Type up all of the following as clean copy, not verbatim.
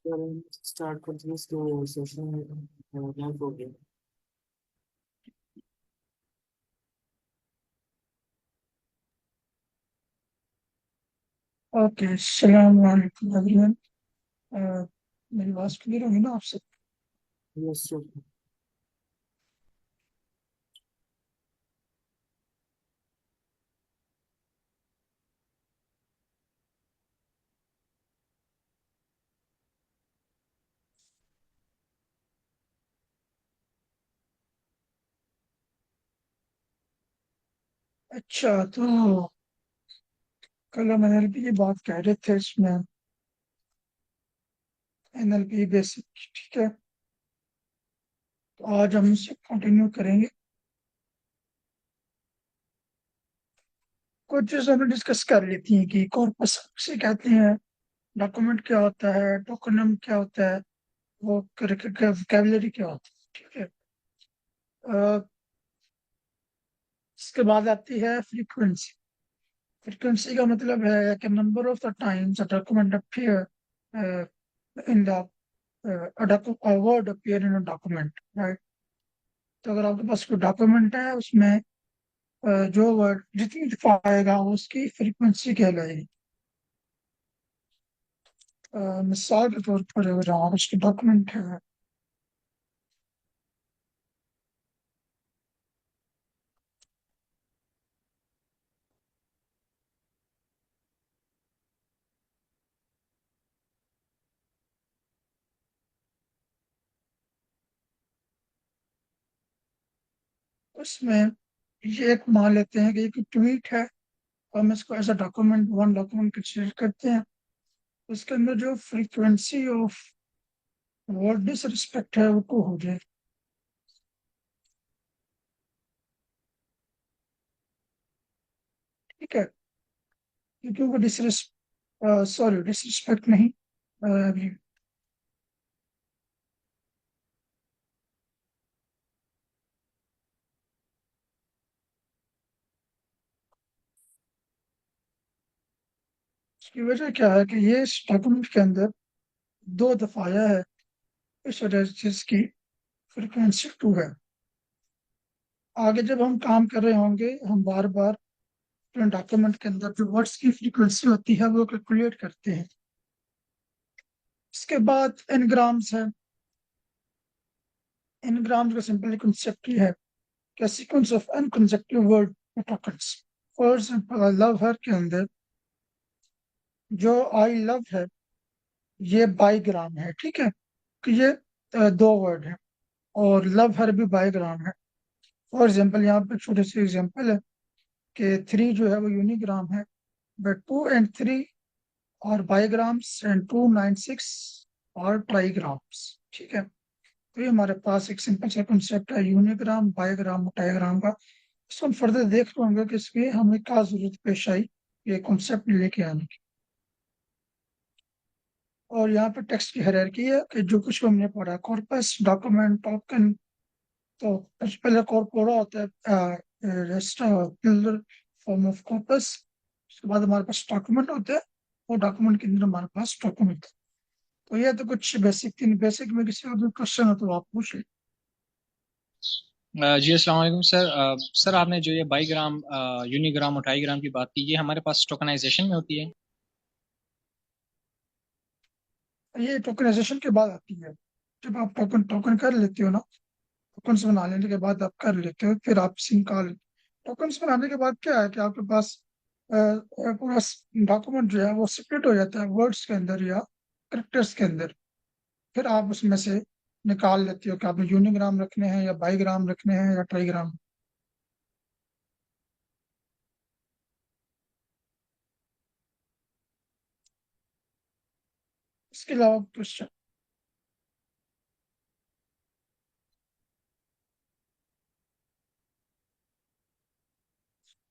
Start करते हैं इसको सेशन लाइव हो गया। ओके, सलाम वालेकुम एवरीवन। मेरी आवाज़ क्लियर होगी ना आपसे? Yes sir. अच्छा, तो कल हम एनएलपी की बात कर रहे थे। इसमें एनएलपी बेसिक, ठीक है। तो आज हम इससे कंटिन्यू करेंगे। कुछ चीज़ हमने डिस्कस कर ली थी कि कॉर्पस से कहते हैं, डॉक्यूमेंट क्या होता है, टोकनम क्या होता है, वो कैबलरी क्या होता है, ठीक है। अ, इसके बाद आती है फ्रीक्वेंसी। फ्रीक्वेंसी का मतलब है कि number of the times a document appear in the word appear in a document, right. तो अगर आपके पास कोई डॉक्यूमेंट है, उसमें जो वर्ड जितनी दफा आएगा वो उसकी फ्रीक्वेंसी कहलाएगी। मिसाल के तौर पर अगर आप उसके डॉक्यूमेंट है, उसमें ये एक मान लेते हैं कि एक ट्वीट है। हम इसको as a document, one document consider करते हैं। उसके अंदर जो फ्रीक्वेंसी ऑफ वर्ड डिसरिस्पेक्ट है वो टू हो जाए, ठीक है। क्योंकि वो डिसरिस्पेक्ट नहीं, अभी इसकी वजह क्या है कि ये इस डॉक्यूमेंट के अंदर दो दफा आया है, इस वजह से इसकी फ्रीक्वेंसी टू है। आगे जब हम काम कर रहे होंगे, हम बार बार अपने डॉक्यूमेंट के अंदर जो वर्ड्स की फ्रीक्वेंसी होती है वो कैलकुलेट करते हैं। इसके बाद एनग्राम्स है। एनग्राम्स का सिंपल कंसेप्ट ये है कि sequence of unconsecutive word tokens. For example, love her के अंदर जो आई लव है, ये बाईग्राम है, ठीक है। तो ये दो वर्ड है, और लव हर भी बाईग्राम है। फॉर एग्जाम्पल, यहाँ पे छोटे से एग्जाम्पल है कि थ्री जो है वो यूनिग्राम है, बट टू एंड थ्री और बाईग्राम्स एंड 296 और ट्राईग्राम्स, ठीक है। तो ये हमारे पास एक सिंपल सा कंसेप्ट है यूनिग्राम, बाईग्राम, टाईग्राम का। इसको हम फर्दर देख पाएंगे कि इसकी हमें क्या जरूरत पेश आई ये कॉन्सेप्ट लेके आने की। और यहाँ पे टेक्स्ट की हायरार्की है कि जो कुछ हमने पढ़ा, कॉर्पस, डॉक्यूमेंट, टोकन। तो सबसे पहले कॉर्पोरा होता है, rest pillar form of corpus. उसके बाद हमारे पास डॉक्यूमेंट होता है, और डॉक्यूमेंट के अंदर हमारे पास डॉक्यूमेंट। तो ये तो कुछ बेसिक थी। बेसिक में किसी और भी क्वेश्चन हो तो आप पूछ ले। जी अस्सलाम वालेकुम सर। सर आपने जो ये बाईग्राम, यूनिग्राम और ट्राईग्राम की बात की, ये हमारे पास टोकनाइजेशन में होती है? ये टोकनाइजेशन के बाद आती है। जब आप टोकन टोकन कर लेते हो ना, टोकन्स बना लेने के बाद आप कर लेते हो, फिर आप सिम निकाल। टोकन्स बनाने के बाद क्या है कि आपके पास पूरा डॉक्यूमेंट जो है वो सेपरेट हो जाता है वर्ड्स के अंदर या करेक्टर्स के अंदर। फिर आप उसमें से निकाल लेते हो कि आपने यूनिग्राम रखने हैं या बाईग्राम रखने हैं या ट्राईग्राम। इसके अलावा क्वेश्चन?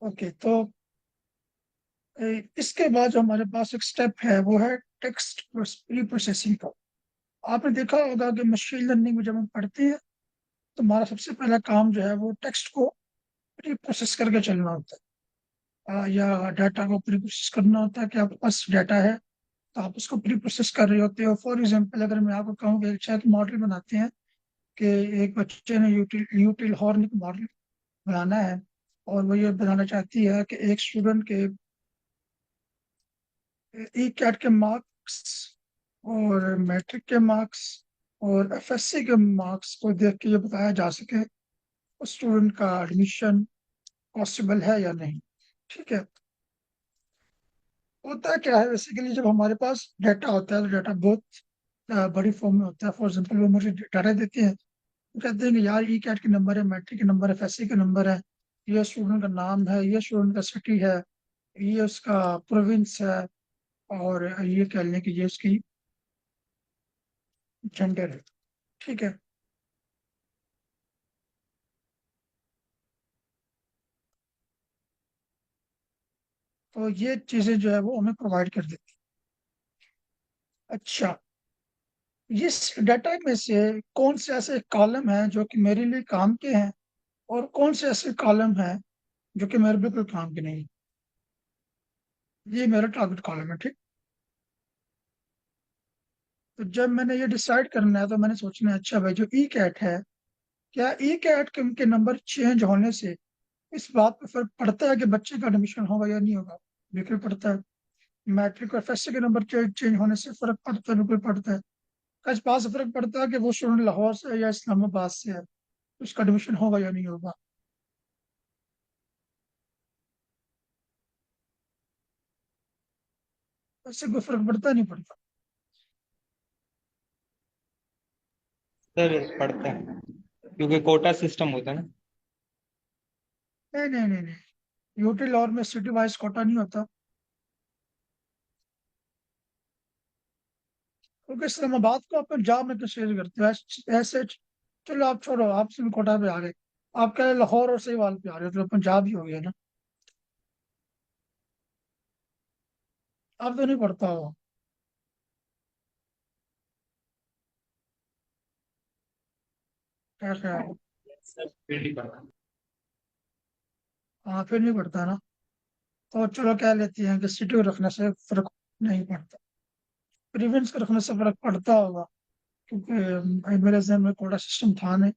ओके, तो इसके बाद जो हमारे पास एक स्टेप है वो है टेक्स्ट प्री प्रोसेसिंग का। आपने देखा होगा कि मशीन लर्निंग में जब हम पढ़ते हैं, तो हमारा सबसे पहला काम जो है वो टेक्स्ट को प्री प्रोसेस करके चलना होता है, या डाटा को प्री प्रोसेस करना होता है कि आपके पास डाटा है, तो आप उसको प्री प्रोसेस कर रहे होते हो। फॉर एग्जाम्पल अगर मैं आपको कहूँ कि एक अच्छा मॉडल बनाते हैं कि एक बच्चे ने यूटिल हॉर्न मॉडल बनाना है, और वो ये बनाना चाहती है कि एक स्टूडेंट के ई कैट के मार्क्स और मैट्रिक के मार्क्स और एफएससी के मार्क्स को देख के ये बताया जा सके उस स्टूडेंट का एडमिशन पॉसिबल है या नहीं। ठीक है। होता क्या है बेसिकली, जब हमारे पास डाटा होता है तो डाटा बहुत बड़ी फॉर्म में होता है। फॉर एग्जाम्पल वो मुझे डाटा देते हैं, वो कहते हैं कि यार ई कैट के नंबर है, मैट्रिक के नंबर है, एफएससी के नंबर है, ये स्टूडेंट का नाम है, ये स्टूडेंट का सिटी है, ये उसका प्रोविंस है, और ये कह लें कि ये उसकी जेंडर है। ठीक है। तो ये चीजें जो है वो हमें प्रोवाइड कर देती है। अच्छा, इस डाटा में से कौन से ऐसे कॉलम हैं जो कि मेरे लिए काम के हैं, और कौन से ऐसे कॉलम हैं जो कि मेरे बिल्कुल काम के नहीं। ये मेरा टारगेट कॉलम है। ठीक। तो जब मैंने ये डिसाइड करना है तो मैंने सोचना है, अच्छा भाई जो ई कैट है, क्या ई कैट के नंबर चेंज होने से इस बात पर फर्क पड़ता है कि बच्चे का एडमिशन होगा या नहीं होगा? बिल्कुल पड़ता है। मैट्रिक और एफएससी के नंबर चेंज होने से फर्क पड़ता है, बिल्कुल पड़ता है। इस बात से फर्क पड़ता है कि वो स्टूडेंट लाहौर से है या इस्लामाबाद से है, उसका एडमिशन होगा या नहीं होगा। इससे कोई फर्क पड़ता नहीं पड़ता। सर पढ़ता है क्योंकि कोटा सिस्टम होता है ना। नहीं नहीं नहीं नहीं, यूटी लॉर में सिटी वाइज कोटा नहीं होता, क्योंकि इस्लामाबाद को आप पंजाब में कंसीडर करते हो ऐसे। चलो आप छोड़ो, आप सिर्फ कोटा पे आ गए, आप कह रहे लाहौर और सहीवाल पे आ रहे हो, तो पंजाब ही हो गया ना। आप तो नहीं पढ़ता हो। क्या ख्याल है? सर फिर नहीं पढ़ता। हाँ, फिर नहीं पढ़ता ना। तो चलो कह लेते हैं कि सिटी को रखने से फर्क नहीं पड़ता, प्रीवियंस को रखने से फर्क पड़ता होगा, क्योंकि मेरे जहन में कोटा सिस्टम था नहीं।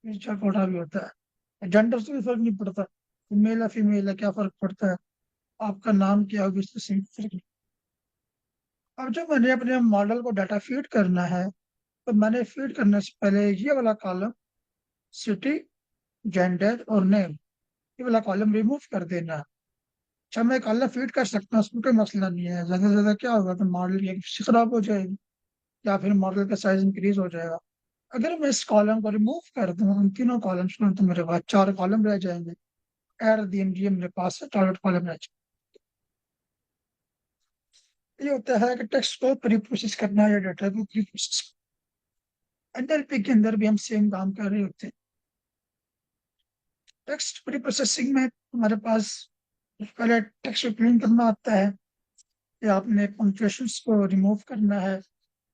टीचर कोटा भी होता है, जेंडर से भी फर्क नहीं पड़ता, मेल है फीमेल है क्या फर्क पड़ता है, आपका नाम क्या होगा इससे फर्क नहीं। अब जब मैंने अपने मॉडल को डाटा फीड करना है, तो मैंने फीड करने से पहले ये वाला कॉलम सिटी, जेंडर और नेम, ये वाला कॉलम रिमूव कर देना है। अच्छा, मैं कॉलम फीड कर सकता हूँ, उसमें कोई मसला नहीं है। ज्यादा से ज्यादा क्या होगा तो मॉडल की accuracy खराब हो जाएगी, या फिर मॉडल का साइज इंक्रीज हो जाएगा। अगर मैं इस कॉलम को रिमूव कर दूं, उन तीनों कॉलम्स को, तो मेरे पास 4 कॉलम रह जाएंगे। एट द एंड ये मेरे पास टारगेट कॉलम रह जाएगा। ये होता है कि टेक्स्ट को प्री प्रोसेस करना या डाटा को प्री प्रोसेस। एनएलपी के अंदर भी हम सेम काम कर रहे होते हैं। टेक्स्ट प्री प्रोसेसिंग में हमारे पास पहले टेक्स्ट को क्लीन करना आता है, या आपने पंक्चुएशंस को रिमूव करना है,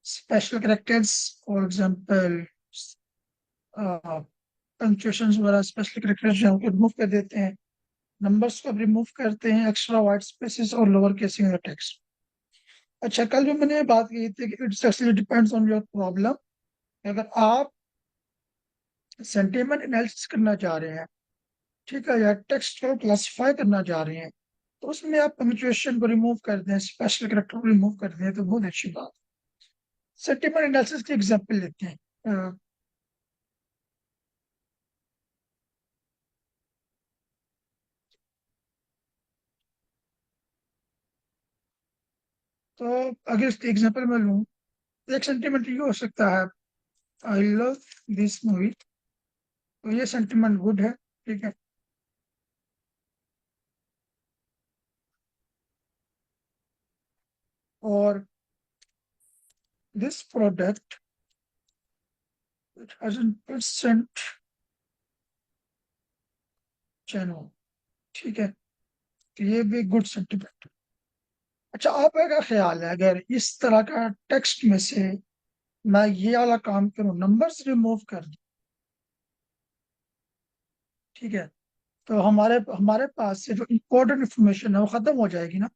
special characters, for example punctuations वगैरह, स्पेशल कैरेक्टर्स जो हमको रिमूव कर देते हैं। नंबर्स को रिमूव करते हैं, एक्स्ट्रा वाइट स्पेसेस और लोअर केसिंग टेक्स्ट। अच्छा, कल जो मैंने बात की थी कि it's actually depends on your problem. अगर आप सेंटीमेंट एनालिसिस करना चाह रहे हैं, ठीक है, या टेक्स्ट को क्लासिफाई करना चाह रहे हैं, तो उसमें आप पंक्चुएशन को रिमूव कर दें, स्पेशल कैरेक्टर को रिमूव कर दें, तो बहुत अच्छी बात। सेंटीमेंट एनालिसिस की एग्जांपल लेते हैं। तो अगर इसकी एग्जांपल मैं लूँ, एक सेंटीमेंट ये हो सकता है, आई लव दिस मूवी, तो ये सेंटीमेंट गुड है। ठीक है। और this product it hasn't sent channel, ठीक है, तो ये भी गुड सेंटीमेंट। अच्छा, आपका क्या ख्याल है अगर इस तरह का टेक्स्ट में से मैं ये वाला काम करूं, नंबर्स रिमूव कर दूं, ठीक है, तो हमारे हमारे पास से जो इम्पोर्टेंट इंफॉर्मेशन है वो खत्म हो जाएगी ना।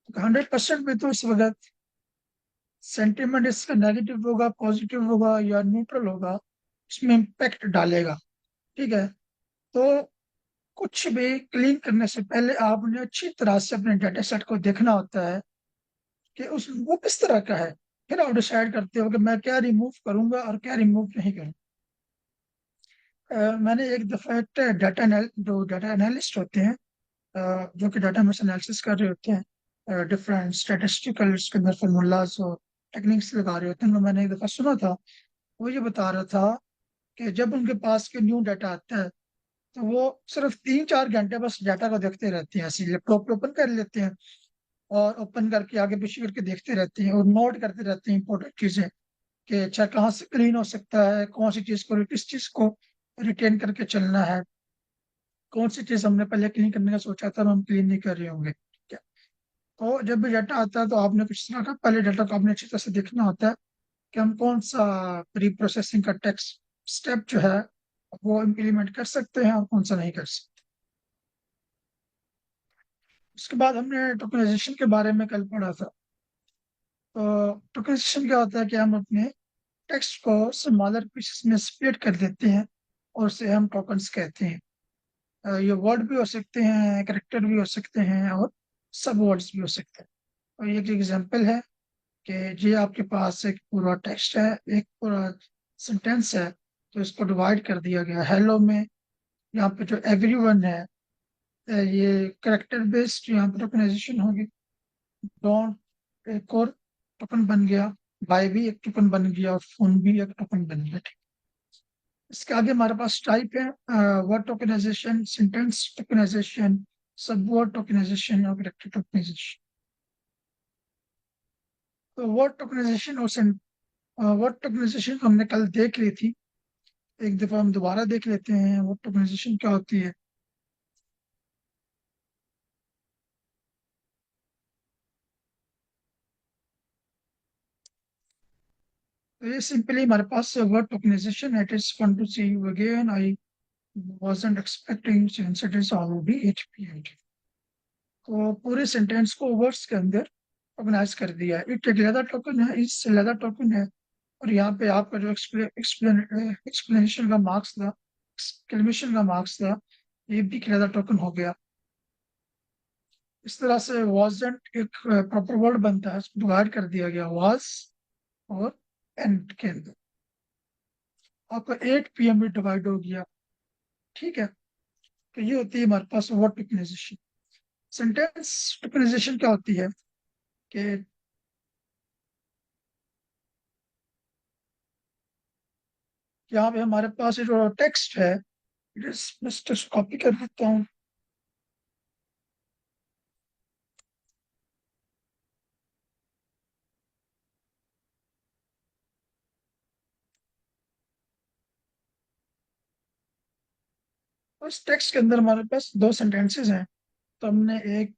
100% में तो इस वक्त सेंटिमेंट इसका नेगेटिव होगा, पॉजिटिव होगा या न्यूट्रल होगा, इसमें इम्पैक्ट डालेगा। ठीक है, तो कुछ भी क्लीन करने से पहले आपने अच्छी तरह से अपने डाटा सेट को देखना होता है कि उस वो किस तरह का है। फिर आप डिसाइड करते हो कि मैं क्या रिमूव करूंगा और क्या रिमूव नहीं करूंगा। मैंने एक दफ़ा जो डाटा एनालिस्ट होते हैं, जो कि डाटा में एनालिसिस कर रहे होते हैं, डिफरेंट स्टैटिस्टिकल उसके अंदर फॉर्मूलाज और टेक्निक्स लगा रहे होते हैं, तो मैंने एक दफ़ा सुना था, वो ये बता रहा था कि जब उनके पास के न्यू डाटा आता है तो वो सिर्फ 3-4 घंटे बस डाटा को देखते रहते हैं, ऐसे लैपटॉप ओपन कर लेते हैं और ओपन करके आगे पीछे करके देखते रहते हैं और नोट करते रहते हैं इंपॉर्टेंट चीजें कि अच्छा कहाँ से क्लीन हो सकता है, कौन सी चीज को किस चीज को रिटेन करके चलना है, कौन सी चीज हमने पहले क्लीन करने का सोचा था हम क्लीन नहीं कर रहे होंगे। ठीक है, तो जब भी डाटा आता है तो आपने कुछ तरह का पहले डाटा को आपने अच्छी तरह से देखना होता है कि हम कौन सा प्री प्रोसेसिंग का टेक्स्ट स्टेप जो है वो इम्प्लीमेंट कर सकते हैं और कौन सा नहीं कर सकते। उसके बाद हमने टोकनाइजेशन के बारे में कल पढ़ा था। तो टोकनाइजेशन क्या होता है कि हम अपने टेक्स्ट को स्मॉलर पीसेस में स्प्लिट कर देते हैं और उसे हम टोकन्स कहते हैं। ये वर्ड भी हो सकते हैं, कैरेक्टर भी हो सकते हैं और सब वर्ड्स भी हो सकते हैं। और एक एग्जांपल है कि ये आपके पास एक पूरा टेक्स्ट है, एक पूरा सेंटेंस है, तो इसको डिवाइड कर दिया गया हेलो में। यहाँ पे जो एवरीवन है, ये करेक्टर बेस्ड यहाँ पे टोकनाइजेशन होगी। डॉट एक और टोकन बन गया, बाय भी एक टोकन बन गया और फोन भी एक टोकन बन गया। ठीक। इसके आगे हमारे पास टाइप है वर्ड टोकनाइजेशन, सेंटेंस टोकनाइजेशन, सब वर्ड टोकनाइजेशन और करेक्टर टोकनाइजेशन। तो वर्ड टोकनाइजेशन और वर्ड टोकनाइजेशन हमने कल देख ली थी, एक दफा हम दोबारा देख लेते हैं वर्ड टोकनाइजेशन क्या होती है। तो ये सिंपली हमारे पास word tokenization. It is fun to see you again, I wasn't expecting since it is already 8 p.m. तो पूरे सेंटेंस को वर्ड्स के अंदर ऑर्गेनाइज कर दिया है। इट एक लेदा टोकन है, इस लेदा टोकन है, और यहाँ पे आपका जो एक्सप्लेनेशन का मार्क्स था, एक्सक्लेमेशन का मार्क्स था, ये भी एक लेदा टोकन हो गया। इस तरह से wasn't एक प्रॉपर वर्ड बनता है, इसको डिवाइड कर दिया गया was और एंड के अंदर। आपका 8 PM में डिवाइड हो गया। ठीक है, तो ये होती है हमारे पास वर्ड टोकनाइजेशन। सेंटेंस टोकनाइजेशन क्या होती है कि यहाँ पे हमारे पास ये जो टेक्स्ट है, टेक्स्ट कॉपी कर देता हूँ। उस टेक्स्ट के अंदर हमारे पास दो सेंटेंसेस हैं, तो हमने एक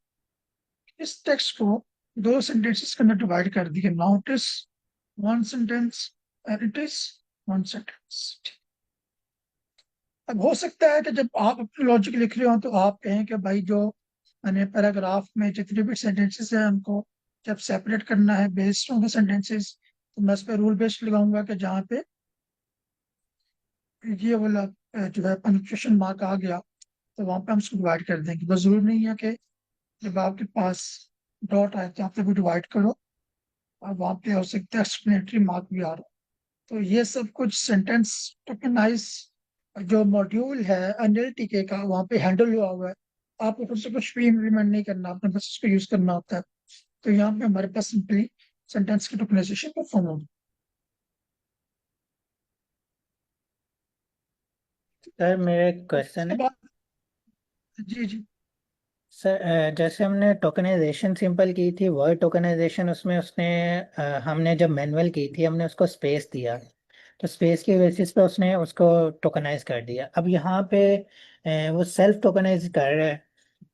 इस टेक्स्ट को दो सेंटेंसेस के अंदर डिवाइड कर दिया। Now it is one sentence and it is one sentence. अब हो सकता है कि जब आप अपनी लॉजिक लिख रहे हो तो आप कहें कि भाई जो मैंने पैराग्राफ में जितने भी सेंटेंसेस हैं उनको जब सेपरेट करना है बेस्ड ऑन द सेंटेंसेस, तो मैं उस पर रूल बेस्ड लगाऊंगा कि जहाँ पे ये वाला जो है पंक्चुएशन मार्क आ गया तो वहां पे हम उसको डिवाइड कर देंगे। बस जरूरी नहीं है कि जब आपके पास डॉट आए तो आप भी डिवाइड करो, और वहां पे हो सकता है एक्सप्लेनेटरी मार्क भी आ रहा हो। तो ये सब कुछ सेंटेंस टोकनाइज जो मॉड्यूल है एनएलटीके का वहां पे हैंडल हुआ हुआ है। आपको खुद से कुछ भी इम्प्लीमेंट नहीं करना, आपने बस उसको यूज करना होता है। तो यहाँ पे हमारे पास सिंपली सेंटेंस की टोकनाइजेशन परफॉर्म होगी। सर मेरा एक क्वेश्चन उसके है। बाद जी जी सर जैसे हमने टोकनाइजेशन सिंपल की थी, वर्ड टोकनाइजेशन उसमें उसने हमने जब मैनुअल की थी हमने उसको स्पेस दिया, तो स्पेस के बेसिस पे उसने उसको टोकनाइज कर दिया। अब यहाँ पे वो सेल्फ टोकनाइज कर रहा है,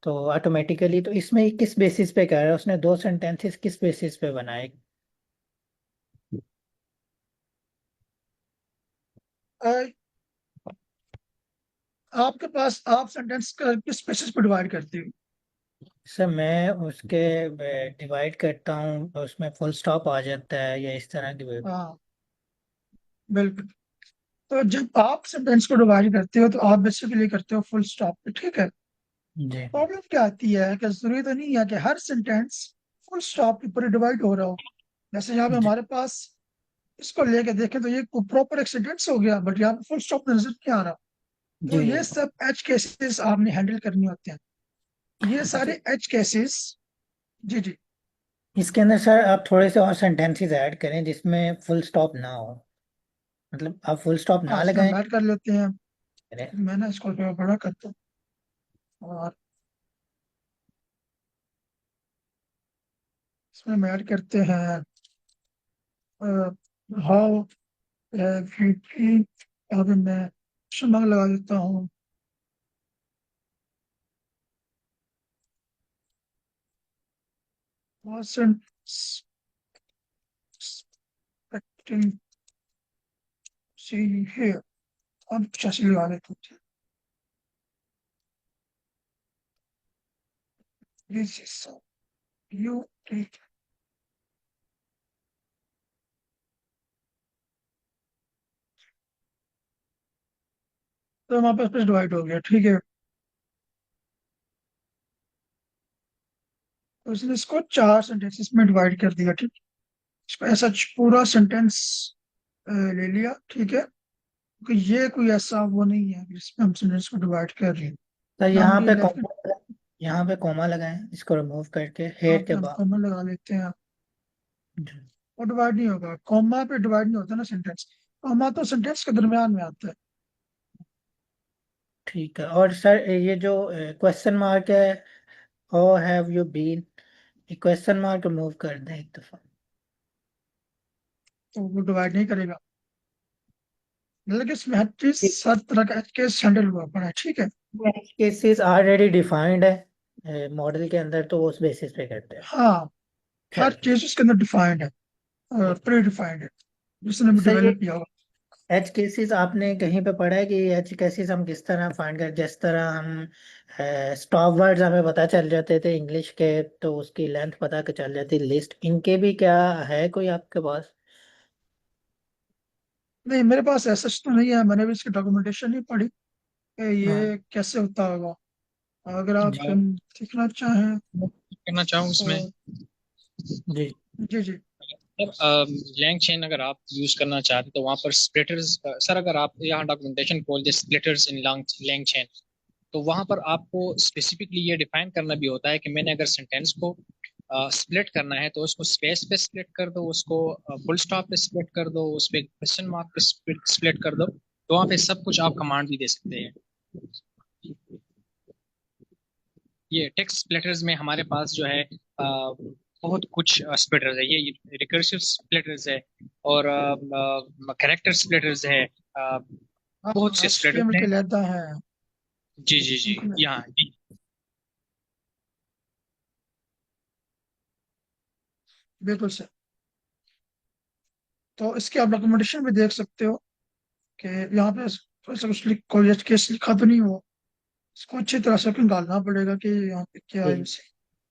तो ऑटोमेटिकली तो इसमें किस बेसिस पे कर रहा है, उसने दो सेंटेंसेस किस बेसिस पे बनाए? आपके पास आप सेंटेंस किस बेसिस पे डिवाइड करते हो? सर मैं उसके डिवाइड करता हूँ, उसमें फुल स्टॉप आ जाता है या इस तरह की हाँ बिल्कुल। तो जब आप सेंटेंस को डिवाइड करते हो तो आप बेसिकली करते हो फुल स्टॉप पे, ठीक है। जी प्रॉब्लम क्या आती है कि जरूरी तो नहीं है कि हर सेंटेंस फुल स्टॉप के ऊपर डिवाइड हो रहा हो। जैसे यहाँ पे जी हमारे पास इसको लेके देखें तो ये प्रॉपर एक सेंटेंस हो गया, बट यहाँ पे फुल स्टॉप नजर नहीं आ रहा। तो जी ये सब एज केसेस आपने हैंडल करने होते हैं, ये अच्छा, सारे एज केसेस। जी जी। इसके अंदर सर आप थोड़े से और सेंटेंसेस ऐड करें जिसमें फुल स्टॉप ना हो, मतलब आप फुल स्टॉप हाँ ना इसमें लगाएं। हम ऐड कर लेते हैं। मैं ना इसको थोड़ा बड़ा करता हूँ और इसमें हम ऐड करते हैं हाउ यहाँ पे मैं शमक लगा देता हूँ। wasn't expecting see here। अब 85 लगा देते हैं। This is so beautiful। तो हमारे पास डिवाइड हो गया, ठीक है। तो इसने इसको 4 सेंटेंसेस में डिवाइड कर दिया, ठीक। इसको ऐसा पूरा सेंटेंस ले लिया, ठीक है। क्योंकि ये कोई ऐसा वो नहीं है जिसमें हम सेंटेंस को डिवाइड कर रहे हैं। तो यहाँ नॉर्मली पे लेफ्ट, कॉमा, यहाँ पे कॉमा लगाएं, इसको रिमूव करके यहाँ हेड पे के हम बाद। कॉमा लगा लेते हैं। वो डिवाइड नहीं होगा, कॉमा पे डिवाइड नहीं होता ना सेंटेंस। कॉमा तो सेंटेंस के दरमियान में आता है। ठीक है। और सर ये जो क्वेश्चन मार्क है, हाउ हैव यू बीन, ये क्वेश्चन मार्क रिमूव कर दें एक दफा। तो वो डिवाइड नहीं करेगा। मतलब कि इसमें हर चीज, हर तरह का केस हैंडल हुआ पड़ा है, ठीक है। केसेस ऑलरेडी डिफाइंड है मॉडल के अंदर, तो वो उस बेसिस पे करते हैं। हाँ हर चलिए चीज उसके अंदर डिफाइंड है, प्री डिफाइंड है, जिसने भी सर, ये डेवलप किया होगा। एज केसेस आपने कहीं पे पढ़ा है कि एज केसेस हम किस तरह फाइंड कर, जिस तरह हम स्टॉप वर्ड्स हमें पता चल जाते थे इंग्लिश के, तो उसकी लेंथ पता चल जाती लिस्ट, इनके भी क्या है कोई आपके पास? नहीं मेरे पास ऐसा तो नहीं है, मैंने भी इसकी डॉक्यूमेंटेशन नहीं पढ़ी कि हाँ ये कैसे होता होगा। अगर आप जी सीखना चाहें करना चाहूँ इसमें। तो जी जी जी। सर लैंग चेन अगर आप यूज करना चाहते तो वहाँ पर स्प्लिटर्स, सर अगर आप यहाँ डॉक्यूमेंटेशन खोल दे स्प्लिटर्स इन लैंग चेन, तो वहाँ पर आपको स्पेसिफिकली ये डिफाइन करना भी होता है कि मैंने अगर सेंटेंस को स्प्लिट करना है तो उसको स्पेस पे स्प्लिट कर दो, उसको फुल स्टॉप पे स्प्लिट कर दो, उस पे क्वेश्चन मार्क पे स्प्लिट कर दो, तो वहाँ पे सब कुछ आप कमांड भी दे सकते हैं। ये टेक्स्ट स्प्लिटर्स में हमारे पास जो है बहुत कुछ स्प्लिटर्स है, ये रिकर्सिव स्प्लिटर्स है और कैरेक्टर स्प्लिटर्स है, बहुत से HTML स्प्लिटर्स के हैं। लेता है जी जी जी, उनको। यहाँ जी। बिल्कुल सर। तो इसके आप डॉक्यूमेंटेशन भी देख सकते हो कि यहाँ पे ऐसा कुछ कोई केस लिखा तो नहीं हो। इसको अच्छी तरह से निकालना पड़ेगा कि यहाँ पे क्या जी है इसे।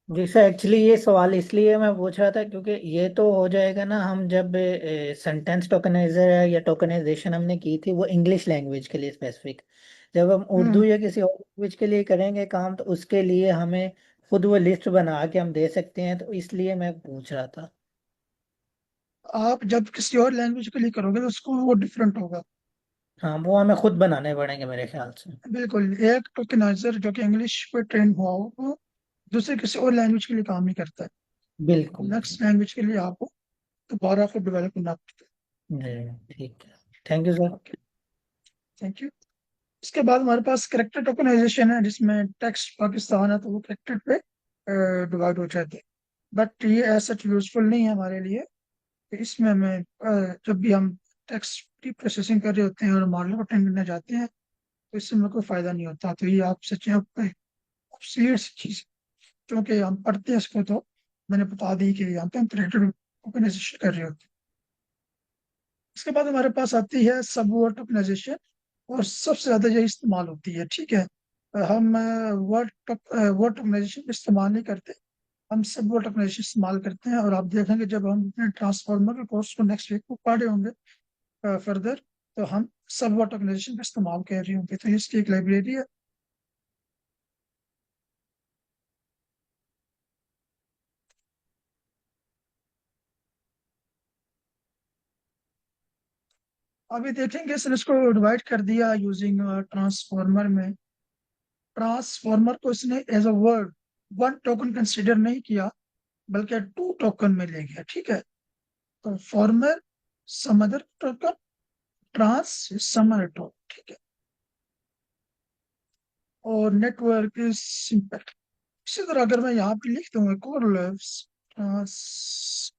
जी सर, एक्चुअली ये सवाल इसलिए मैं पूछ रहा था क्योंकि ये तो हो जाएगा ना, हम जब सेंटेंस टोकनाइजर है या टोकनाइजेशन हमने की थी वो इंग्लिश लैंग्वेज के लिए स्पेसिफिक, जब हम उर्दू हम्म। या किसी और लैंग्वेज के लिए करेंगे काम, तो उसके लिए हमें खुद वो लिस्ट बना के हम दे सकते हैं, तो इसलिए मैं पूछ रहा था। आप जब किसी और लैंग्वेज के लिए करोगे तो उसको वो डिफरेंट होगा। हाँ, वो हमें खुद बनाने पड़ेंगे मेरे ख्याल से। बिल्कुल, एक टोकनाइजर जो कि इंग्लिश पे ट्रेन हुआ हो वो दूसरे किसी और लैंग्वेज के लिए काम नहीं करता है। बिल्कुल। नेक्स्ट लैंग्वेज के लिए आपको दोबारा फिर डेवलप करना पड़ता जी ठीक है, थैंक यू है। सर। Okay, thank you. इसके बाद हमारे पास करेक्टर टोकनाइजेशन है, जिसमें टेक्स्ट पाकिस्तान है तो वो करेक्टर पे डिवाइड हो जाते हैं। बट ये ऐसा यूजफुल नहीं है हमारे लिए। इसमें हमें जब भी हम टेक्स्ट की प्रोसेसिंग कर रहे होते हैं और मॉडल को ट्रेन करने जाते हैं तो इससे हमें कोई फायदा नहीं होता। तो ये आप सच में सीरियस चीज, क्योंकि हम पढ़ते हैं इसको तो मैंने बता दी कि यहाँ पे हम करेक्टर टोकनाइजेशन कर रहे होते हैं। इसके बाद हमारे पास आती है सब वर्ड टोकनाइजेशन, और सबसे ज्यादा ये इस्तेमाल होती है, ठीक है। हम वर्ड टोकनाइजेशन इस्तेमाल नहीं करते, हम सब वर्ड टोकनाइजेशन इस्तेमाल करते हैं। और आप देखेंगे जब हम अपने ट्रांसफार्मर के कोर्स को नेक्स्ट वीक को पढ़े होंगे फर्दर, तो हम सब वर्ड टोकनाइजेशन का इस्तेमाल कर रहे होंगे। तो इसकी एक लाइब्रेरी है। अभी देखेंगे सर, इसको डिवाइड कर दिया यूजिंग ट्रांसफार्मर में। ट्रांसफार्मर को इसने as a word one token consider नहीं किया, बल्कि टू टोकन में ले गया। ठीक है, तो former some other token, trans some other token. ठीक है, और नेटवर्क इज सिंपल। इसी तरह अगर मैं यहाँ पे लिख दूंगा कोरलेव्स ट्रांस,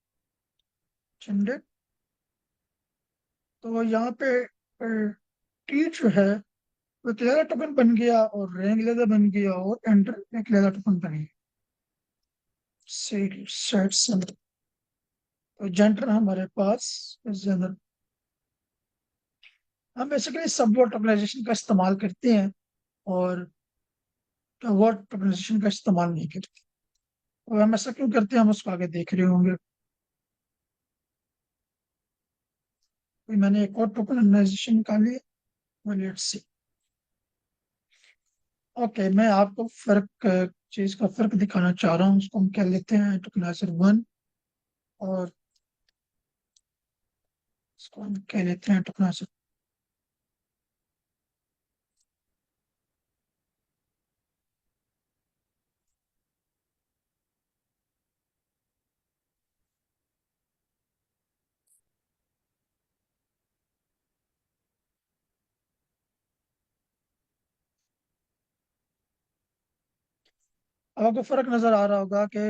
तो यहाँ पे टी जो है वो एक लेदा टोकन बन गया, और रैंक लेदा बन गया, और एंटर एक लेदा टोकन बन गया। सेट सम, तो जेंडर हमारे पास जेंडर। हम बेसिकली सब वर्ड टोकनाइजेशन का इस्तेमाल करते हैं, और वर्ड टोकनाइजेशन का इस्तेमाल नहीं करते। और हम ऐसा क्यों करते हैं, हम उसको आगे देख रहे होंगे। फिर मैंने एक और टोकनाइजेशन निकाली है, लेट्स सी। ओके, मैं आपको चीज का फर्क दिखाना चाह रहा हूँ। उसको हम क्या लेते हैं, टोकनाइजर 1, और इसको हम क्या लेते हैं, टोकनाइजर। अब आपको फर्क नजर आ रहा होगा कि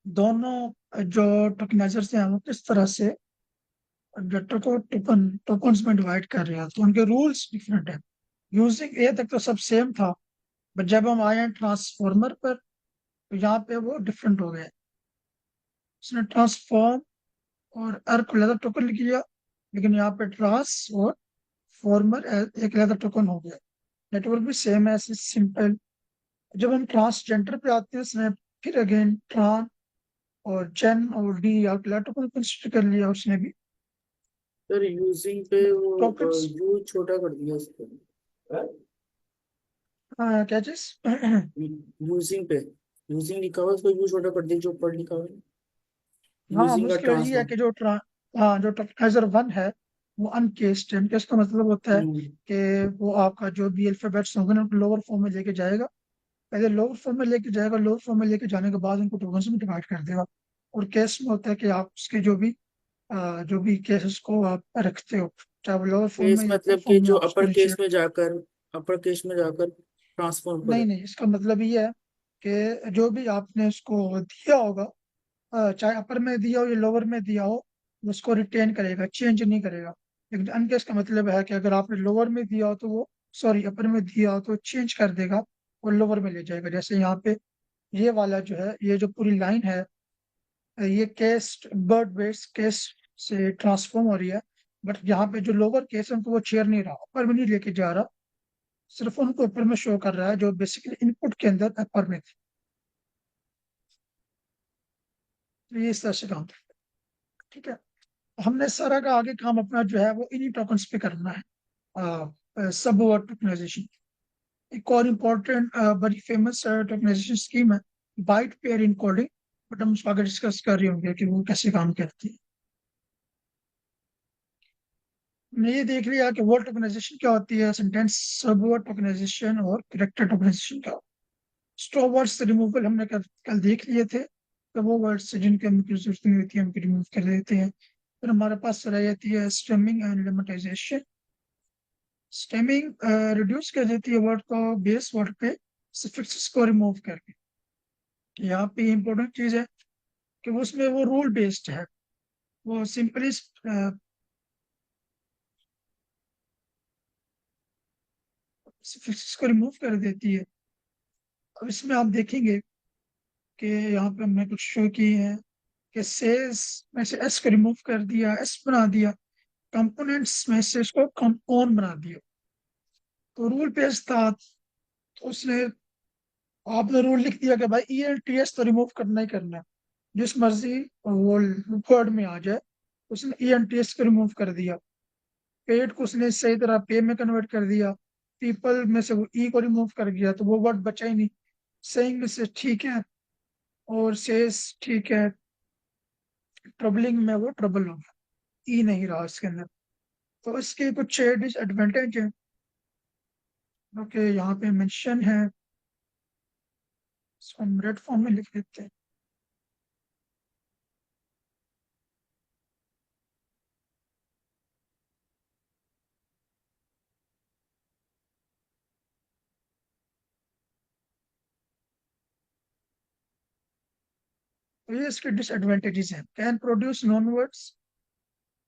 दोनों जो टोकनाइजर्स हैं वो किस तरह से डेटा को टोकन्स में डिवाइड कर रहे हैं, तो उनके रूल्स डिफरेंट है। यूजिंग ए तक तो सब सेम था, बट जब हम आए हैं ट्रांसफॉर्मर पर, तो यहाँ पे वो डिफरेंट हो गया। उसने ट्रांसफॉर्म और अर्क को लेदर टोकन लिख लिया, लेकिन यहाँ पे ट्रांस और फॉर्मर एक लेदर टोकन हो गया। नेटवर्क भी सेम है, सिंपल। जब हम ट्रांसजेंडर पे आते हैं, उसने फिर अगेन ट्रांस और जेन और डी या लेदर टोकन कंसिडर कर लिया उसने भी। सर यूजिंग पे वो टोकन्स यू छोटा कर दिया उसको। क्या चीज यूजिंग पे यूजिंग लिखा हुआ है, उसको यू छोटा कर दिया जो ऊपर लिखा हुआ है, हाँ, यूजिंग का मुश्किल ये है ट्रांसफॉर्म। कि जो टोकनाइजर 1 है वो अनकेस्ड है। अनकेस्ड का मतलब होता है कि वो आपका जो भी अल्फाबेट्स होंगे ना उनको लोअर फॉर्म में लेके जाएगा। पहले लोअर फॉर्म में लेके जाएगा, लोअर फॉर्म में लेके जाने के बाद उनको टोकन्स में डिवाइड कर देगा। और केस में होता है कि आप उसके जो भी केसेस को आप रखते हो, चाहे वो लोअर फॉर्म केस में या अपर मतलब कि फॉर्म में, जो आप उसको नीचे। अपर केस में जाकर ट्रांसफॉर्म नहीं करे। नहीं, इसका मतलब ये है कि जो भी आपने उसको दिया होगा, चाहे अपर में दिया हो या लोअर में दिया हो, उसको रिटेन करेगा, चेंज नहीं करेगा। लेकिन अनकेस का मतलब है कि अगर आपने लोअर में दिया हो तो वो, सॉरी अपर में दिया हो तो चेंज कर देगा और लोअर में ले जाएगा। जैसे यहाँ पे ये वाला जो है, ये जो पूरी लाइन है, ये केस बर्ड बेस केस से ट्रांसफॉर्म हो रही है। बट यहाँ पे जो लोअर केस है उनको वो छेड़ नहीं रहा, अपर में नहीं लेके जा रहा, सिर्फ उनको ऊपर में शो कर रहा है जो बेसिकली इनपुट के अंदर अपर में थी। तो ये इस तरह से काम करता है। ठीक है, हमने सारा का आगे काम अपना जो है वो इन्हीं टोकन्स पे करना है। सब वर्ड टोकनाइजेशन। एक और इम्पोर्टेंट बड़ी फेमस टोकनाइजेशन स्कीम है बाइट पेयर इनकोडिंग, बट हम उसको आगे डिस्कस कर रहे होंगे कि वो कैसे काम करती है। हमने ये देख लिया कि वर्ड टोकनाइजेशन क्या होती है, सेंटेंस सब वर्ड टोकनाइजेशन और कैरेक्टर टोकनाइजेशन क्या। स्टॉप वर्ड्स रिमूवल हमने कल देख लिए थे, तो वो वर्ड्स जिनकी हमें जरूरत नहीं होती है हम रिमूव कर देते हैं। फिर हमारे पास रह जाती है स्टेमिंग एंड लिमिटाइजेशन। स्टेमिंग रिड्यूस कर देती है वर्ड को बेस वर्ड पे सफिक्सेस को रिमूव करके। यहाँ पे इंपॉर्टेंट चीज है कि उसमें वो रूल बेस्ड है, वो सिंपली सफिक्सेस को रिमूव कर देती है। अब इसमें आप देखेंगे कि यहाँ पे हमने कुछ शो की है कि सेज में से एस को रिमूव कर दिया, एस बना दिया, कंपोनेंट्स में से इसको कंपाउंड बना दिया। तो रूल पेज था, तो उसने आपने रूल लिख दिया कि भाई ENTS तो रिमूव करना ही करना है, जिस मर्जी वो वर्ड में आ जाए। उसने ENTS को रिमूव कर दिया। पेड को उसने सही तरह पे में कन्वर्ट कर दिया। पीपल में से वो ई को रिमूव कर दिया, तो वो वर्ड बचा ही नहीं। सेइंग में से ठीक है, और सेस ठीक है। ट्रबलिंग में वो ट्रबल हो गया, ई नहीं रहा इसके अंदर। तो इसके कुछ डिसएडवांटेज है, ओके, यहाँ पे मेंशन है। इसको हम रेड फॉर्म में लिख देते हैं। तो ये इसके डिसएडवांटेजेस हैं। Can produce non words.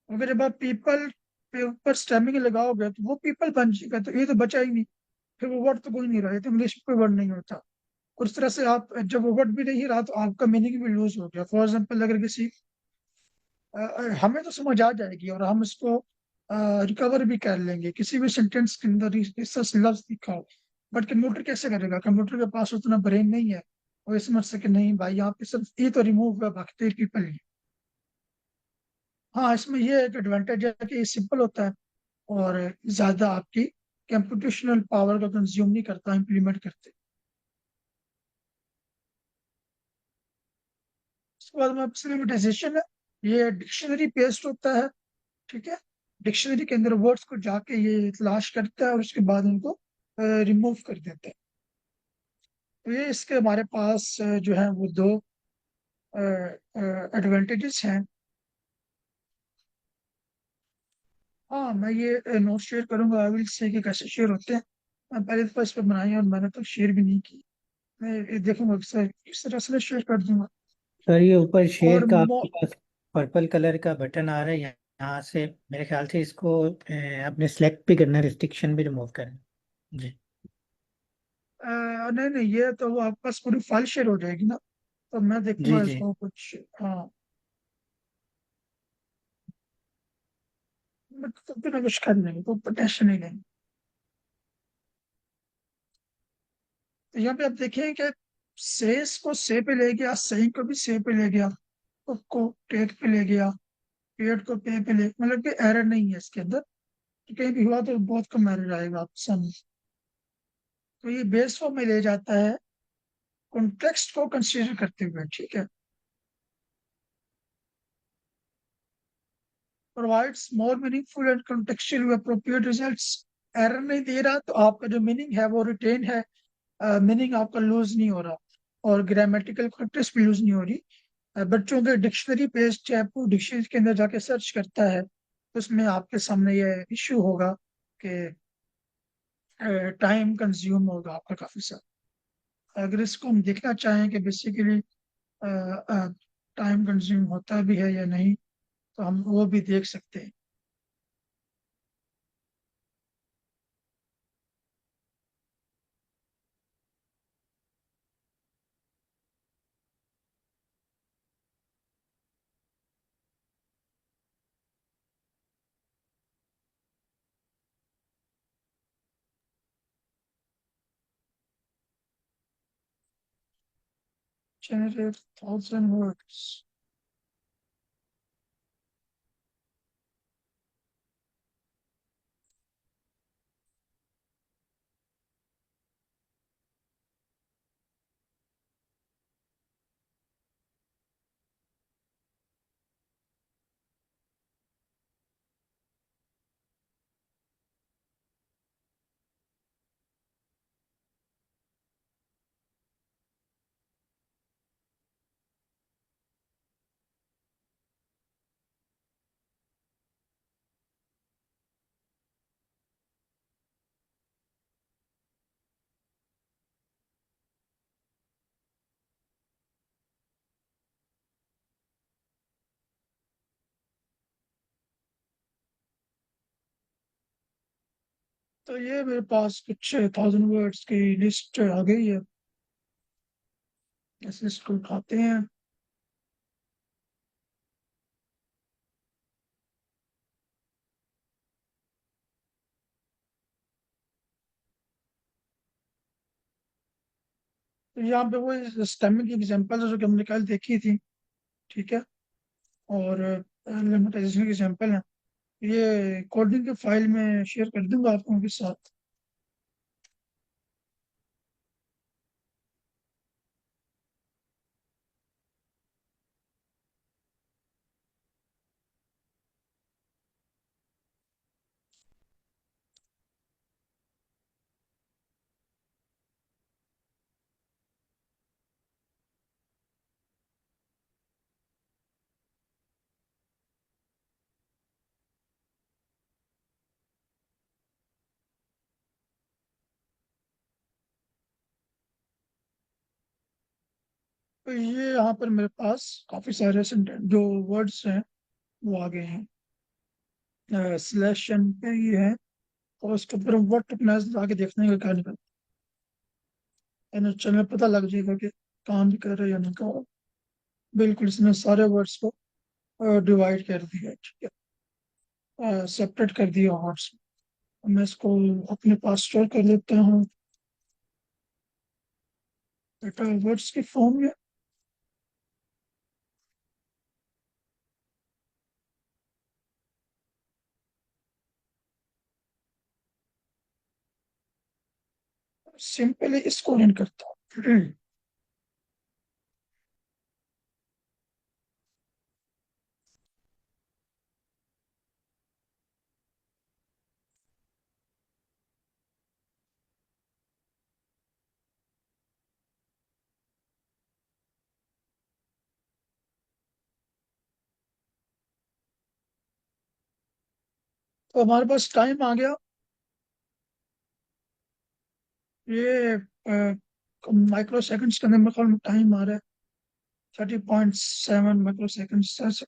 अगर जब आप पीपल पे ऊपर स्टेमिंग लगाओगे तो वो पीपल बन जाएगा, तो ये तो बचा ही नहीं। फिर वो वर्ड तो कोई नहीं रहा, ये तो इंग्लिश में कोई वर्ड नहीं होता। और इस तरह से आप जब वो वर्ड भी नहीं रहा तो आपका मीनिंग भी लूज हो गया। फॉर एग्जाम्पल, अगर किसी हमें तो समझ आ जाएगी और हम इसको रिकवर भी कर लेंगे किसी भी सेंटेंस के अंदर इस लफ्ज लिखा हो। बट कंप्यूटर कैसे करेगा? कंप्यूटर के पास उतना ब्रेन नहीं है, वो ये समझ सके नहीं भाई यहाँ पे सिर्फ ये तो रिमूव हुआ, बाकी तो पीपल ही। हाँ, इसमें ये एक एडवांटेज है कि ये सिंपल होता है और ज्यादा आपकी कंप्यूटेशनल पावर का कंज्यूम नहीं करता इम्प्लीमेंट करते। उसके बाद में सिलेमेटाइजेशन है। ये डिक्शनरी पेस्ट होता है, ठीक है। डिक्शनरी के अंदर वर्ड्स को जाके ये तलाश करता है और उसके बाद उनको रिमूव कर देता है। तो ये इसके हमारे पास जो है वो दो एडवांटेजेस हैं। हाँ, मैं ये नोट शेयर करूंगा, आई विल से कि कैसे शेयर होते हैं। मैं पहले तो इस पर बनाई है और मैंने तो शेयर भी नहीं की। मैं ये देखूंगा किस तरह से शेयर कर दूंगा। सर ये ऊपर शेयर और का आपके पास पर्पल कलर का बटन आ रहा है, यहाँ से मेरे ख्याल से इसको अपने सेलेक्ट भी करना, रिस्ट्रिक्शन भी रिमूव करना। जी नहीं नहीं, ये तो वो आपके पास पूरी फाइल शेयर हो जाएगी ना, तो मैं जी देखूंगा जी। इसको कुछ। हाँ, मैं तो बिना कुछ कर लेंगे, तो टेंशन ही नहीं। तो यहाँ पे आप देखें कि सेस को से पे ले गया, सही को भी से पे ले गया, को टेक पे ले गया, पेड को पे ले, मतलब कि एरर नहीं है इसके अंदर। तो कहीं भी हुआ तो बहुत कम एरर आएगा आपके सामने। तो ये बेस फॉर्म में ले जाता है कॉन्टेक्स्ट को कंसीडर करते हुए, ठीक है। Provides more meaningful and contextually appropriate results. Error नहीं दे रहा तो आपका जो मीनिंग है वो रिटेन है, मीनिंग आपका लूज नहीं हो रहा, और ग्रामेटिकल करेक्टनेस भी लूज नहीं हो रही। बच्चों के डिक्शनरी पेज टैब को डिक्शनरी के अंदर जाके सर्च करता है, तो उसमें आपके सामने ये इश्यू होगा कि टाइम कंज्यूम होगा आपका काफी सारा। अगर इसको हम देखना चाहें कि बेसिकली टाइम कंज्यूम होता भी है या नहीं, तो हम वो भी देख सकते हैं। Generate 1,000 words. तो ये मेरे पास कुछ 1,000 वर्ड्स की लिस्ट आ गई है। इस लिस्ट को उठाते हैं। तो यहाँ पे वो स्टेमिंग की एग्जांपल है जो कि हमने कल देखी थी, ठीक है, और लेमेटाइजेशन की एग्जांपल है। ये कोडिंग के फाइल में शेयर कर दूंगा आप लोगों के साथ। तो ये यहाँ पर मेरे पास काफी सारे जो वर्ड्स हैं वो आ गए हैं। स्लैश एन पे ये है, और उसके ऊपर वर्ड टोकनाइज आगे देखने का क्या निकलता है, चैनल पता लग जाएगा कि काम भी कर रहे हैं या नहीं कर रहा। बिल्कुल इसने सारे वर्ड्स को डिवाइड कर दिया, ठीक है, सेपरेट कर दिया वर्ड्स। मैं इसको अपने पास स्टोर कर लेता हूँ डेटा वर्ड्स की फॉर्म में। सिंपली इसको रन करता हूँ। तो हमारे पास टाइम आ गया। ये माइक्रो सेकंड्स के अंदर मेरे ख्याल में टाइम आ रहा है 30.7 माइक्रो सेकंड्स।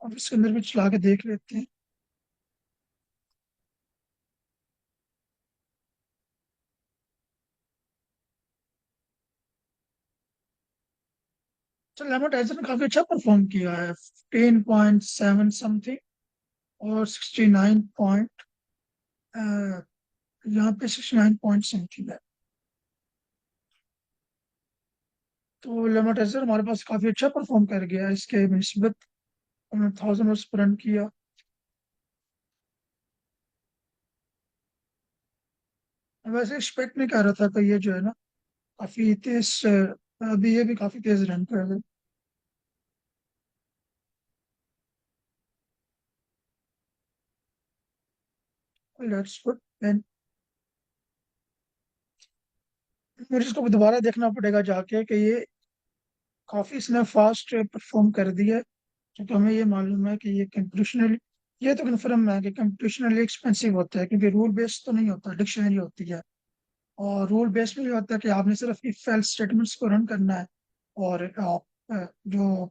अब इसके अंदर भी चला के देख लेते हैं। चल लेमोटाइजर ने काफी अच्छा परफॉर्म किया है, 15.7 समथिंग और 69 पॉइंट, यहाँ पे 69 पॉइंट समथिंग है। तो लेमोटाइजर हमारे पास काफी अच्छा परफॉर्म कर गया है इसके निस्बत। हमने 1000 वर्ड्स पर रन किया। वैसे एक्सपेक्ट नहीं कर रहा था कि ये जो है ना काफी तेज, अभी ये भी काफी तेज रन कर रहे। Let's good. मुझे इसको दोबारा देखना पड़ेगा जाके कि ये काफी इसने फास्ट परफॉर्म कर दिया है, क्योंकि हमें ये मालूम है कि ये कंप्यूटेशनली, ये तो कन्फर्म है कि कंप्यूटेशनली एक्सपेंसिव होता है, क्योंकि रूल बेस्ड तो नहीं होता, डिक्शनरी होती है। और रूल बेस्ड में ये होता है कि आपने सिर्फ इफ एल्स स्टेटमेंट्स को रन करना है, और आप जो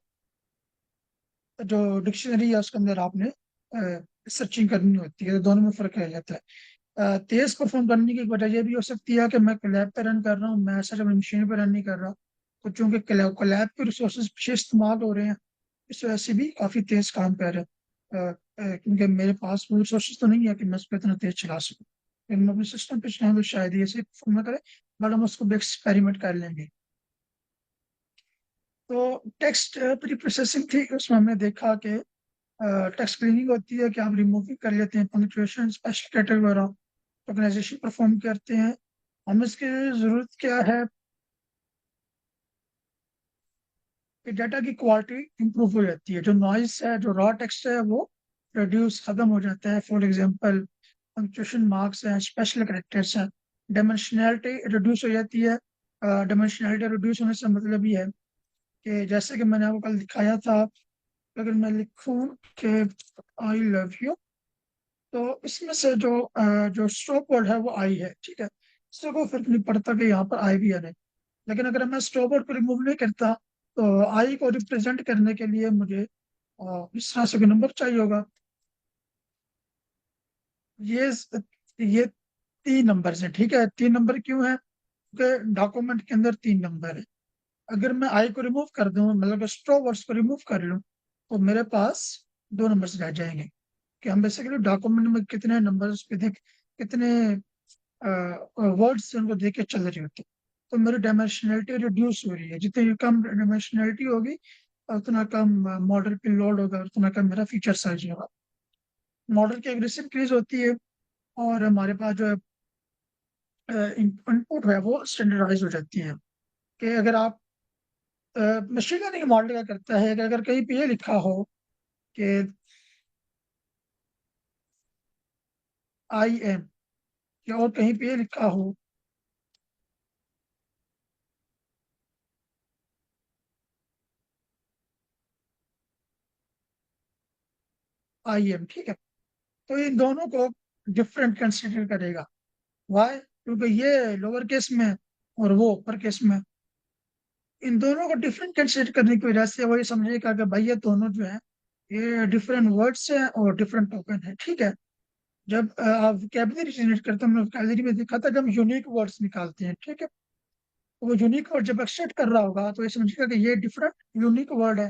जो डिक्शनरी है उसके अंदर आपने सर्चिंग करनी होती है। तो दोनों में फर्क रह जाता है। तेज परफॉर्म करने की वजह ये भी हो सकती है कि मैं कोलैब पे रन कर रहा हूँ, मैं ऐसा मशीन पे रन नहीं कर रहा। तो चूंकि कोलैब के रिसोर्सेज पीछे इस्तेमाल हो रहे हैं, इस वजह से भी काफ़ी तेज काम कर रहे हैं। क्योंकि मेरे पास वो रिसोर्सेज तो नहीं है कि मैं उस पर इतना तेज चला सकूँ। लेकिन मैं अपने सिस्टम पे चलाऊँ तो शायद ये सही परफॉर्म ना करे, बट हम उसको भी एक्सपेरिमेंट कर लेंगे। तो टेक्स्ट प्री प्रोसेसिंग थी, उसमें हमने देखा कि टेक्स्ट क्लीनिंग होती है कि आप रिमूविंग कर लेते हैं पंक्चुएशन, स्पेशल कैटेगरी वगैरह, टोकनाइजेशन परफॉर्म करते हैं। हम इसकी जरूरत क्या है कि डाटा की क्वालिटी इंप्रूव हो जाती है, जो नॉइस है, जो रॉ टेक्स्ट है, वो रिड्यूस खत्म हो जाता है। फॉर एग्जांपल पंक्चुएशन मार्क्स हैं, स्पेशल कैरेक्टर्स हैं, डायमेंशनैलिटी रिड्यूस हो जाती है। डायमेंशनैलिटी रिड्यूस होने से मतलब ये है कि जैसे कि मैंने आपको कल दिखाया था, अगर मैं लिखूं कि आई लव यू, तो इसमें से जो स्टॉप वर्ड है वो आई है, ठीक है। इससे कोई फर्क नहीं पड़ता कि यहाँ पर आई भी है नहीं। लेकिन अगर मैं स्टॉप वर्ड को रिमूव नहीं करता, तो आई को रिप्रेजेंट करने के लिए मुझे इस तरह से कोई नंबर चाहिए होगा। ये ये 3 नंबर है, ठीक है। 3 नंबर क्यों है? क्योंकि डॉक्यूमेंट के अंदर 3 नंबर है। अगर मैं आई को रिमूव कर दूं, मतलब स्टॉप वर्ड्स को रिमूव कर लूं, तो मेरे पास 2 नंबर्स रह जाएंगे। कि हम बेसिकली डॉक्यूमेंट में कितने नंबर्स पे देख, कितने वर्ड्स उनको देख के चल रही होती, तो मेरी डायमेंशनलिटी रिड्यूस हो रही है। जितनी कम डायमेंशनलिटी होगी उतना कम मॉडल पे लोड होगा, उतना कम मेरा फीचर साइज होगा। मॉडल की एक्यूरेसी इंक्रीज होती है और हमारे पास जो इनपुट है वो स्टैंडर्डाइज हो जाती है। कि अगर आप मशीन लर्निंग मॉडल क्या करता है कि अगर कहीं पे ये लिखा हो कि IM, या और कहीं पे ये लिखा हो IM, ठीक है, तो इन दोनों को डिफरेंट कंसिडर करेगा। वाई? क्योंकि ये लोअर केस में है और वो अपर केस में है। इन दोनों को डिफरेंट कंसिडर करने की वजह से वो ये समझेगा कि भाई ये दोनों जो है ये डिफरेंट वर्ड्स हैं और डिफरेंट टोकन है, ठीक है। जब आप वोकैबुलरी जनरेट करते हैं, हमने वोकैबुलरी में देखा था कि हम यूनिक वर्ड्स निकालते हैं, ठीक है। तो वो यूनिक वर्ड जब एक्सट्रैक्ट कर रहा होगा तो ये समझेगा कि ये डिफरेंट यूनिक वर्ड है,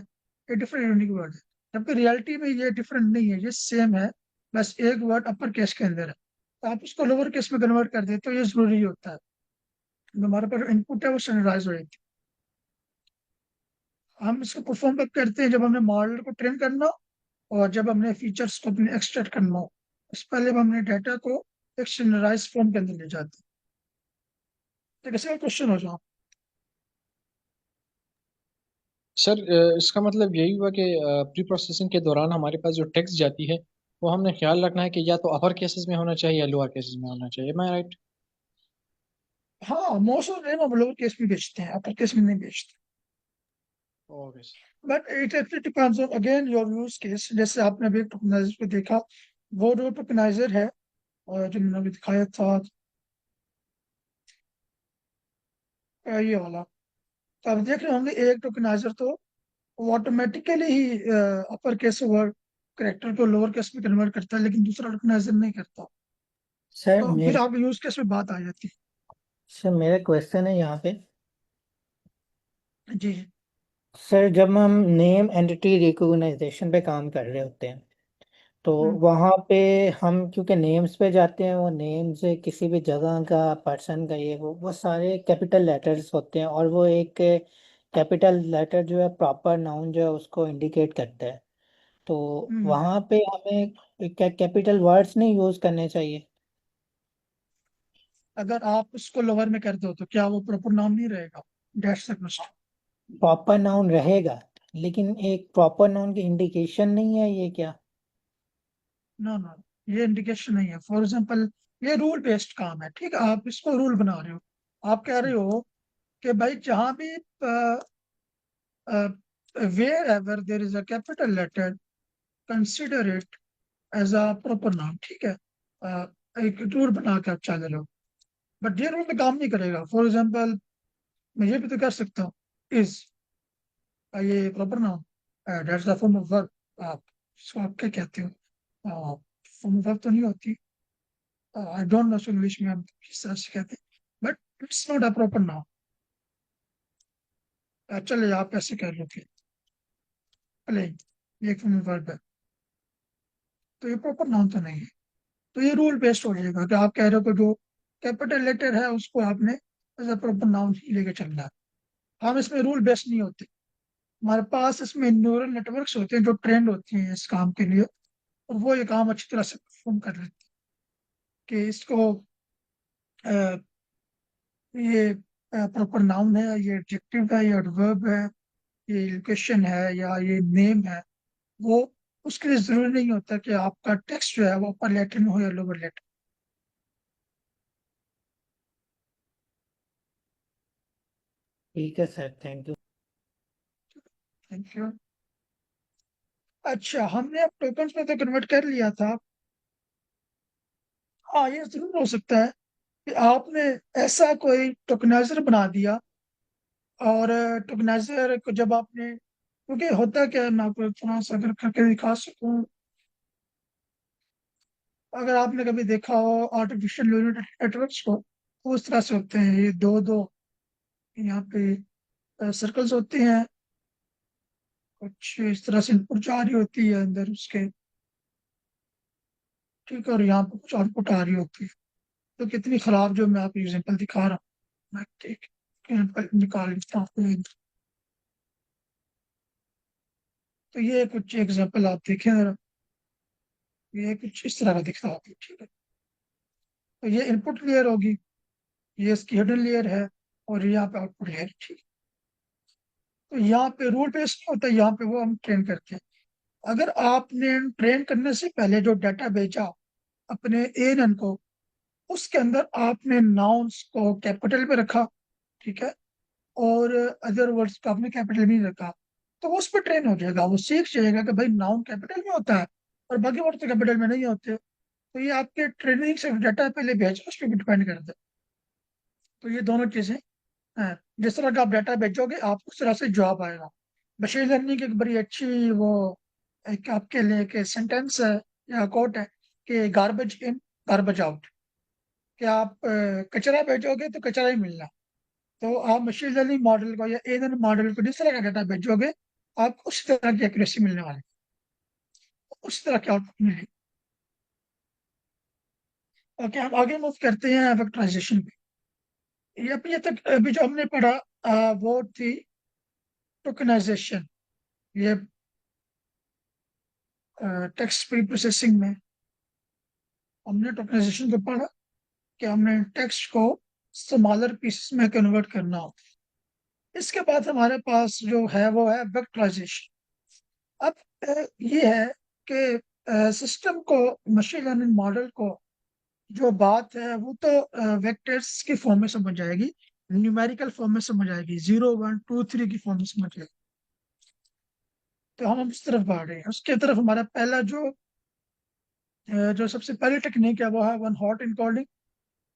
ये डिफरेंट यूनिक वर्ड है। जबकि रियलिटी में ये डिफरेंट नहीं है, ये सेम है, बस एक वर्ड अपर केस के अंदर है, तो आप उसको लोअर केस में कन्वर्ट कर देते तो ये जरूरी होता है। जो हमारे पास इनपुट है वो स्टैंडर्डाइज हो जाती है। हम इसको परफॉर्म कब करते हैं? जब हमने मॉडल को ट्रेन करना हो और जब हमने फीचर्स को अपने एक्सट्रैक्ट करना हो। इससे पहले हम अपने डाटा को एक स्टैंडर्डाइज फॉर्म के अंदर ले जाते हैं। तो कैसे क्वेश्चन हो जाओ। सर इसका मतलब यही हुआ कि प्री प्रोसेसिंग के दौरान हमारे पास जो टेक्स्ट जाती है वो हमने ख्याल रखना है कि या तो अपर केसेस में होना चाहिए या लोअर केसेस में होना चाहिए। मैं राइट? हाँ, मोस्ट ऑफ टाइम हम लोअर केस में बेचते हैं, अपर केस में नहीं बेचते। Okay sir. But it actually depends on again your use case. जैसे आपने अभी टोकनाइजर को देखा, वो जो टोकनाइजर है और जो मैंने अभी दिखाया था ये वाला, तो आप देख रहे होंगे एक टोकनाइजर तो वो ऑटोमेटिकली ही अपर केस वर्ड करेक्टर को लोअर केस में कन्वर्ट करता है, लेकिन दूसरा टोकनाइजर नहीं करता। सर तो फिर मेरे आप यूज केस में बात आ जाती सर मेरा क्वेश्चन है यहाँ पे। है। जी जी। सर जब हम नेम एंटिटी रिकॉग्नाइजेशन पे काम कर रहे होते हैं तो हम्म, वहाँ पे हम क्योंकि नेम्स पे जाते हैं, वो नेम्स किसी भी जगह का, पर्सन का, ये वो सारे कैपिटल लेटर्स होते हैं और वो एक कैपिटल लेटर जो है प्रॉपर नाउन जो है उसको इंडिकेट करता है। तो हम्म। वहाँ पे हमें कैपिटल वर्ड्स नहीं यूज करने चाहिए? अगर आप उसको लोअर में कर दो तो क्या वो प्रॉपर नाम नहीं रहेगा? That's the question. Proper noun रहेगा, लेकिन एक प्रॉपर नाउन की इंडिकेशन नहीं है ये क्या? नो नो, ये इंडिकेशन नहीं है। फॉर एग्जाम्पल, ये रूल बेस्ड काम है, ठीक है। आप इसको रूल बना रहे हो। आप कह रहे हो कि भाई जहां भी wherever there is a capital letter, consider it as a proper noun, ठीक है। एक रूल बना के आप चल रहे हो, बट ये रूल में काम नहीं करेगा। फॉर एग्जाम्पल, मैं ये भी तो कर सकता हूँ, इज ये proper noun, that's the form of verb. आप इसको आप क्या कहते हो? फॉर्म ऑफ वर्ब तो नहीं होती। आई डोंट नो इंग्लिश में हम किस तरह से कहते हैं, but it's not a proper noun. चलिए आप ऐसे कह लो कि प्ले, ये एक फॉर्म ऑफ वर्ब है, तो ये प्रॉपर नाउन तो नहीं है। तो ये रूल बेस्ड हो जाएगा कि आप कह रहे हो कि जो कैपिटल लेटर है उसको आपने एज अ प्रॉपर नाउन ही लेके चलना है। हम इसमें रूल बेस्ड नहीं होते। हमारे पास इसमें न्यूरल नेटवर्क्स होते हैं जो ट्रेंड होती हैं इस काम के लिए, और वो ये काम अच्छी तरह से परफॉर्म कर लेते हैं। कि इसको अ, ये प्रॉपर नाउन है, ये एडजेक्टिव है, ये एडवर्ब है, ये लोकेशन है, या ये नेम है, वो उसके लिए जरूरी नहीं होता कि आपका टेक्स्ट जो है वो अपर लेटर में हो या लोअर लेटर। ठीक है sir, thank you. Thank you. अच्छा, हमने अब टोकन्स में तो कन्वर्ट कर लिया था। हाँ, ये जरूर हो सकता है कि आपने ऐसा कोई टोकनाइजर बना दिया, और टोकनाइजर को जब आपने, क्योंकि होता क्या है, मैं आपको थोड़ा सा अगर करके दिखा सकूं। अगर आपने कभी देखा हो आर्टिफिशियल न्यूरल नेटवर्क्स को, तो उस तरह से होते हैं। ये दो दो यहाँ पे सर्कल्स होते हैं, कुछ इस तरह से इनपुट जा रही होती है अंदर उसके, ठीक है, और यहाँ पे कुछ आउटपुट आ रही होती है। तो कितनी खराब जो मैं आपको एग्जाम्पल दिखा रहा हूँ, मैं एक एग्जाम्पल निकाल लेता हूँ आपको। तो ये कुछ एग्जाम्पल आप देखें जरा, ये कुछ इस तरह का दिखता है आपको, ठीक है। तो ये इनपुट लेयर होगी, ये इसकी हिडन लेयर है, और यहाँ पे आउटपुट लेयर, ठीक है। तो यहाँ पे रूल बेस्ड होता है, यहाँ पे वो हम ट्रेन करते हैं। अगर आपने ट्रेन करने से पहले जो डाटा भेजा अपने एएनएन को, उसके अंदर आपने नाउन्स को कैपिटल में रखा, ठीक है, और अदर वर्ड्स को आपने कैपिटल में नहीं रखा, तो वो उस पर ट्रेन हो जाएगा, वो सीख जाएगा कि भाई नाउन कैपिटल में होता है और बाकी वर्ड तो कैपिटल में नहीं होते। तो ये आपके ट्रेनिंग से डाटा पहले भेजा उस पर डिपेंड करता है। तो ये दोनों चीजें हैं, जिस तरह का आप डाटा भेजोगे आप उस तरह से जवाब आएगा। मशीन लर्निंग एक बड़ी अच्छी वो एक आपके लिए एक सेंटेंस है या कोट है कि गार्बेज इन गार्बेज आउट, कि आप कचरा भेजोगे तो कचरा ही मिलना। तो आप मशीन लर्निंग मॉडल को या एएनएन मॉडल को जिस तरह का डाटा भेजोगे आपको उस तरह की एक्यूरेसी मिलने वाली है, उस तरह की आउटपुट मिलेगी। ओके, हम आगे मूव करते हैं वेक्टराइजेशन पे। ये अभी तक अभी जो हमने पढ़ा वो थी टोकनाइजेशन। ये टेक्स्ट प्री प्रोसेसिंग में हमने टोकनाइजेशन को पढ़ा कि हमने टेक्स्ट को स्मॉलर पीसेस में कन्वर्ट करना होता है। इसके बाद हमारे पास जो है वो है वेक्टराइजेशन। अब ये है कि सिस्टम को, मशीन लर्निंग मॉडल को जो बात है वो तो वेक्टर्स की फॉर्म में समझ आएगी, न्यूमेरिकल फॉर्म में समझ आएगी, 0 1 2 3 की फॉर्म में समझ आएगी। तो हम उस तरफ बढ़ रहे हैं, उसके तरफ हमारा पहला जो सबसे पहली टेक्निक है वो है one hot encoding.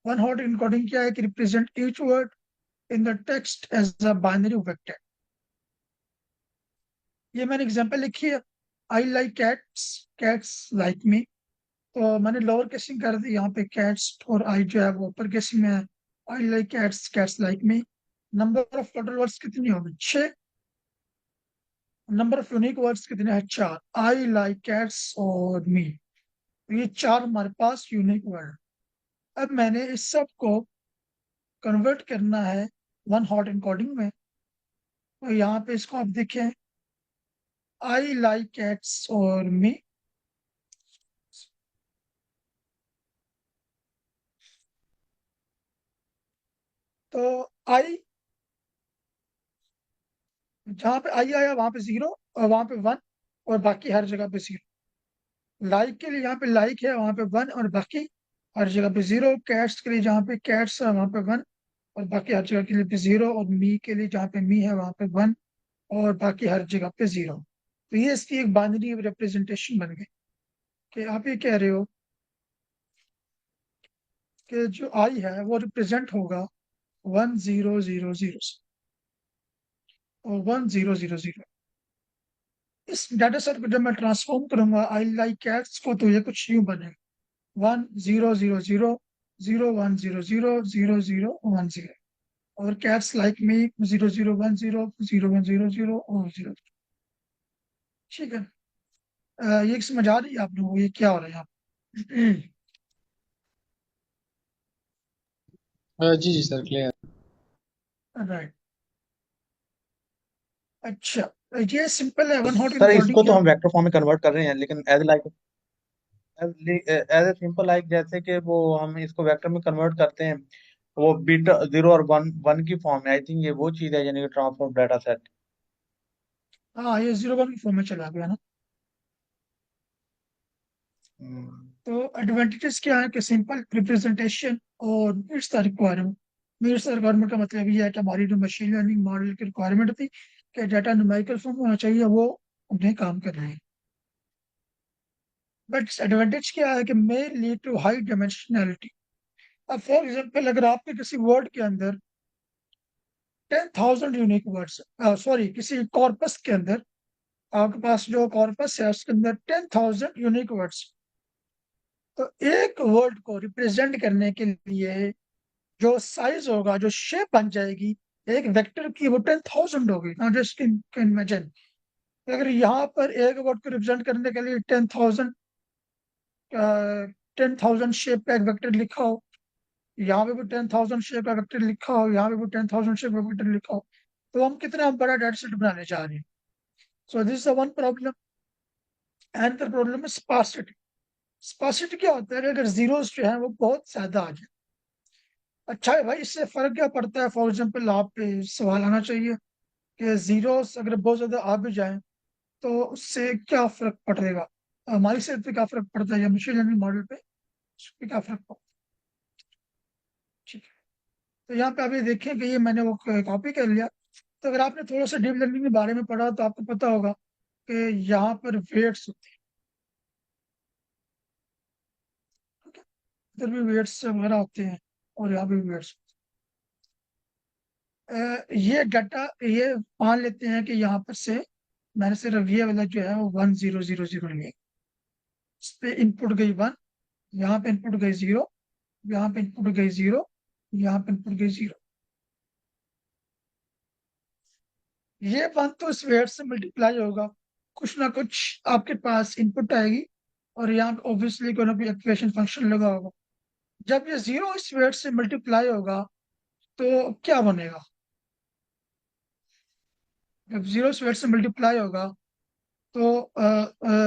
One hot encoding क्या है कि represent each word in the text as a binary vector. ये मैंने एग्जांपल लिखी है, I like cats, cats like me. तो मैंने लोअर केसिंग कर दी यहाँ पे कैट्स, और आई जो है वो अपर केसिंग में है, I like cats, cats like me. Number of total words कितनी होगी? 6। नंबर ऑफ यूनिक वर्ड्स कितने हैं? 4। आई लाइक कैट्स और मी, ये 4 हमारे पास यूनिक वर्ड। अब मैंने इस सब को कन्वर्ट करना है वन हॉट इनकोडिंग में। तो यहाँ पे इसको आप देखें, आई लाइक कैट्स और मी। तो आई, जहाँ पे आई आया वहां पे 0 और वहां पे 1 और बाकी हर जगह पे 0। लाइक के लिए यहाँ पे लाइक है वहां पे 1 और बाकी हर जगह पे 0। कैट्स के लिए जहाँ पे कैट्स है वहां पे 1 और बाकी हर जगह के लिए पे 0। और मी के लिए जहाँ पे मी है वहां पे 1 और बाकी हर जगह पे 0। तो ये इसकी एक बाइनरी रिप्रेजेंटेशन बन गई कि आप ये कह रहे हो कि जो आई है वो रिप्रेजेंट होगा 1 0 0 0 से और 1 0 0 0। इस डाटा सेट को जब मैं ट्रांसफॉर्म करूंगा आई लाइक कैट्स को, तो ये कुछ यूं बनेगा 1 0 0 0 0 1 0 0 0 0 1 0। और कैट्स लाइक मी 0 0 1 0 0 1 0 0 और 0। ठीक है, ये समझ आ रही है आप लोगों को ये क्या हो रहा है यहाँ पे? जी जी सर, क्लियर। राइट, अच्छा, ये सिंपल है वन हॉट सर इसको इनकोडिंग तो क्या। हम वेक्टर फॉर्म में कन्वर्ट कर रहे हैं, लेकिन as like as a simple like जैसे कि वो हम इसको वेक्टर में कन्वर्ट करते हैं, वो बीटा 0 और 1 1 की फॉर्म में। आई थिंक ये वो चीज है, यानी कि ट्रांसफॉर्म डाटा सेट। हाँ, ये 0 1 की फॉर्म में चला गया ना। तो एडवांटेजेस क्या है कि सिंपल रिप्रेजेंटेशन और meets the requirement. Meets the requirement का मतलब ये है कि हमारी जो मशीन लर्निंग मॉडल की रिक्वायरमेंट थी कि डाटा न्यूमेरिकल फॉर्म होना चाहिए, वो उन्हें काम कर रहे हैं। बट डिसएडवांटेज क्या है कि may lead to high dimensionality. अब फॉर एग्जांपल अगर आपके किसी वर्ड के अंदर 10,000 यूनिक वर्ड्स, सॉरी किसी कॉर्पस के अंदर आपके पास जो कॉर्पस है उसके अंदर 10,000 यूनिक वर्ड्स, तो एक वर्ड को रिप्रेजेंट करने के लिए जो साइज होगा, जो शेप बन जाएगी एक वेक्टर की, वो 10,000 होगी। नाउ जस्ट कैन इमेजिन अगर यहाँ पर एक वर्ड को रिप्रेजेंट करने के लिए 10,000 शेप का एक वेक्टर लिखा हो, यहाँ पे भी 10,000 शेयर का वेक्टर लिखा हो, यहाँ पे भी 10,000 शेयर का वेक्टर लिखा हो, तो हम कितना बड़ा डाटा सेट बनाने जा रहे हैं. So this is one problem. And the problem है स्पार्सिटी. स्पार्सिटी क्या होता है कि अगर जीरोस जो है वो बहुत ज्यादा आ जाए. अच्छा है भाई, इससे फर्क क्या पड़ता है? फॉर एग्जाम्पल आप पे सवाल आना चाहिए कि जीरोस अगर बहुत ज्यादा आ भी जाए तो उससे क्या फर्क पड़ेगा, हमारी सेहत पे क्या फर्क पड़ता है, या मशीन लर्निंग मॉडल पे उस पे क्या फर्क पड़ता है. ठीक है, तो यहाँ पे अभी देखें कि ये मैंने वो कॉपी कर लिया. तो अगर आपने थोड़ा सा डीप लर्निंग के बारे में पढ़ा तो आपको पता होगा कि यहाँ पर वेट्स होते हैं. ठीक है, इधर भी वेट्स वगैरह होते हैं और यहाँ पे भी वेट्स. ये डाटा ये मान लेते हैं कि यहाँ पर से मैंने सिर्फ ये वाला जो है वो 1000 लिया. इस पे इनपुट गई 1, यहाँ पे इनपुट गई 0, यहाँ पे इनपुट गई 0, यहाँ पे इनपुट गई 0. ये 1 तो इस वेट से मल्टीप्लाई होगा, कुछ ना कुछ आपके पास इनपुट आएगी और यहाँ पे ऑब्वियसली कोई ना कोई इक्वेशन फंक्शन लगा होगा. जब ये 0 इस वेट से मल्टीप्लाई होगा तो क्या बनेगा? जब 0 इस वेट से मल्टीप्लाई होगा तो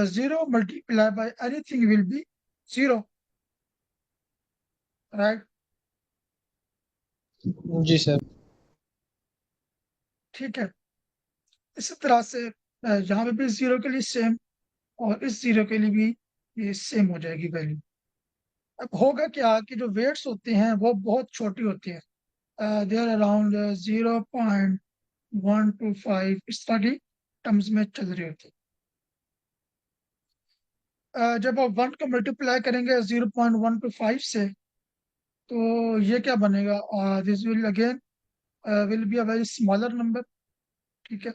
0 multiply by anything will be 0, right? जी सर. ठीक है, इसी तरह से यहाँ पे भी 0 के लिए सेम और इस 0 के लिए भी ये सेम हो जाएगी वैल्यू. अब होगा क्या कि जो वेट्स होते हैं वो बहुत छोटी होती है, दे आर अराउंड 0.125 इस तरह की टर्म्स में चल रही होती है. जब आप 1 को मल्टीप्लाई करेंगे 0.125 से तो ये क्या बनेगा? This will again will be a very smaller number. ठीक है,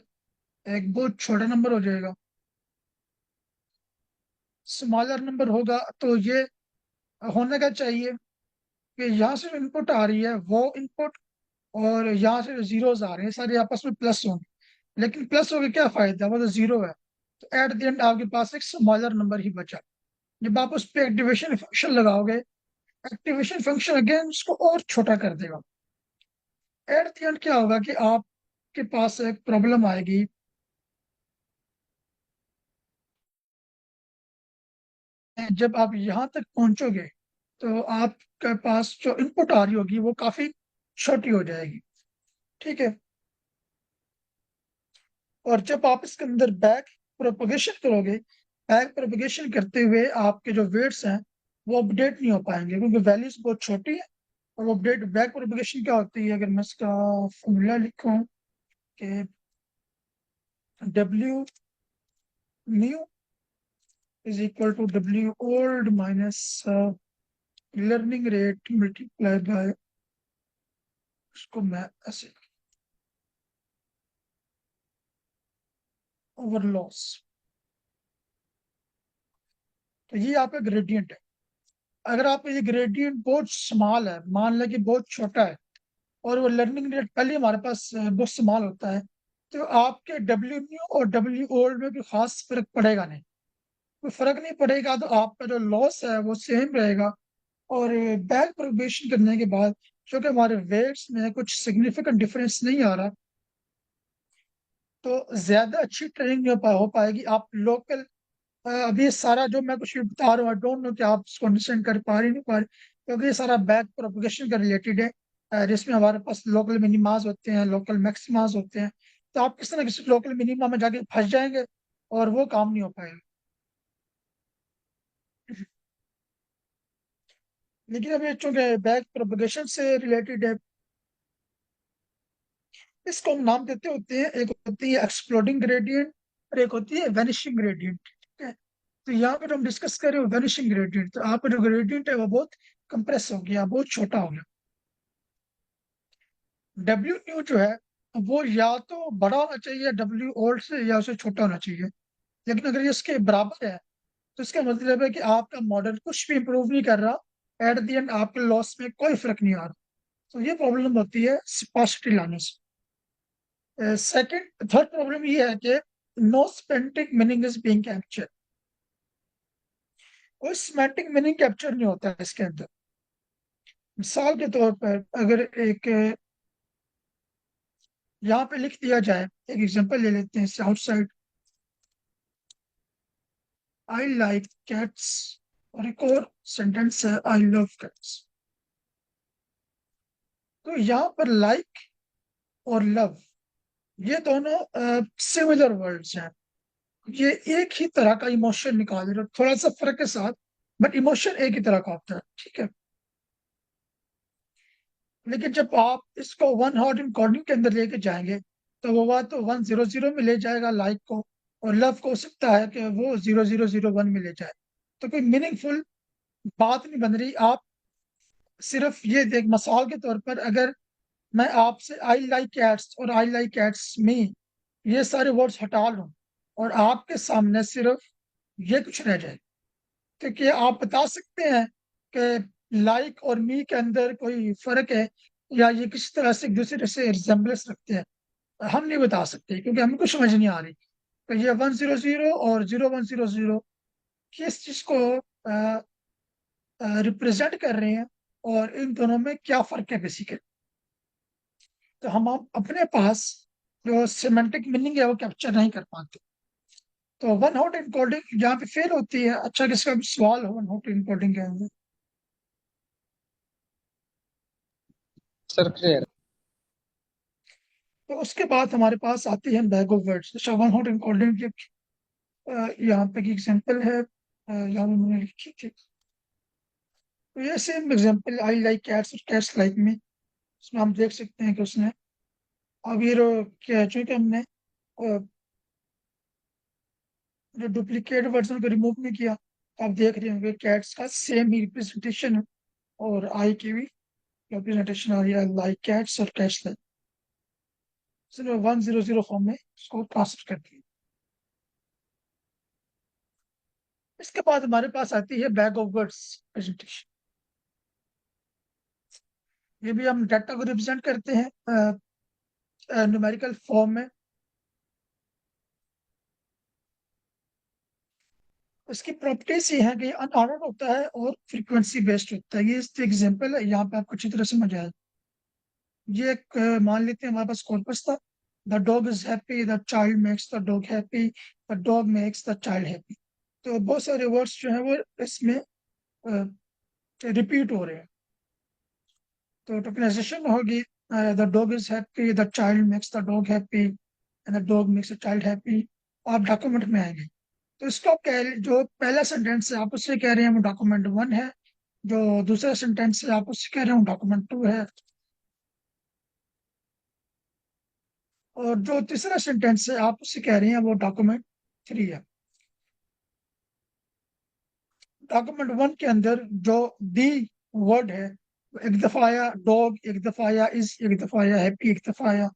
एक बहुत छोटा नंबर हो जाएगा. स्मॉलर नंबर होगा तो ये होने का चाहिए कि यहाँ से जो इनपुट आ रही है वो इनपुट और यहाँ से जो जीरोस आ रहे हैं सारे आपस में प्लस होंगे. लेकिन प्लस होके क्या फायदा, वो तो 0 है. तो एट द एंड आपके पास एक स्मॉलर नंबर ही बचा. जब आप उस पर एक्टिवेशन फंक्शन लगाओगे, एक्टिवेशन फंक्शन अगेन उसको और छोटा कर देगा. एट द एंड क्या होगा कि आपके पास एक प्रॉब्लम आएगी. जब आप यहाँ तक पहुंचोगे तो आपके पास जो इनपुट आ रही होगी वो काफी छोटी हो जाएगी. ठीक है, और जब आप इसके अंदर बैक प्रोपगेशन करोगे, बैक प्रोपगेशन करते हुए आपके जो वेट्स हैं वो अपडेट नहीं हो पाएंगे क्योंकि वैल्यूज बहुत छोटी है. और वो अपडेट बैक प्रोपगेशन क्या होती है, अगर मैं इसका फॉर्मूला लिखूं कि W new is equal to W old minus learning rate multiply by, उसको मैं ऐसे ओवर लॉस. तो ये आपका ग्रेडियंट है. अगर आपका ये ग्रेडियंट बहुत स्मॉल है, मान लें कि बहुत छोटा है और वो लर्निंग रेट पहले हमारे पास बहुत स्मॉल होता है, तो आपके W न्यू और W ओल्ड में कोई खास फर्क पड़ेगा नहीं. कोई फर्क नहीं पड़ेगा तो आपका जो लॉस है वो सेम रहेगा. और बैक प्रोबेशन करने के बाद क्योंकि हमारे वेट्स में कुछ सिग्निफिकेंट डिफरेंस नहीं आ रहा तो ज्यादा अच्छी ट्रेनिंग नहीं हो पाएगी. आप लोकल अभी ये सारा जो मैं कुछ भी बता रहा हूँ, आई डोंट नो कि आप इसको अंडरस्टैंड कर पा रहे नहीं पा रहे, क्योंकि ये सारा बैक प्रोपगेशन का रिलेटेड है. जिसमें हमारे पास लोकल मिनिमाज होते हैं, लोकल मैक्सिमाज होते हैं. तो आप किसी ना किसी लोकल मिनिमा में जाके फंस जाएंगे और वो काम नहीं हो पाएगा. लेकिन अभी चूंकि बैक प्रोपगेशन से रिलेटेड है, इसको हम नाम देते होते हैं, एक होती है एक्सप्लोडिंग ग्रेडियंट और एक होती है वेनिशिंग ग्रेडियंट. ठीक है, तो यहाँ पर हम डिस्कस कर रहे हो वेनिशिंग ग्रेडियंट. तो आपका जो ग्रेडियंट है वो बहुत कंप्रेस हो गया, बहुत छोटा हो गया. W न्यू जो है वो या तो बड़ा होना चाहिए W ओल्ड से या उसे छोटा होना चाहिए. लेकिन अगर ये इसके बराबर है तो इसका मतलब है कि आपका मॉडल कुछ भी इंप्रूव नहीं कर रहा. एट द एंड आपके लॉस में कोई फर्क नहीं आ रहा. तो ये प्रॉब्लम होती है स्पार्सिटी लाने से. सेकंड थर्ड प्रॉब्लम ये है कि no semantic meaning is being capture. कोई सेमेंटिक मीनिंग कैप्चर नहीं होता है इसके अंदर. मिसाल के तौर पर अगर एक यहाँ पे लिख दिया जाए, एक एग्जांपल ले लेते हैं, आउटसाइड आई लाइक कैट्स, और एक और सेंटेंस है आई लव कैट्स। तो यहाँ पर लाइक और लव ये दोनों सिमिलर वर्ड्स हैं, ये एक ही तरह का इमोशन निकाल रहे हैं, थोड़ा सा फर्क के साथ, बट इमोशन एक ही तरह का होता है, ठीक है। लेकिन जब आप इसको वन हॉट एनकोडिंग के अंदर लेके जाएंगे तो वो बात तो 100 में ले जाएगा लाइक को, और लव को हो सकता है कि वो 0001 में ले जाए। तो कोई मीनिंगफुल बात नहीं बन रही। आप सिर्फ ये देख, मिसाल के तौर पर अगर मैं आपसे आई लाइक कैट्स और आई लाइक कैट्स मी ये सारे वर्ड्स हटा लूं और आपके सामने सिर्फ ये कुछ रह जाए, तो क्या आप बता सकते हैं कि लाइक और मी के अंदर कोई फर्क है, या ये किसी तरह से एक दूसरे से रिजेम्बलेंस रखते हैं? हम नहीं बता सकते क्योंकि हमें कुछ समझ नहीं आ रही। तो ये 100 और 0100 किस चीज को रिप्रेजेंट कर रहे हैं, और इन दोनों में क्या फर्क है बेसिकली। तो हम अपने पास जो सिमेंटिक मीनिंग है वो कैप्चर नहीं कर पाते। तो वन हॉट एनकोडिंग यहाँ पे फेल होती है। अच्छा, किसका भी सवाल हो वन हॉट एनकोडिंग के अंदर? Sir clear. तो उसके बाद हमारे पास आती है बैग ऑफ वर्ड्स। अच्छा, वन हॉट एनकोडिंग की यहाँ पे की एग्जांपल है, यहाँ पे मैंने लिखी थी। तो ये same example I like cats और कैट्स लाइक मी, उसमें हम देख सकते हैं कि उसने अब ये क्या चूंकि हमने जो डुप्लीकेट वर्जन को रिमूव नहीं किया, तो आप देख रहे होंगे कैट्स का सेम ही रिप्रेजेंटेशन है, और आई की भी रिप्रेजेंटेशन आ रही है लाइक कैट्स और कैट्स लाइक। सिर्फ 100 फॉर्म में इसको ट्रांसफर कर दिया। इसके बाद हमारे पास आती है बैग ऑफ वर्ड्स प्रेजेंटेशन। ये भी हम डाटा को रिप्रेजेंट करते हैं न्यूमेरिकल फॉर्म में। इसकी प्रॉपर्टीज ये है कि अनऑर्डर्ड होता है और फ्रीक्वेंसी बेस्ड होता है। ये इसके एग्जांपल है, यहाँ पे आपको अच्छी तरह समझ आए। ये एक मान लेते हैं हमारे पास कॉर्पस था, the dog is happy, the child makes the dog happy, the dog makes the child happy. तो बहुत सारे वर्ड्स जो है वो इसमें रिपीट हो रहे हैं। तो टोकनाइजेशन होगी, the dog is happy, the child makes the dog happy and the dog makes the child happy. आप डॉक्यूमेंट में आएंगे तो इसको आप जो पहला सेंटेंस है आप उससे कह रहे हैं वो डॉक्यूमेंट 1 है, जो दूसरा सेंटेंस है आप उससे कह रहे हो डॉक्यूमेंट 2 है, और जो तीसरा सेंटेंस है आप उससे कह रहे हैं वो डॉक्यूमेंट 3 है। डॉक्यूमेंट 1 के अंदर जो दी वर्ड है, एक दफा आया डॉग, एक दफा आया इज, एक दफा आया हैप्पी, एक दफा आया।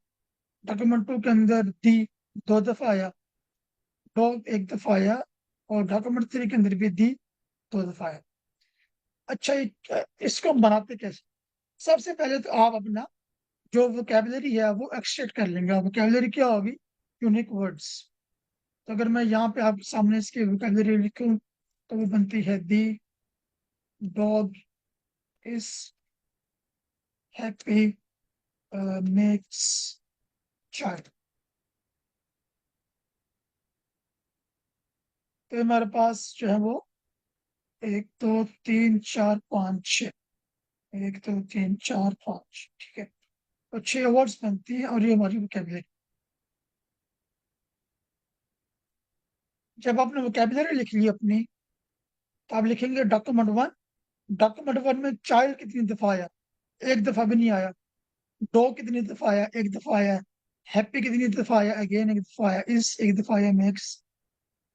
डॉक्यूमेंट 2 के अंदर दी 2 दफा आया, डॉग 1 दफा आया, और डॉक्यूमेंट 3 के अंदर भी दी 2 दफा आया। अच्छा, इसको हम बनाते कैसे? सबसे पहले तो आप अपना जो वोकेबलरी है वो एक्सट्रैक्ट कर लेंगे। वोकेबलरी क्या होगी? Unique words. तो अगर मैं यहाँ पे आपके सामने इसकी वोकेबलरी लिखूं तो वो बनती है the dog is happy makes child. तो हमारे पास जो है वो 1 2 3 4 5 6, 1 2 3 4 5, ठीक है। तो 6 वर्ड्स बनती है और ये हमारी वोकेबलरी। जब आपने वोकेबलरी लिख ली अपनी, तो आप लिखेंगे डॉक्यूमेंट 1। डॉक्यूमेंट 1 में चाइल्ड कितनी दफा आया? 1 दफा भी नहीं आया। डॉग कितनी दफा आया? 1 दफा आया। हैप्पी कितनी दफा आया? अगेन 1 दफा आया। इस 1 दफा आया। मेक्स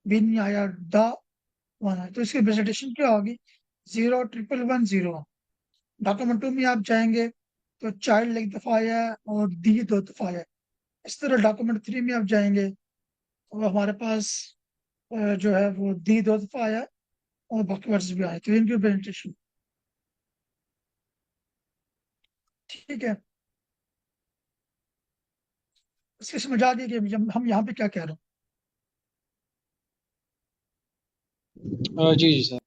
भी नहीं आया। द 1 है। तो इसकी प्रेजेंटेशन क्या होगी? 0 1 1 1 0। डॉक्यूमेंट 2 में आप जाएंगे तो चाइल्ड 1 दफा आया और दी 2 दफा आया। इस तरह डॉक्यूमेंट 3 में आप जाएंगे तो हमारे पास जो है वो दी 2 दफा आया और बाकी वर्ड्स भी आए। तो इनकी प्रेजेंटेशन ठीक है। इसकी समझ आ गई कि हम यहाँ पे क्या कह रहे हैं? जी जी सर।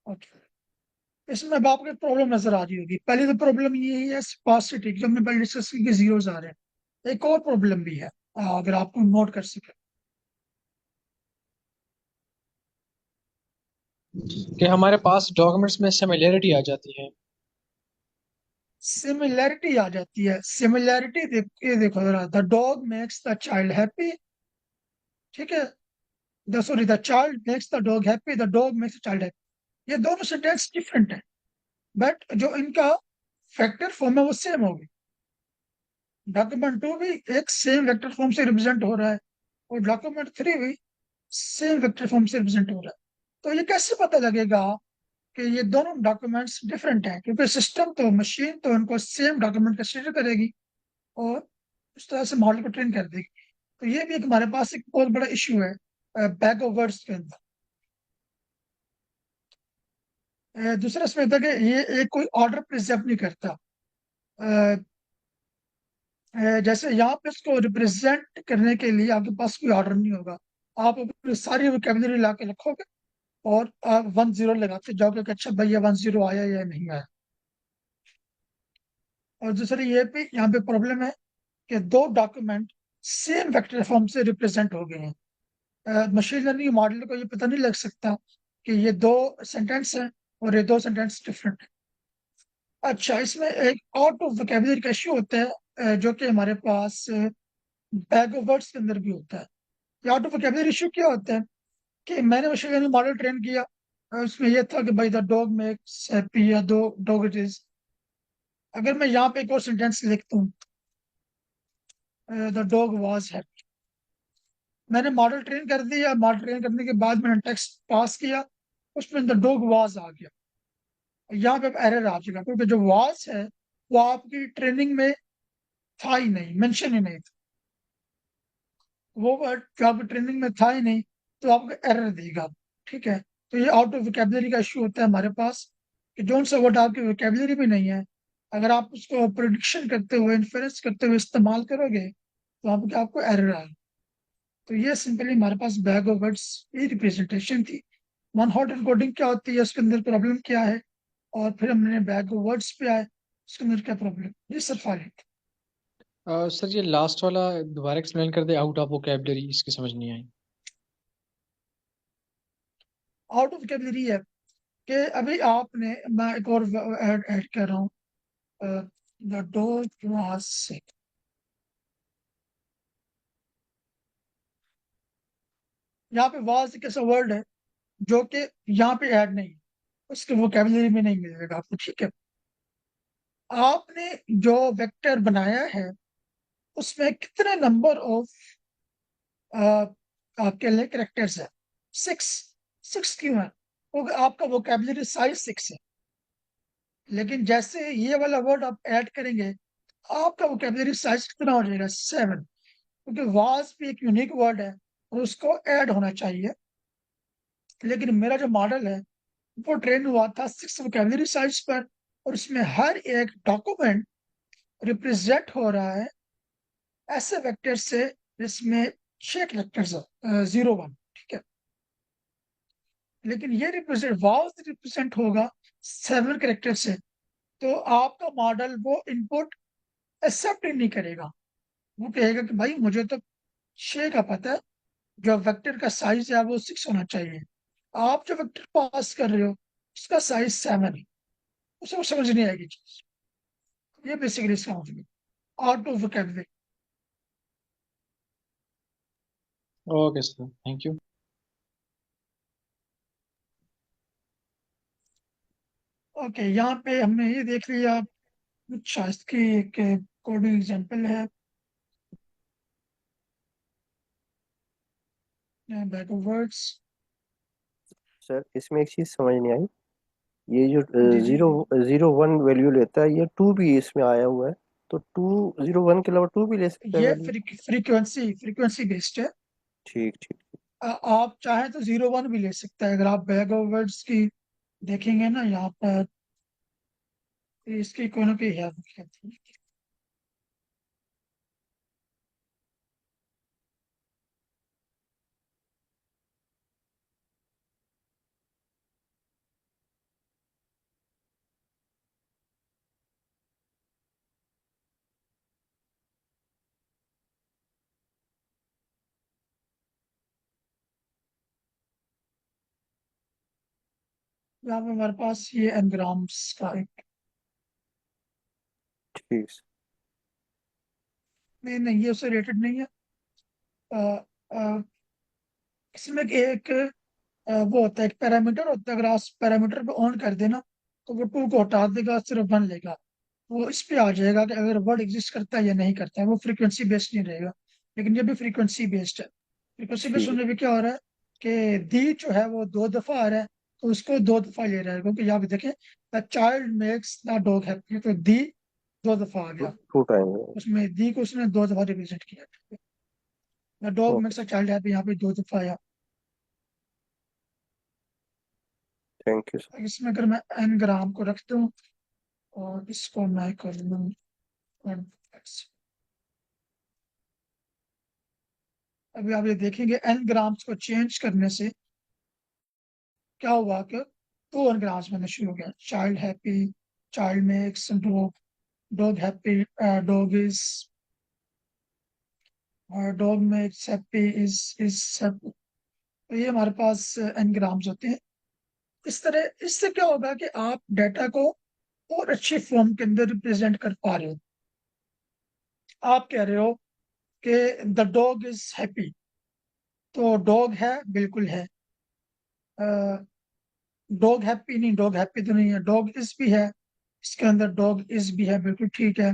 ओके। इसमें अब आपको प्रॉब्लम नजर आ रही होगी। पहली तो प्रॉब्लम ये ही है स्पार्सिटी, जो हमने पहले डिस्कस की, जीरोस आ रहे हैं। एक और प्रॉब्लम भी है, अगर आपको नोट कर सके। कि हमारे पास डॉक्यूमेंट्स में सिमिलरिटी आ जाती है। सिमिलैरिटी आ जाती है। सिमिलैरिटी देखो जरा, the dog makes the child happy, ठीक है। Sorry, the child makes the dog happy, the dog makes the child happy. ये दोनों सेंटेंस डिफरेंट है, बट जो इनका फैक्टर फॉर्म है वो सेम होगी। डॉक्यूमेंट 2 भी एक सेम वेक्टर फॉर्म से रिप्रेजेंट हो रहा है, और डॉक्यूमेंट 3 भी सेम वेक्टर फॉर्म से रिप्रेजेंट हो रहा है। तो ये कैसे पता लगेगा कि ये दोनों डॉक्यूमेंट्स डिफरेंट हैं? क्योंकि सिस्टम तो, मशीन तो इनको सेम डॉक्यूमेंट कंसीडर करेगी और उस तरह से मॉडल को ट्रेन कर देगी। तो ये भी एक हमारे पास एक बहुत बड़ा इश्यू है बैग ऑफ वर्ड्स के अंदर। दूसरा इसमें होता है कि ये एक कोई ऑर्डर प्रिजर्व नहीं करता। अ, जैसे यहाँ पे इसको रिप्रेजेंट करने के लिए आपके पास कोई ऑर्डर नहीं होगा। आप अपनी सारी वोकेबलरी ला के रखोगे और आप 1 0 लगाते जाओगे कि अच्छा भैया 1 0 आया या नहीं आया। और दूसरी ये भी यहाँ पे प्रॉब्लम है कि दो डॉक्यूमेंट सेम वेक्टर फॉर्म से रिप्रेजेंट हो गए हैं। मशीन लर्निंग मॉडल को ये पता नहीं लग सकता कि ये दो सेंटेंस हैं और ये दो सेंटेंस डिफरेंट है। अच्छा, इसमें एक आउट ऑफ वोकेबलरी का इश्यू होता है, जो कि हमारे पास बैग ऑफ वर्ड्स के अंदर भी होता है। ये आउट ऑफ वोकेबलरी इश्यू क्या होता है कि मैंने मशीन लर्निंग मॉडल ट्रेन किया, उसमें यह था कि भाई द डॉग मेक्स हैप्पी या दो डॉग इट इज। अगर मैं यहाँ पे एक और सेंटेंस लिखता हूँ, द डॉग वाज हैप्पी, मैंने मॉडल ट्रेन कर दिया। मॉडल ट्रेन करने के बाद मैंने टेक्स्ट पास किया, उसमें द डॉग वाज आ गया। यहाँ पे एरर आ चुका, क्योंकि जो वाज है वो आपकी ट्रेनिंग में था ही नहीं, मेंशन ही नहीं था। वो वर्ड जो आपकी ट्रेनिंग में था ही नहीं, तो आपको एरर देगा। ठीक है, तो ये आउट ऑफ वोकेबलरी का इशू होता है हमारे पास, कि जो सा वर्ड आपकी वोकेबलरी में नहीं है, अगर आप उसको प्रिडिक्शन करते हुए, इन्फेरेंस करते हुए इस्तेमाल करोगे, तो आपको एरर आएगा। तो ये सिंपली हमारे पास बैग ऑफ वर्ड्स की रिप्रेजेंटेशन थी। वन हॉट एनकोडिंग क्या होती है, उसके अंदर प्रॉब्लम क्या है, और फिर हमने बैग ऑफ वर्ड्स पे आए, उसके अंदर क्या प्रॉब्लम। जी सर, फारिक। सर ये लास्ट वाला दोबारा एक्सप्लेन कर दे, आउट ऑफ वोकेबलरी, इसकी समझ नहीं आई। आउट ऑफ वोकेबलरी है कि अभी आपने, मैं एक और ऐड कर रहा हूँ, द डोर वाज सिक। यहाँ पे वाज एक ऐसा वर्ड है जो कि यहाँ पे ऐड नहीं है, उसके वोकेबलरी में नहीं मिलेगा आपको। ठीक है, आपने जो वेक्टर बनाया है उसमें कितने नंबर ऑफ आपके लिए करेक्टर्स है? 6। 6 क्यों है? क्योंकि आपका वोकेबलरी साइज 6 है। लेकिन जैसे ये वाला वर्ड आप ऐड करेंगे, आपका वोकेबलरी साइज कितना हो जाएगा? 7। क्योंकि वाज भी एक यूनिक वर्ड है और उसको ऐड होना चाहिए। लेकिन मेरा जो मॉडल है वो ट्रेन हुआ था 6 वोकेबलरी साइज पर, और उसमें हर एक डॉक्यूमेंट रिप्रेजेंट हो रहा है ऐसे वेक्टर से जिसमें 6 कैरेक्टर्स 0 1। ठीक है, लेकिन ये रिप्रेजेंट होगा 7 कैरेक्टर से। तो आपका मॉडल वो इनपुट एक्सेप्ट ही नहीं करेगा। वो कहेगा कि भाई मुझे तो 6 का पता है, जो वेक्टर का साइज है वो 6 होना चाहिए। आप जो वेक्टर पास कर रहे हो उसका साइज 7 है, उसे वो समझ नहीं आएगी चीज। ये बेसिकली इसका मतलब out of vocabulary. Okay sir, thank you. Okay, यहाँ पे हमने ये देख लिया। अच्छा, इसकी एक कोडिंग एग्जांपल है, बैक ऑफ वर्ड्स। सर इसमें एक चीज समझ नहीं आई, ये जो जी जी। 0 0 1 वैल्यू लेता है, ये 2 भी इसमें आया हुआ है, तो 2 0 1 के अलावा 2 भी ले सकते हैं ये वैल्यू? फ्रीक्वेंसी बेस्ड है। ठीक ठीक। आप चाहें तो 0 1 भी ले सकते हैं। अगर आप बैक ऑफ वर्ड्स की देखेंगे ना यहाँ पर, इसकी कोई ना कोई है। यहाँ पे हमारे पास ये एनग्राम्स का एक, ठीक। नहीं ये उससे रिलेटेड नहीं है। अ, अ, इसमें एक वो होता है, एक पैरामीटर होता है, अगर आप पैरामीटर पे ऑन कर देना तो वो 2 को हटा देगा, सिर्फ 1 लेगा। वो इस पे आ जाएगा कि अगर वर्ड एग्जिस्ट करता है या नहीं करता है, वो फ्रीक्वेंसी बेस्ड नहीं रहेगा। लेकिन ये भी फ्रीक्वेंसी बेस्ड है। फ्रीक्वेंसी बेस्ड ठीक। होने पे क्या हो रहा है कि दी जो है वो 2 दफा आ रहा है, तो उसको 2 दफा ले रहा है, क्योंकि यहाँ पे देखें the child makes the dog happy, तो दी 2 दफा आ गया, टू टाइम। उसमें दी को उसने 2 दफा रिप्रेजेंट किया। The dog okay. Makes a child happy, यहाँ पे 2 दफा आया। Thank you. इसमें अगर मैं एन ग्राम को रख दूं और इसको मैं कर लूं 1x, अभी आप ये देखेंगे एन ग्राम्स को चेंज करने से क्या हुआ कि 2 एन ग्राम्स बनने शुरू हो गया। Child happy, child makes dog, dog happy, dog is, dog makes happy, is happy. तो ये हमारे पास एन ग्राम्स होते हैं। इस तरह इससे क्या होगा कि आप डाटा को और अच्छी फॉर्म के अंदर रिप्रेजेंट कर पा रहे हो। आप कह रहे हो कि द डॉग इज हैप्पी, तो डॉग है, बिल्कुल है। डॉग हैप्पी नहीं, डॉग हैप्पी तो नहीं है। डॉग इज भी है, इसके अंदर डॉग इज भी है, बिल्कुल ठीक है।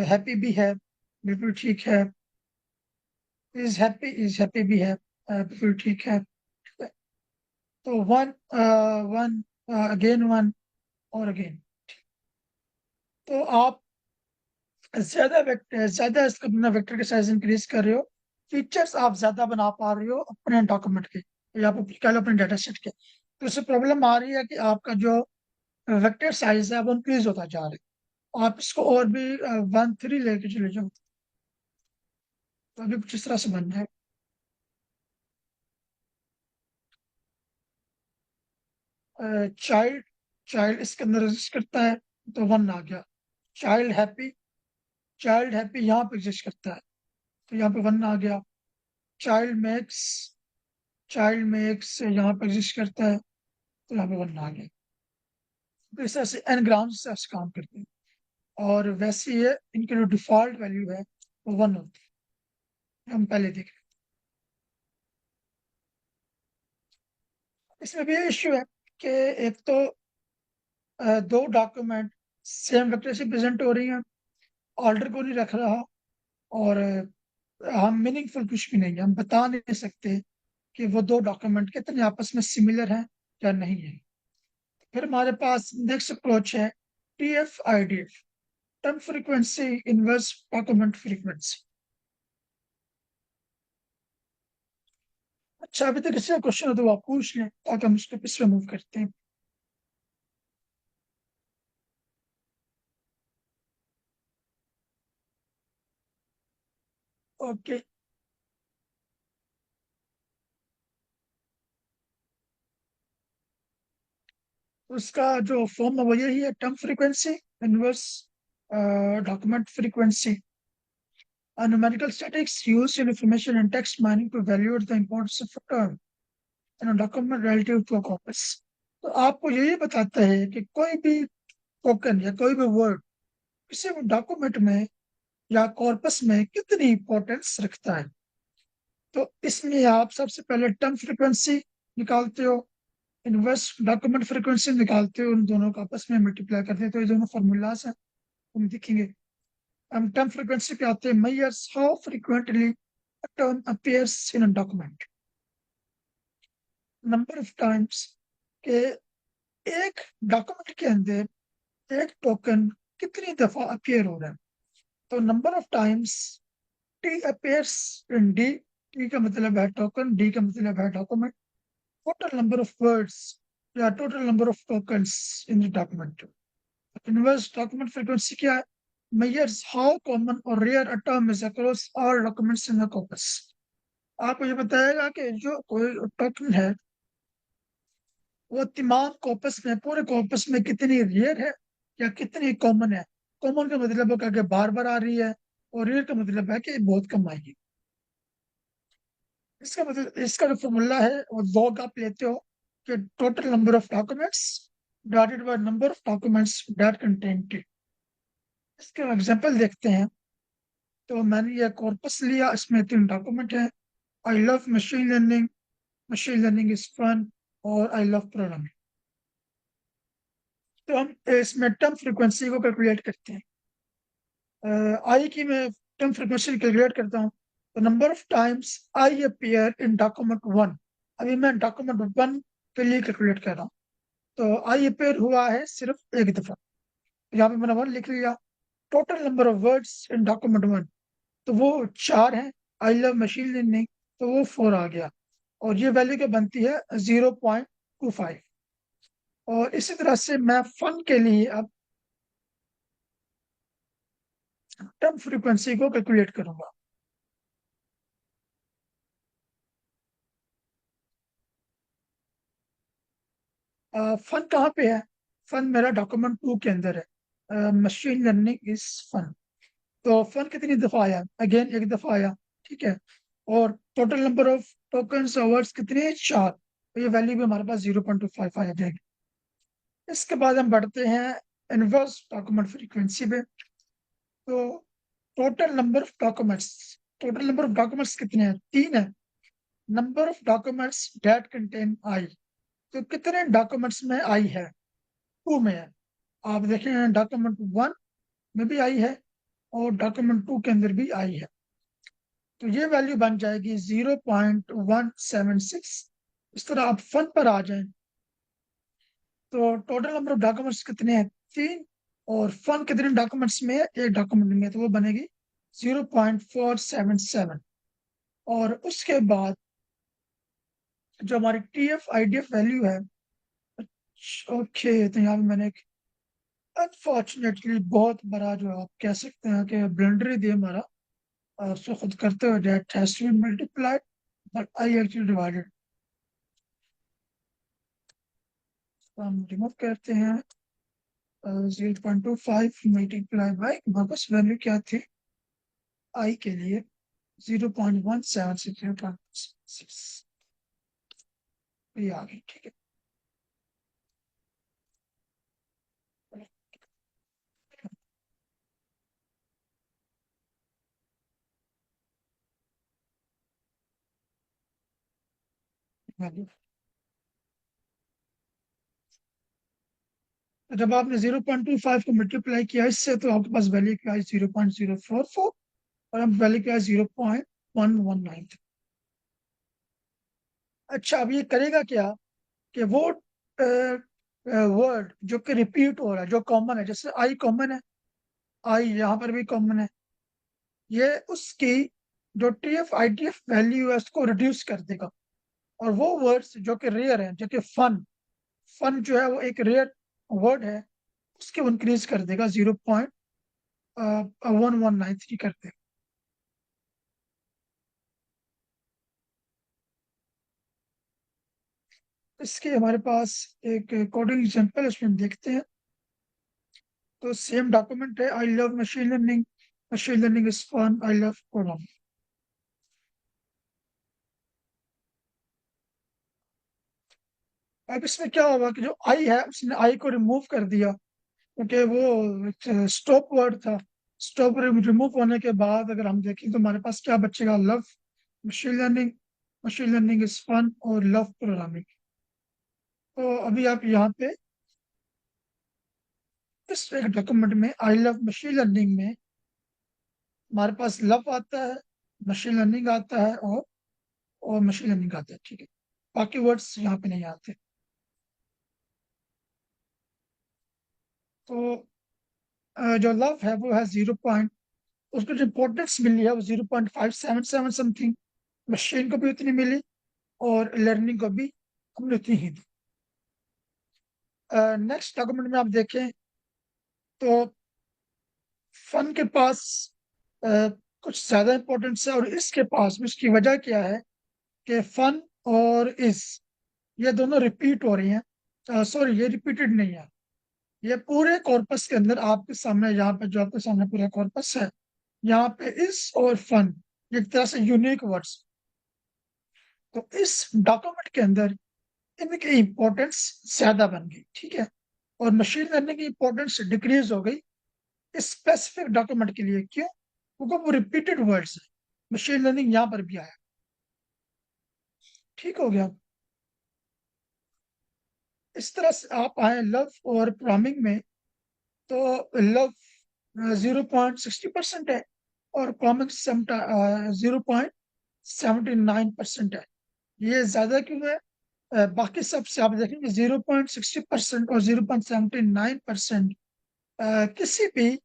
हैप्पी भी है, बिल्कुल ठीक है। इज हैप्पी भी है, बिल्कुल ठीक है। तो वन, वन, अगेन वन, और अगेन। तो आप ज्यादा अपना वेक्टर के साइज इंक्रीज कर रहे हो, फीचर्स आप ज्यादा बना पा रहे हो अपने डॉक्यूमेंट के या आप कह लो अपने डाटा सेट के। तो उससे प्रॉब्लम आ रही है कि आपका जो वेक्टर साइज है वो इंक्रीज होता जा रहा है। आप इसको और भी 1 3 लेके चले जाओ, तो अभी कुछ इस तरह से बनना है। चाइल्ड, चाइल्ड इसके अंदर एग्जिस्ट करता है, तो 1 आ गया। चाइल्ड हैप्पी, चाइल्ड हैप्पी यहाँ पे एग्जिस्ट करता है, तो यहाँ पे 1 आ गया। चाइल्ड मेक्स, चाइल्ड मेक्स यहाँ पे एग्जिस्ट करता है, तो यहाँ पे 1 आ गया। तो इस तरह से एन ग्राम्स से काम करते हैं। और वैसे ये इनकी जो डिफॉल्ट वैल्यू है वो 1 होती है, हम पहले देख रहे हैं। इसमें भी इश्यू है कि एक तो 2 डॉक्यूमेंट सेम वेक्टर से प्रेजेंट हो रही हैं, ऑर्डर को नहीं रख रहा, और हम मीनिंगफुल कुछ भी नहीं है, हम बता नहीं सकते कि वो 2 डॉक्यूमेंट कितने आपस में सिमिलर हैं या नहीं है। फिर हमारे पास नेक्स्ट अप्रोच है TF-IDF, term frequency inverse document frequency. अच्छा, अभी तक किसी का क्वेश्चन हो तो आप पूछ लें, ताकि हम उसको पिछले मूव करते हैं। ओके, उसका जो फॉर्म है वो यही है, term frequency inverse document frequency. Numerical statistics used in information and text mining to evaluate the importance of a term in a document relative to a corpus। तो आपको यही बताता है कि कोई भी टोकन या कोई भी वर्ड किसी भी डॉक्यूमेंट में या कॉर्पस में कितनी इंपॉर्टेंस रखता है। तो इसमें आप सबसे पहले टर्म फ्रीक्वेंसी निकालते हो, इनवर्स डॉक्यूमेंट फ्रीक्वेंसी निकालते हो, उन दोनों को आपस में मल्टीप्लाई करते हो, तो ये दोनों फॉर्मूलाज हैं, हम देखेंगे। हम टर्म फ्रीक्वेंसी पे आते हैं, measures how frequently a term appears in a document, number of times के एक डॉक्यूमेंट के अंदर एक टोकन कितनी दफा अपीयर हो रहा है। तो number of times T appears in D, T का मतलब है टोकन, डी का मतलब है document. Total number of words या total number of tokens in the document. Inverse document frequency क्या है, measures how common or rare a term is across all documents in the corpus। आपको ये बताएगा कि जो कोई टोकन है वो तमाम कॉर्पस में, पूरे कॉर्पस में कितनी रेयर है या कितनी कॉमन है। कॉमन का मतलब है कि बार बार आ रही है, और रेयर का मतलब है कि बहुत कम आएगी। इसका मतलब, इसका जो फॉर्मूला है वो लॉग आप लेते हो कि total number of documents divided by number of documents that contain T। इसके एग्जांपल देखते हैं। तो मैंने ये कॉर्पस लिया, इसमें 3 डॉक्यूमेंट हैं। I love machine learning is fun और आई लव प्रोग्रामिंग। तो हम इसमें टर्म फ्रीक्वेंसी को कैलकुलेट करते हैं। आई की मैं टर्म फ्रीक्वेंसी कैलकुलेट करता हूँ। तो number of times I appear in document 1, अभी मैं डॉक्यूमेंट 1 के लिए कैलकुलेट कर रहा हूँ। तो आई अपीयर हुआ है सिर्फ एक दफा, यहाँ पे मैंने 1 लिख लिया। Total number of words in document 1 तो वो 4 है। आई लव मशीन लर्निंग तो वो 4 आ गया, और ये वैल्यू क्या बनती है 0.25। और इसी तरह से मैं फन के लिए अब टर्म फ्रीक्वेंसी को कैलकुलेट करूंगा। फन कहाँ पे है? फन मेरा डॉक्यूमेंट 2 के अंदर है। Machine learning is fun. तो फन कितनी दफा आया? अगेन एक दफा आया, ठीक है। और total number of tokens words कितने हैं? 4। तो ये वैल्यू भी हमारे पास 0.25 आ जाएगी। इसके बाद हम बढ़ते हैं इनवर्स डॉक्यूमेंट फ्रीक्वेंसी पे। तो टोटल नंबर ऑफ डॉक्यूमेंट्स कितने हैं? 3 है। Number of documents that contain I, तो कितने डॉक्यूमेंट्स में आई है? 2 में है। आप देखें डॉक्यूमेंट 1 में भी आई है और डॉक्यूमेंट 2 के अंदर भी आई है। तो ये वैल्यू बन जाएगी 0.176। इस तरह आप फन पर आ जाएं तो टोटल नंबर ऑफ डॉक्यूमेंट्स कितने हैं? 3। और फन कितने डॉक्यूमेंट्स में है? एक डॉक्यूमेंट में है, तो वो बनेगी 0.477। और उसके बाद जो हमारी TF-IDF वैल्यू है, ओके, तो यहाँ पे मैंने एक अनफॉर्चुनेटली बहुत बड़ा जो आप कह सकते हैं कि ब्लंडर ही दिया हमारा। और उसको खुद करते हुए that has to be multiplied but I actually divided. तो हम रिमूव करते हैं 0.25 मल्टीप्लाई बाई, वापस वैल्यू क्या थी आई के लिए? 0.176 ये आ गई, ठीक है। वैल्यू जब आपने 0.25 को मल्टीप्लाई किया इससे, तो आपके पास वैल्यू क्या है? 0.044। और अब वैल्यू क्या है? 0.119। अच्छा, अब ये करेगा क्या कि वो वर्ड जो कि रिपीट हो रहा है, जो कॉमन है, जैसे आई कॉमन है, आई यहाँ पर भी कॉमन है, ये उसकी जो TF-IDF वैल्यू है उसको रिड्यूस कर देगा। और वो वर्ड्स जो कि रेयर है, जो कि फन जो है वो एक रेयर वर्ड है, उसके इंक्रीज कर देगा 0.1193 कर देगा। इसके हमारे पास एक कोडिंग एग्जांपल इसमें देखते हैं। तो सेम डॉक्यूमेंट है, I love machine learning is fun, I love programming. अब इसमें क्या होगा कि जो आई है उसने आई को रिमूव कर दिया, क्योंकि वो स्टॉप वर्ड था। स्टॉप रिमूव होने के बाद अगर हम देखें तो हमारे पास क्या बचेगा? Love machine learning is fun और लव प्रोग्रामिंग। तो अभी आप यहाँ पे इस एक डॉक्यूमेंट में आई लव मशीन लर्निंग में हमारे पास लव आता है, मशीन लर्निंग आता है और मशीन लर्निंग आता है, ठीक है। बाकी वर्ड्स यहाँ पे नहीं आते। तो जो लव है वो है 0. उसको जो इंपॉर्टेंस मिली है वो 0.577 समथिंग। मशीन को भी उतनी मिली और लर्निंग को भी हमने उतनी ही दी। नेक्स्ट डॉक्यूमेंट में आप देखें तो फन के पास कुछ ज्यादा इंपॉर्टेंस है, और इसके पास उसकी वजह क्या है कि फन और इस ये दोनों रिपीट हो रही हैं। सॉरी, ये रिपीटेड नहीं है। ये पूरे कॉर्पस के अंदर आपके सामने, यहाँ पे जो आपके सामने पूरा कॉर्पस है, यहाँ पे इस और फन एक तरह से यूनिक वर्ड्स। तो इस डॉक्यूमेंट के अंदर इनकी इंपॉर्टेंस ज्यादा बन गई, ठीक है, और मशीन लर्निंग की इंपॉर्टेंस डिक्रीज हो गई स्पेसिफिक डॉक्यूमेंट के लिए। क्यों? क्योंकि वो रिपीटेड वर्ड्स है। मशीन लर्निंग यहाँ पर भी आया। ठीक हो गया। इस तरह से आप आए लव और प्रोग्रामिंग में, तो लव 0.60% है और कॉमिक 0.79% है। ये ज्यादा क्यों है? बाकी सबसे आप देखेंगे 0.60% और 0.79% किसी भी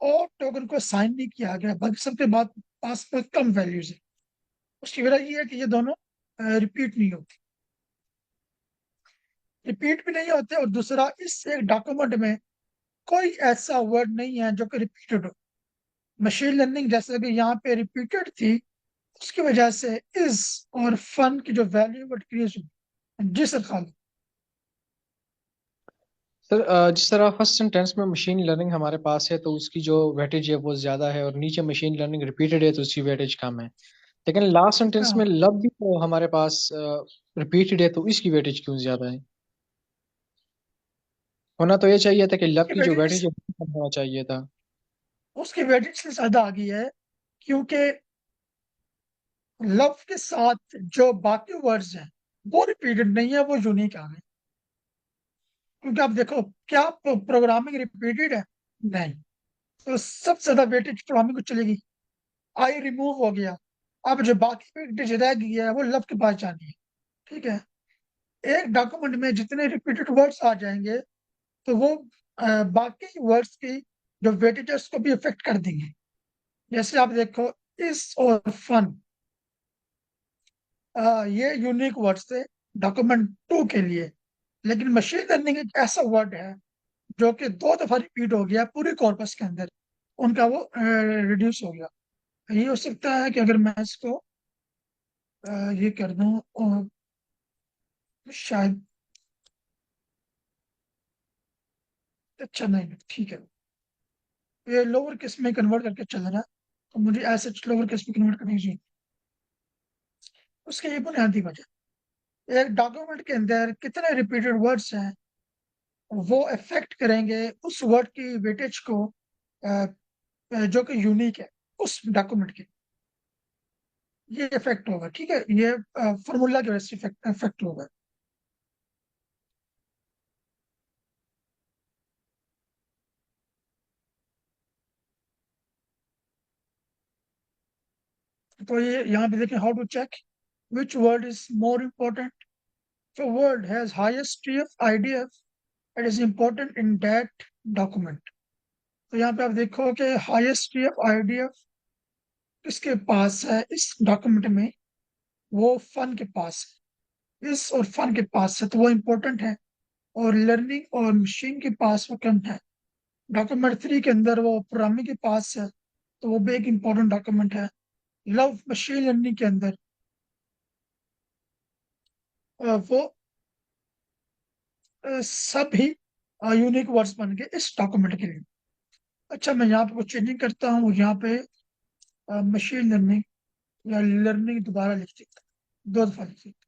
और टोकन को साइन नहीं किया गया, बाकी सबके बाद पास में कम वैल्यूज है। उसकी वजह ये है कि ये दोनों रिपीट नहीं होते, रिपीट भी नहीं होते, और दूसरा इस एक डॉक्यूमेंट में कोई ऐसा वर्ड नहीं है जो कि रिपीटेड हो। मशीन लर्निंग जैसे कि यहाँ पे रिपीटेड थी, उसकी वजह से इज और फन की जो वैल्यू वो डिक्रीज हुई। जी सर खालिद। सर जिस तरह फर्स्ट सेंटेंस में मशीन लर्निंग हमारे पास है तो उसकी जो वेटेज है वो ज्यादा है, और नीचे मशीन लर्निंग रिपीटेड है तो उसकी वेटेज कम है। लेकिन लास्ट सेंटेंस में हाँ, लब भी तो हमारे पास रिपीटेड है तो इसकी वेटेज क्यों ज्यादा है? होना तो ये चाहिए था कि लब उसकी की जो वेटेज वेटेज है वो कम होना चाहिए था। उसकी वेटेज से ज्यादा आ गई है, क्योंकि लव के साथ जो बाकी वर्ड्स हैं वो रिपीटेड नहीं है, वो यूनिक आ गए। क्योंकि आप देखो, क्या प्रोग्रामिंग रिपीटेड है? नहीं। तो सबसे ज्यादा वेटेज प्रोग्रामिंग को चलेगी। आई रिमूव हो गया, अब जो बाकी वेटेज रह गई है वो लव के पास जानी है। ठीक है। एक डॉक्यूमेंट में जितने रिपीटेड वर्ड्स आ जाएंगे, तो वो बाकी वर्ड्स की जो वेटेज है उसको भी इफेक्ट कर देंगे। जैसे आप देखो, इस और फन, ये यूनिक वर्ड्स थे डॉक्यूमेंट 2 के लिए। लेकिन मशीन लर्निंग एक ऐसा वर्ड है जो कि 2 दफा रिपीट हो गया पूरी कॉर्पस के अंदर, उनका वो रिड्यूस हो गया। ये हो सकता है कि अगर मैं इसको ये कर दूं, शायद अच्छा नहीं, ठीक है, ये लोअर केस में कन्वर्ट करके चल रहा है, तो मुझे ऐसे लोअर केस में कन्वर्ट करने की जरूरत है। उसके ये बुनियादी वजह, एक डॉक्यूमेंट के अंदर कितने रिपीटेड वर्ड्स हैं वो इफेक्ट करेंगे उस वर्ड की वेटेज को, अ, जो कि यूनिक है उस डॉक्यूमेंट के। ये इफेक्ट होगा, ठीक है, ये फॉर्मूला की वजह से इफेक्ट होगा। तो ये यहाँ पे देखें, how to check which word is more important. The word has highest TF IDF, it is important in that document। तो यहाँ पे आप देखो कि हाईएस्ट TF IDF किसके पास है इस डॉक्यूमेंट में? वो फन के पास है। इस और फन के पास है तो वो इम्पोर्टेंट है, और लर्निंग और मशीन के पास वो कम है। डॉक्यूमेंट 3 के अंदर वो प्रोग्रामिंग के पास है, तो वो भी एक इम्पोर्टेंट डॉक्यूमेंट है। लव मशीन लर्निंग के अंदर वो सभी यूनिक वर्ड्स बन गए इस डॉक्यूमेंट के लिए। अच्छा, मैं यहाँ पे कुछ चेंजिंग करता हूँ, यहाँ पे मशीन लर्निंग या लर्निंग दोबारा लिख देता हूँ, 2 दफा लिख देता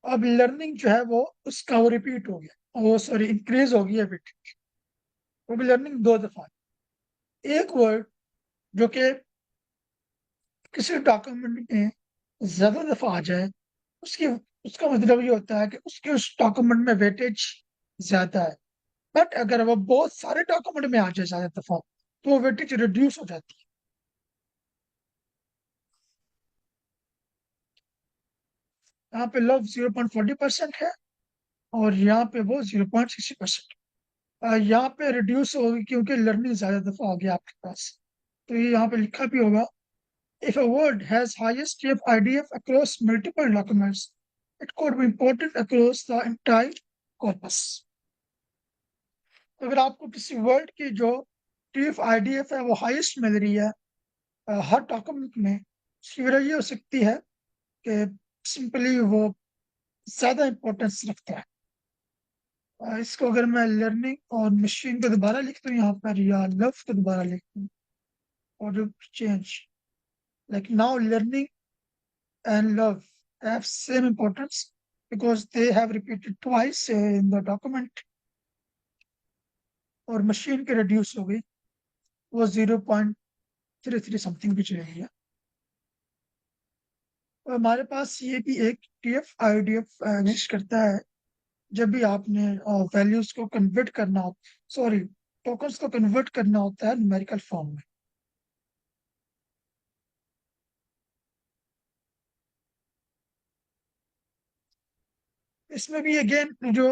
हूँ। अब लर्निंग जो है वो उसका वो रिपीट हो गया, वो सॉरी इंक्रीज हो गया बिट, क्योंकि लर्निंग 2 दफा है। एक वर्ड जो कि किसी डॉक्यूमेंट में ज्यादा दफा आ जाए, उसकी उसका मतलब ये होता है कि उसके उस डॉक्यूमेंट में वेटेज ज्यादा है। बट अगर वो बहुत सारे डॉक्यूमेंट में आ जाए ज्यादा दफा, तो वो वेटेज रिड्यूस हो जाती है। यहाँ पे लव 0.40% है, और यहाँ पे वो 0.60%। यहाँ पे रिड्यूस होगी क्योंकि लर्निंग ज्यादा दफा हो गया आपके पास। तो ये यहाँ पे लिखा भी होगा, if a word has highest TF IDF across multiple documents, it could be important across the entire corpus. अगर आपको किसी वर्ड की जो TF IDF है वो हाईएस्ट मिल रही है हर डॉक्यूमेंट में, उसकी वजह ये हो सकती है कि सिंपली वो ज्यादा इंपॉर्टेंस रखता है। इसको अगर मैं लर्निंग और मशीन को दोबारा लिख दूं यहाँ पर, या लव को दोबारा लिख दूं, और change, like now learning and love have same importance because they have repeated twice in the document. और मशीन के reduce हो गई, वो 0.33 समथिंग भी चली गई है। और हमारे पास ये भी एक TF IDF एग्जिस्ट करता है जब भी आपने वैल्यूज को कन्वर्ट करना हो, सॉरी टोकन्स को कन्वर्ट करना होता है न्यूमेरिकल फॉर्म में। इसमें भी अगेन जो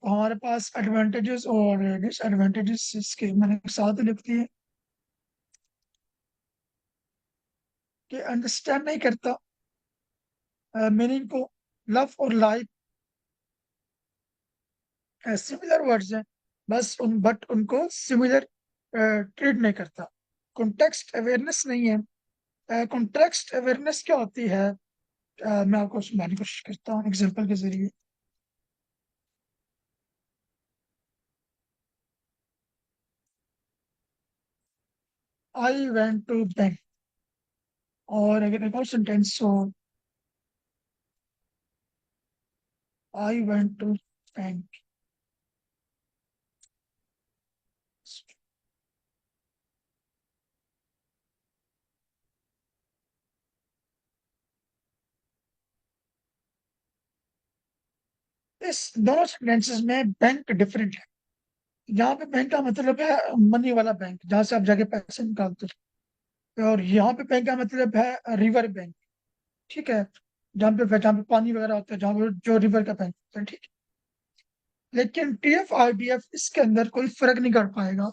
हमारे पास एडवांटेजेस और डिसएडवांटेजेस इसके मैंने साथ लिख दिए कि अंडरस्टैंड नहीं करता मीनिंग को। लव और लाइक सिमिलर वर्ड्स हैं, बट उनको सिमिलर ट्रीट नहीं करता। कॉन्टेक्स्ट अवेयरनेस नहीं है। कॉन्टेक्स्ट अवेयरनेस क्या होती है, मैं आपको समझाने की कोशिश करता हूँ एग्जांपल के जरिए। आई वेंट टू बैंक, और अगर एक और सेंटेंस हो, आई वेंट टू बैंक। इस दोनों सेंटेंसेस में बैंक डिफरेंट है। यहाँ पे बैंक का मतलब है मनी वाला बैंक, जहां से आप जाके पैसे निकालते हो, और यहाँ पे बैंक का मतलब है रिवर बैंक, ठीक है, जहाँ पे पानी वगैरह होता है, जहाँ पे जो रिवर का बैंक होता है, ठीक है। लेकिन TF IDF इसके अंदर कोई फर्क नहीं कर पाएगा,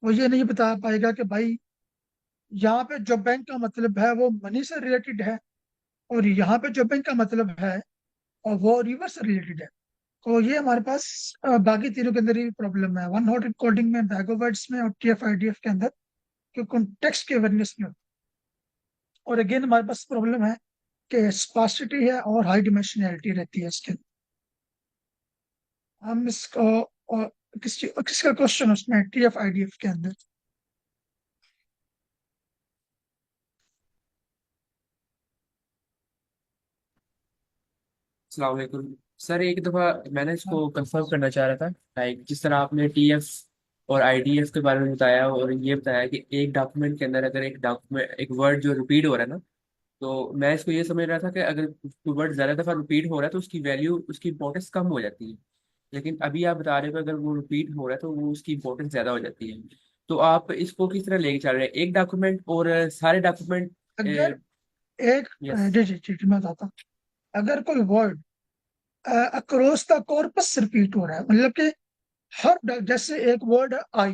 वो ये नहीं बता पाएगा कि भाई यहाँ पे जो बैंक का मतलब है वो मनी से रिलेटेड है, और यहाँ पे जो बैंक का मतलब है और वो रिवर से रिलेटेड है। तो ये हमारे पास बाकी तीनों के अंदर ही प्रॉब्लम है, वन हॉट कोडिंग में, बैगो वर्ड्स में और TF IDF के अंदर, कि कॉन्टेक्स्ट की अवेयरनेस नहीं होती। और अगेन हमारे पास प्रॉब्लम है कि स्पार्सिटी है और हाई डिमेंशनैलिटी रहती है इसके। हम इसको और किसका क्वेश्चन उसमें TF IDF के अंदर। अस्सलाम वालेकुम सर। एक दफ़ा मैंने इसको कंफर्म करना चाह रहा था, लाइक जिस तरह आपने TF और IDF के बारे में बताया और ये बताया कि एक डॉक्यूमेंट के अंदर अगर एक डॉक्यूमेंट एक वर्ड जो रिपीट हो रहा है ना, तो मैं इसको ये समझ रहा था कि अगर वर्ड ज़्यादा दफ़ा रिपीट हो रहा है तो उसकी वैल्यू, उसकी इंपॉर्टेंस कम हो जाती है। लेकिन अभी आप बता रहे हो कि अगर वो रिपीट हो रहा है तो वो उसकी इंपॉर्टेंस ज़्यादा हो जाती है। तो आप इसको किस तरह लेके चल रहे हैं, एक डॉक्यूमेंट और सारे डॉक्यूमेंट? अगर एक यस। जी मैं बताता हूँ। अगर कोई word across the corpus repeat हो रहा है, मतलब कि जैसे एक वर्ड है आई,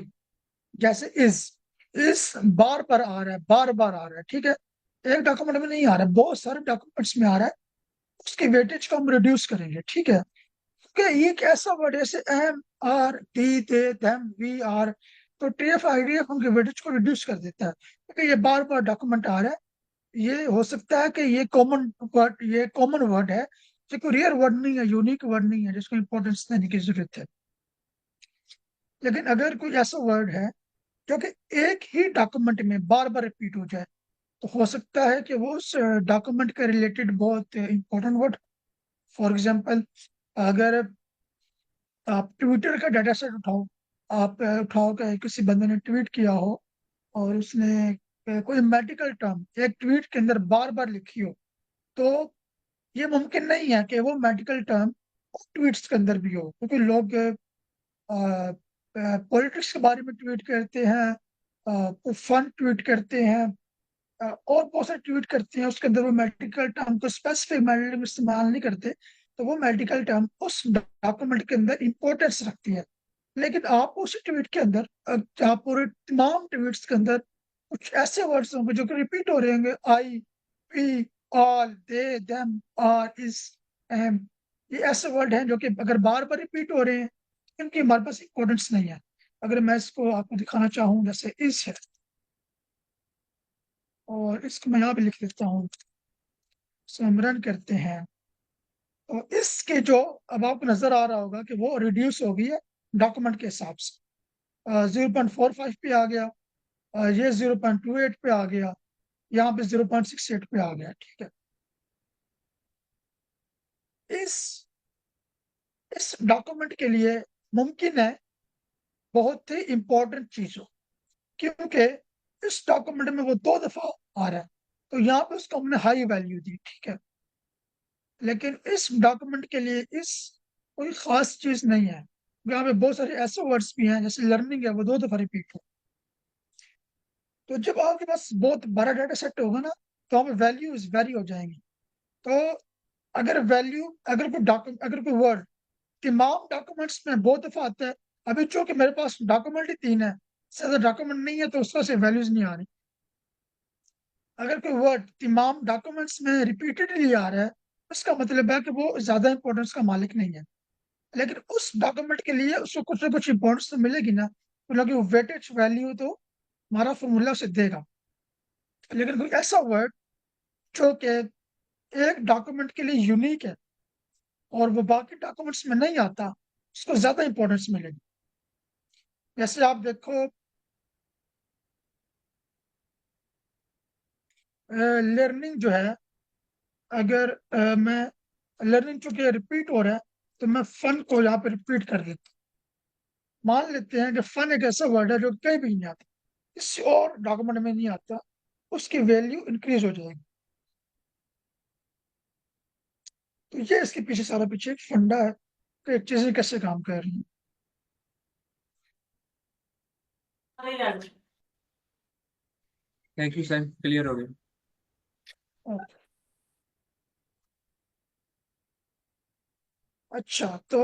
जैसे इस बार बार आ रहा है, बार बार आ रहा है, ठीक है, एक डॉक्यूमेंट में नहीं आ रहा है, बहुत सारे डॉक्यूमेंट्स में आ रहा है, उसकी वेटेज को हम रिड्यूस करेंगे, ठीक है। क्योंकि ये एक ऐसा वर्ड है जैसे am are the they them we are, तो TF IDF उनके वेटेज को रिड्यूस कर देता है, क्योंकि ये बार बार डॉक्यूमेंट आ रहा है। ये हो सकता है कि ये कॉमन वर्ड है, जो कोई रेयर वर्ड नहीं है, यूनिक वर्ड नहीं है जिसको इंपॉर्टेंस देने की जरूरत है। लेकिन अगर कोई ऐसा वर्ड है जो कि एक ही डॉक्यूमेंट में बार बार रिपीट हो जाए, तो हो सकता है कि वो उस डॉक्यूमेंट के रिलेटेड बहुत इंपॉर्टेंट वर्ड। फॉर एग्जांपल, अगर आप ट्विटर का डाटा सेट उठाओ, आप उठाओ कि किसी बंदे ने ट्वीट किया हो और उसने कोई मेडिकल टर्म एक ट्वीट के अंदर बार बार लिखी हो, तो ये मुमकिन नहीं है कि वो मेडिकल टर्म ट्वीट्स के अंदर भी हो, क्योंकि लोग पॉलिटिक्स के बारे में ट्वीट करते हैं, फन ट्वीट करते हैं, और बहुत सारे ट्वीट करते हैं, उसके अंदर वो मेडिकल टर्म को स्पेसिफिक मेडिकल में इस्तेमाल नहीं करते, तो वो मेडिकल टर्म उस डॉक्यूमेंट के अंदर इंपॉर्टेंस रखती है। लेकिन आप उस ट्वीट के अंदर, आप पूरे तमाम ट्वीट्स के अंदर कुछ ऐसे वर्ड्स होंगे जो कि रिपीट हो रहे होंगे, I, we, all, they, them, are, is, am, ये ऐसे वर्ड हैं जो कि अगर बार बार रिपीट हो रहे हैं, इनकी हमारे पास इंपॉर्टेंस नहीं है। अगर मैं इसको आपको दिखाना चाहूँ, जैसे इज है, और इसको मैं यहाँ पे लिख देता हूँ, रन करते हैं, तो इसके जो, अब आपको नजर आ रहा होगा कि वो रिड्यूस हो गई है डॉक्यूमेंट के हिसाब से, 0.45 पे आ गया, ये 0.28 पे आ गया, यहाँ पे 0.68 पे आ गया, ठीक है। इस डॉक्यूमेंट के लिए मुमकिन है बहुत ही इंपॉर्टेंट चीज हो, क्योंकि इस डॉक्यूमेंट में वो 2 दफा आ रहा है, तो यहाँ पे उसको हमने हाई वैल्यू दी, ठीक है। लेकिन इस डॉक्यूमेंट के लिए इस कोई खास चीज नहीं है। यहाँ पे बहुत सारे ऐसे वर्ड्स भी हैं, जैसे लर्निंग है, वो 2 दफा रिपीट हो। तो जब आपके पास बहुत बड़ा डाटा सेट होगा ना, तो वहाँ पे वैल्यूज वेरी हो जाएंगी। तो अगर कोई वर्ड तमाम डॉक्यूमेंट्स में बहुत दफा आता है, अभी चूंकि मेरे पास डॉक्यूमेंट ही 3 है, इससे ज्यादा डॉक्यूमेंट नहीं है, तो उसमें से वैल्यूज नहीं आ रही। अगर कोई वर्ड तमाम डॉक्यूमेंट्स में रिपीटेडली आ रहा है, उसका मतलब है कि वो ज्यादा इंपॉर्टेंस का मालिक नहीं है। लेकिन उस डॉक्यूमेंट के लिए उसको कुछ ना कुछ इंपॉर्टेंस तो मिलेगी ना, क्योंकि वो वेटेज वैल्यू तो हमारा फॉर्मूला उसे देगा। लेकिन कोई ऐसा वर्ड जो कि एक डॉक्यूमेंट के लिए यूनिक है और वो बाकी डॉक्यूमेंट्स में नहीं आता, उसको ज्यादा इंपॉर्टेंस मिलेगी। जैसे आप देखो, लर्निंग जो है, अगर मैं लर्निंग चूंकि रिपीट हो रहा है, तो मैं फन को यहाँ पे रिपीट कर देता हूँ। मान लेते हैं कि फन एक ऐसा वर्ड है जो कहीं भी नहीं आता, किसी और डॉक्यूमेंट में नहीं आता, उसकी वैल्यू इंक्रीज हो जाएगी। तो ये इसके पीछे सारा पीछे एक फंडा है कि चीजें कैसे काम कर रही थैंक यू सर, क्लियर हो गया। हैं। अच्छा, तो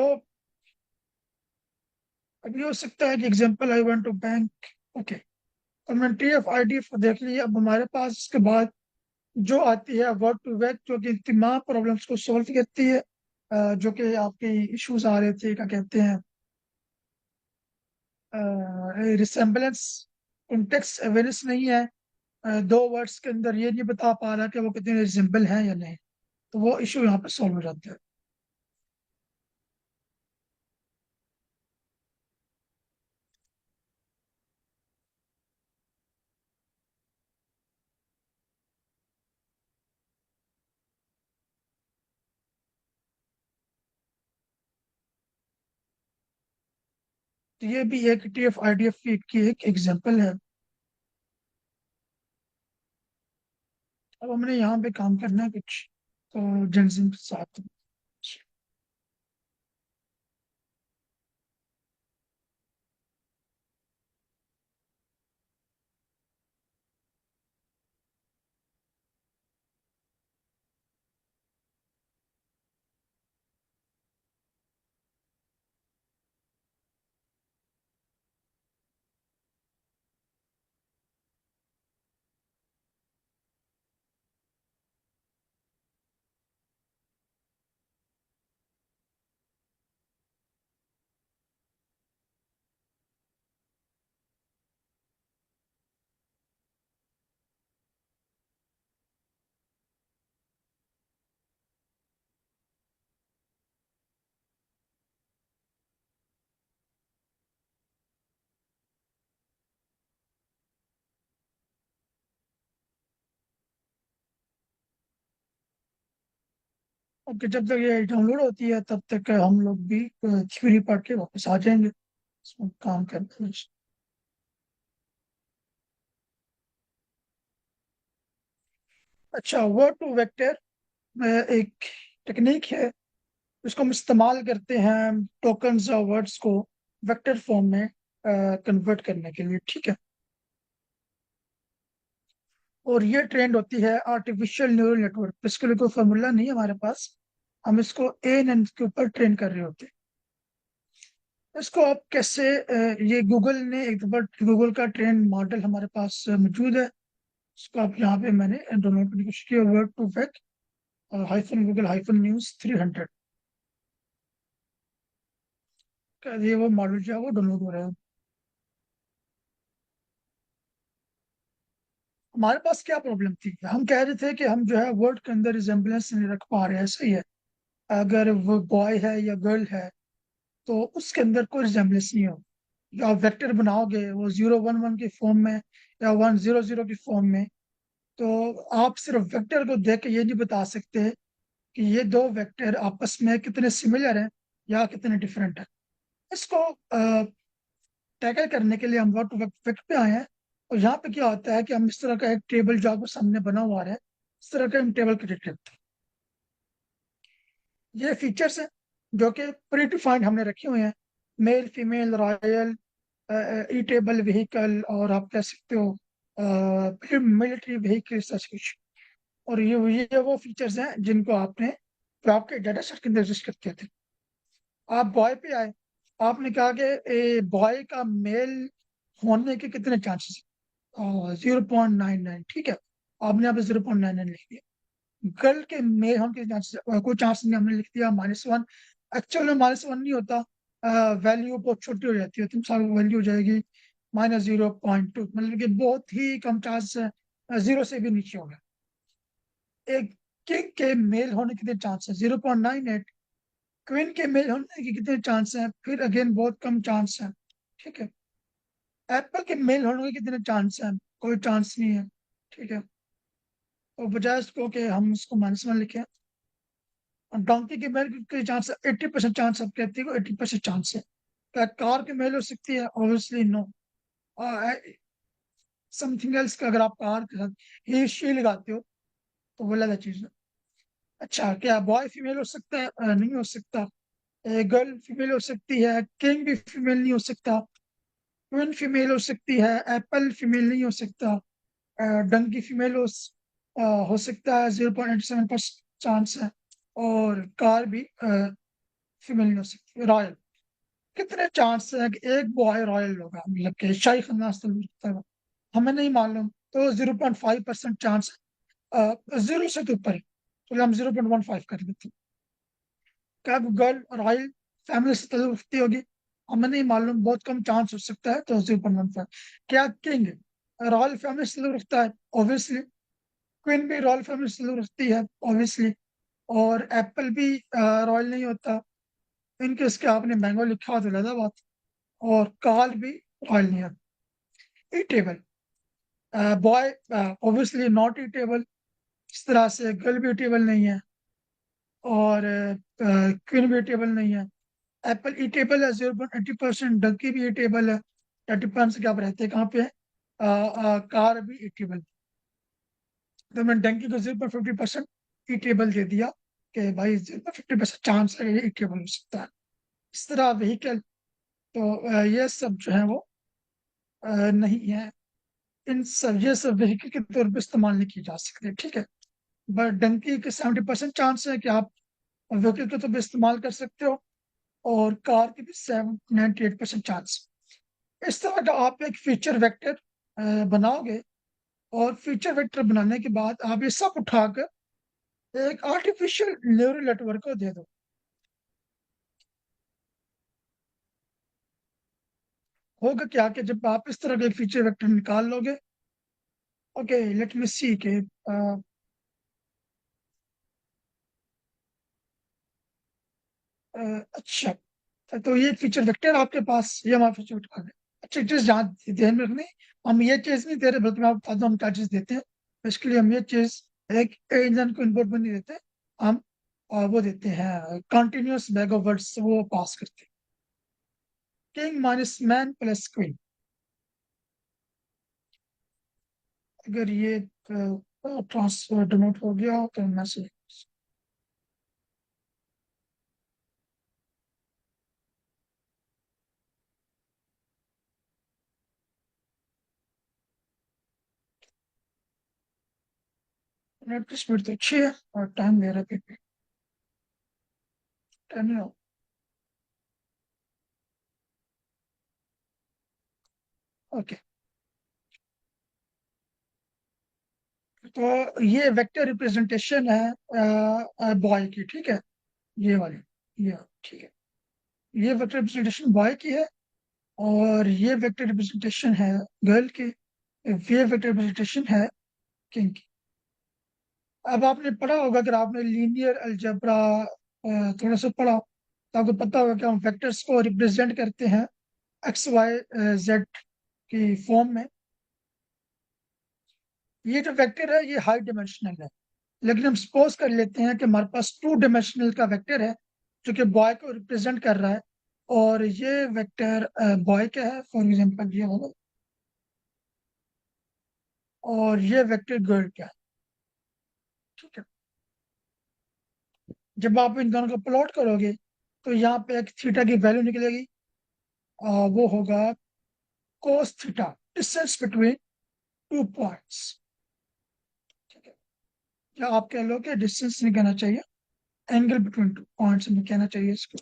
अभी हो सकता है कि example I want to bank, okay, तो मैंने TF-IDF को देख लिया। अब हमारे पास इसके बाद जो आती है वर्ड टू वेक, जो कि तमाम प्रॉब्लम्स को सॉल्व करती है। जो कि आपके इश्यूज आ रहे थे, क्या कहते हैं, रिसेम्बलेंस, कॉन्टेक्स्ट अवेयरनेस नहीं है। 2 वर्ड्स के अंदर ये नहीं बता पा रहा कि वो कितने रिसेम्बल हैं या नहीं, तो वो इशू यहाँ पे सॉल्व हो जाता है। तो ये भी एक TF-IDF की एक एग्जाम्पल है। अब हमने यहाँ पे काम करना है कुछ, तो जेंसिन के साथ। ओके, जब तक ये डाउनलोड होती है तब तक हम लोग भी थ्योरी पढ़ के वापस आ जाएंगे, इसमें काम करते हैं। अच्छा, वर्ड टू वेक्टर एक टेक्निक है, इसको हम इस्तेमाल करते हैं टोकन्स और वर्ड्स को वेक्टर फॉर्म में कन्वर्ट करने के लिए, ठीक है। और ये ट्रेंड होती है आर्टिफिशियल न्यूरल नेटवर्क। इसके लिए कोई फॉर्मूला नहीं है हमारे पास, हम इसको ANN के ऊपर ट्रेन कर रहे होते हैं। इसको आप कैसे, ये गूगल ने एक बार, गूगल का ट्रेंड मॉडल हमारे पास मौजूद है। इसको आप यहाँ पे मैंने डाउनलोड करने की कोशिश किया, word to vec hyphen Google hyphen news 300, ये वो मॉडल जो है वो डाउनलोड हो रहा है। हमारे पास क्या प्रॉब्लम थी, हम कह रहे थे कि हम जो है वर्ड के अंदर रिजेम्बलेंस नहीं रख पा रहे हैं, सही है। अगर वो बॉय है या गर्ल है, तो उसके अंदर कोई रिजेम्बलेंस नहीं हो। जो आप वेक्टर बनाओगे वो 011 की फॉर्म में या 100 की फॉर्म में, तो आप सिर्फ वेक्टर को देख के ये नहीं बता सकते कि ये दो वेक्टर आपस में कितने सिमिलर हैं या कितने डिफरेंट हैं। इसको टैकल करने के लिए हम वर्ड वेक्टर पे आए हैं। और यहाँ पे क्या होता है कि हम इस तरह का एक टेबल जो आपको सामने बना हुआ है, इस तरह का हम टेबल क्रिएट करते हैं। ये फीचर्स हैं जो कि प्री डिफाइंड हमने रखे हुए हैं, मेल फीमेल रॉयल ई टेबल व्हीकल, और आप कह सकते हो मिलिट्री व्हीकल, सच कुछ। और ये वो फीचर्स हैं जिनको आपने जो आपके डाटा सेट के अंदर एग्जिस्ट करते थे। आप बॉय पे आए, आपने कहा कि बॉय का मेल होने के कितने चांसेस, 0.99, ठीक है, आपने यहाँ पे 0.99 लिख दिया। गर्ल के मेल होने के चांसेस कोई चांस नहीं, हमने लिख दिया -1। एक्चुअल में -1 नहीं होता, वैल्यू बहुत छोटी हो जाती है, तुम सारी वैल्यू हो जाएगी -0.2, मतलब कि बहुत ही कम चांस है, 0 से भी नीचे होगा। एक किंग के मेल होने के कितने चांस है, 0.98। क्वीन के मेल होने के कितने चांस हैं, फिर अगेन बहुत कम चांस है, ठीक है। एप्पल के मेल होने के कितने चांस हैं, कोई चांस नहीं है, ठीक है। तो बजाय इसको कि हम इसको -1 लिखें, डोंकी के मेल के चांस 80% चांस, आप कहते हो 80% चांस है। क्या कार के मेल हो सकती है? Obviously no. समथिंग एल्स का अगर आप कार के साथ ही शी लगाते हो तो वो अलग चीज है। अच्छा, क्या बॉय फीमेल हो सकता है? नहीं हो सकता। गर्ल फीमेल हो सकती है, किंग भी फीमेल नहीं हो सकता, क्वीन फीमेल हो सकती है, एप्पल फीमेल नहीं हो सकता, डंकी फीमेल हो सकता है, 0.87% चांस है, और कार भी फीमेल नहीं हो सकती। रॉयल, कितने चांस है कि एक बॉय रॉयल होगा, मतलब कि शाही खानदान से ताल्लुक रखता है? हमें नहीं मालूम, तो 0.5% चांस है, 0 से तो ऊपर है, तो हम 0.15 कर देते हैं। क्या गर्ल रॉयल फैमिली से ताल्लुक रखती होगी? हमें नहीं मालूम, बहुत कम चांस हो सकता है, तो 0.15। क्या किंग रॉयल फैमिली से ताल्लुक रखता है? ऑब्वियसली। क्वीन भी रॉयल फैमिली से ताल्लुक रखती है, ऑब्वियसली। और एप्पल भी रॉयल नहीं होता, इनकेस के आपने मैंगो लिखा हो तो ज्यादा बात। और कार्ल भी रॉयल नहीं है। A table, boy obviously not a table, इस तरह से गर्ल भी टेबल नहीं है, और क्वीन भी टेबल नहीं है। एप्पल ई टेबल है 0.80%, डंकी भी ई टेबल है 30% के, आप रहते हैं कहाँ पे है? कार भी ई टेबल। तो मैंने डंकी को 0.50% ई टेबल दे दिया कि भाई 0.50% चांस है ये ई टेबल हो सकता है। इस तरह व्हीकल, तो ये सब जो है वो नहीं है। इन सब ये सब व्हीकल के तौर पर इस्तेमाल नहीं किए जा सकते, ठीक है। बट डंकी के 70% चांस है कि आप व्हीकल के तौर पर इस्तेमाल कर सकते हो, और कार के भी 98% चांस। इस तरह का आप एक फीचर वेक्टर बनाओगे, और फीचर वेक्टर बनाने के बाद आप ये सब उठाकर एक आर्टिफिशियल न्यूरल नेटवर्क को दे दो। होगा क्या कि जब आप इस तरह का एक फीचर वेक्टर निकाल लोगे, ओके लेट मी सी के अच्छा, तो ये फीचर वेक्टर आपके पास, ये हमारा फीचर वेक्टर है। अच्छा, चीज ध्यान में रखनी, हम ये चीज नहीं दे रहे, बल्कि मैं आपको बताता हूँ हम क्या चीज देते हैं। इसके लिए हम ये चीज एक इंजन को इनपुट में नहीं देते, हम वो देते हैं कंटिन्यूअस बैग ऑफ वर्ड्स, वो पास करते हैं। King minus man plus queen, अगर ये ट्रांसफर डिनोट हो गया तो मैसेज नेट स्पीड तो अच्छी है, और टाइम दे रहा है 10। ओके, तो ये वेक्टर रिप्रेजेंटेशन है बॉय की, ठीक है, ये वाली, ये ठीक है, ये वेक्टर रिप्रेजेंटेशन बॉय की है, और ये वेक्टर रिप्रेजेंटेशन है गर्ल की, ये वेक्टर रिप्रेजेंटेशन है किंग की। अब आपने पढ़ा होगा, अगर आपने लीनियर अलजेब्रा थोड़ा सा पढ़ा, तो आपको पता होगा कि हम वेक्टर्स को रिप्रेजेंट करते हैं एक्स वाई जेड की फॉर्म में। ये जो वेक्टर है ये हाई डायमेंशनल है, लेकिन हम सपोज कर लेते हैं कि हमारे पास 2 डायमेंशनल का वेक्टर है जो कि बॉय को रिप्रेजेंट कर रहा है, और ये वेक्टर बॉय का है, फॉर एग्जांपल ये होगा, और ये वेक्टर गर्ल का है। ठीक है, जब आप इन दोनों को प्लॉट करोगे तो यहाँ पे एक थीटा की वैल्यू निकलेगी, वो होगा cos theta, distance between 2 points. ठीक है, या आप कह लो कि डिस्टेंस नहीं कहना चाहिए, एंगल बिटवीन 2 पॉइंट्स में कहना चाहिए इसको।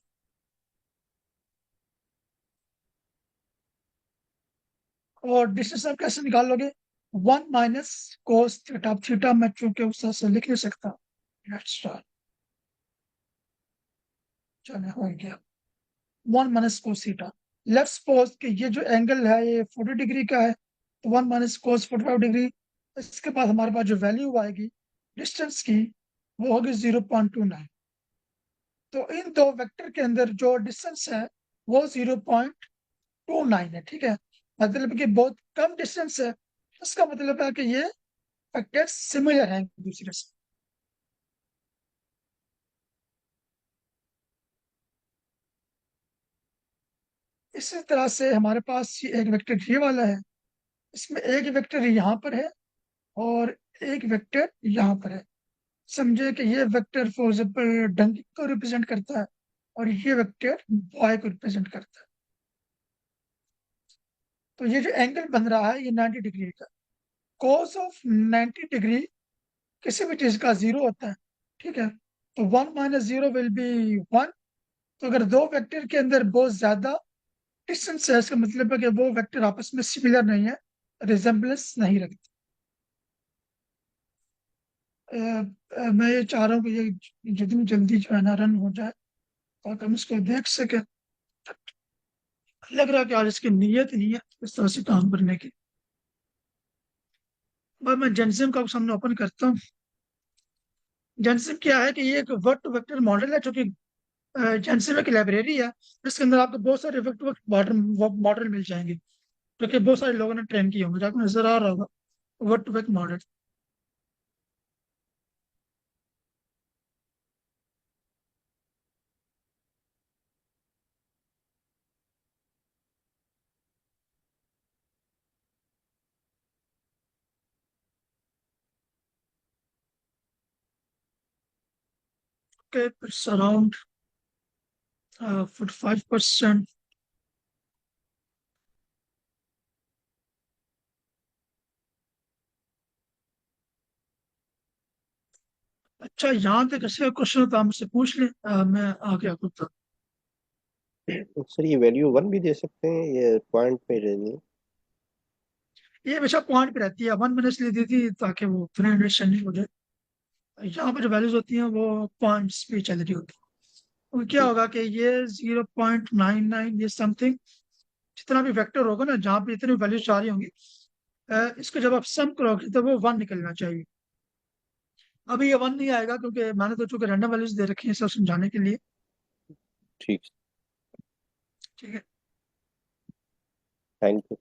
और डिस्टेंस आप कैसे निकालोगे? 1 - cos थीटा। अब थीटा मैं चूंकि उस तरह से लिख नहीं सकता, लेट्स स्टार्ट। चलो हो गया 1 - cos थीटा। लेट्स सपोज कि ये जो एंगल है ये 40 डिग्री का है, तो 1 - cos 45 डिग्री। इसके बाद हमारे पास जो वैल्यू आएगी डिस्टेंस की वो होगी 0.29। तो इन दो वेक्टर के अंदर जो डिस्टेंस है वो 0.29 है। ठीक है, मतलब कि बहुत कम डिस्टेंस है। इसका मतलब है कि ये वेक्टर सिमिलर है एक दूसरे से। इसी तरह से हमारे पास ये एक वेक्टर ये वाला है, इसमें एक वेक्टर यहाँ पर है और एक वेक्टर यहाँ पर है। समझे कि ये वेक्टर फॉर एग्जाम्पल डंकी को रिप्रेजेंट करता है और ये वेक्टर बॉय को रिप्रेजेंट करता है। तो ये जो एंगल बन रहा है ये 90 डिग्री का। cos ऑफ 90 डिग्री किसी भी चीज का 0 होता है। ठीक है, तो 1 - 0 विल बी 1। तो अगर दो वेक्टर के अंदर बहुत ज्यादा डिस्टेंस है, इसका मतलब है कि वो वेक्टर आपस में सिमिलर नहीं है, रिजेम्बलेंस नहीं रखते। मैं ये चाह रहा हूँ कि ये जितनी जल्दी जो है ना रन हो जाए ताकि हम इसको देख सके। लग रहा है कि आज इसकी नीयत नहीं है इस तरह से काम करने की। बस मैं जेंसिम का सामने ओपन करता हूँ। जेंसिम क्या है कि ये एक वर्ड टू वेक्टर मॉडल है जो कि जेंसिम एक लाइब्रेरी है जिसके अंदर आपको बहुत सारे वर्ड टू वेक्टर मॉडल मिल जाएंगे जो कि बहुत सारे लोगों ने ट्रेन किए होंगे, जो आपको नजर आ रहा होगा वर्ड टू वेक्टर मॉडल। के अराउंड 45%। अच्छा, यहाँ तक ऐसे क्वेश्चन हो तो आप मुझसे पूछ लें, मैं आगे आपको बता। सर ये वैल्यू 1 भी दे सकते हैं, ये पॉइंट पे रहनी है? ये हमेशा पॉइंट पे रहती है, 1 मैंने इसलिए दी थी ताकि वो थोड़ा अंडरस्टैंडिंग हो जाए। यहाँ पर जो वैल्यूज होती हैं वो पॉइंट्स पे चल रही होती है। और क्या होगा कि ये 0.99 ये समथिंग जितना भी वेक्टर होगा ना, जहाँ पे इतनी वैल्यूज आ रही होंगी, इसको जब आप सम करोगे तो वो 1 निकलना चाहिए। अभी ये 1 नहीं आएगा क्योंकि मैंने तो चूंकि रैंडम वैल्यूज दे रखी है सब समझाने के लिए। ठीक, ठीक है, thank you.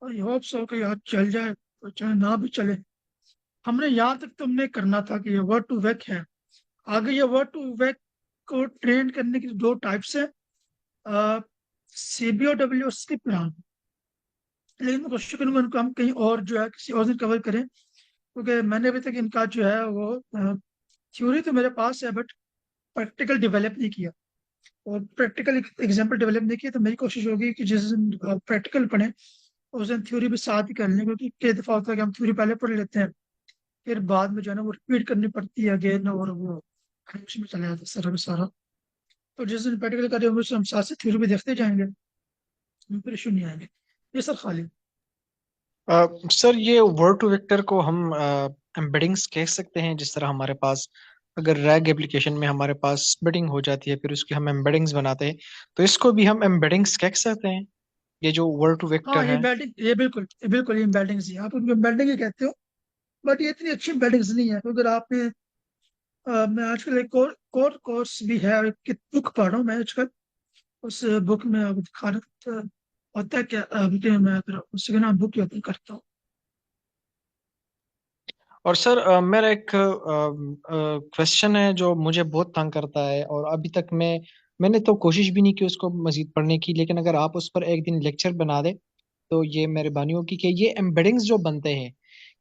I hope so कि याद चल जाए, तो चाहे ना भी चले। हमने यहाँ तक तुमने करना था कि ये वर्ड टू वेक है। आगे ये वर्ड टू वेक को ट्रेन करने की दो टाइप्स है, CBOW और स्किप प्लान। लेकिन मैं कोशिश करूंगा इनको हम कहीं और जो है किसी और दिन कवर करें, क्योंकि मैंने अभी तक इनका जो है वो थ्योरी तो मेरे पास है बट प्रैक्टिकल डेवलप नहीं किया। और प्रैक्टिकल एग्जाम्पल डेवलप नहीं किया तो मेरी कोशिश होगी कि जिस दिन प्रैक्टिकल पढ़े उस दिन थ्योरी भी साथ ही कर लें, क्योंकि कई दफा होता है कि हम थ्योरी पहले पढ़ लेते हैं फिर बाद में जो है ना वो रिपीट करनी पड़ती है अगेन, और वो उसमें चला जाता है सारा का सारा। तो जिस दिन प्रैक्टिकल करें उस हम साथ से थ्योरी भी देखते जाएंगे, फिर इशू नहीं आएंगे। ये सर खाली सर ये वर्ड टू वेक्टर को हम एम्बेडिंग्स कह सकते हैं, जिस तरह हमारे पास अगर रैग एप्लीकेशन में हमारे पास स्प्लिटिंग हो जाती है फिर उसकी हम एम्बेडिंग्स बनाते हैं, तो इसको भी हम एम्बेडिंग्स कह सकते हैं, ये जो वर्ड टू हाँ, वेक्टर ये है। एम्बेडिंग, ये बिल्कुल ये एम्बेडिंग्स ही आप उनको एम्बेडिंग ही कहते हो। बट ये इतनी अच्छी एम्बेडिंग्स नहीं है, तो अगर आपने मैं आजकल एक और कोर्स भी है, एक बुक पढ़ रहा हूँ मैं आजकल। उस बुक में अब दिखा रहा होता है क्या, कि मैं फिर उसके नाम बुक ओपन करता हूँ। और सर मेरा एक क्वेश्चन है जो मुझे बहुत तंग करता है, और अभी तक मैंने तो कोशिश भी नहीं की उसको मजीद पढ़ने की, लेकिन अगर आप उस पर एक दिन लेक्चर बना दे तो ये मेहरबानी होगी। कि ये एम्बेडिंग्स जो बनते हैं,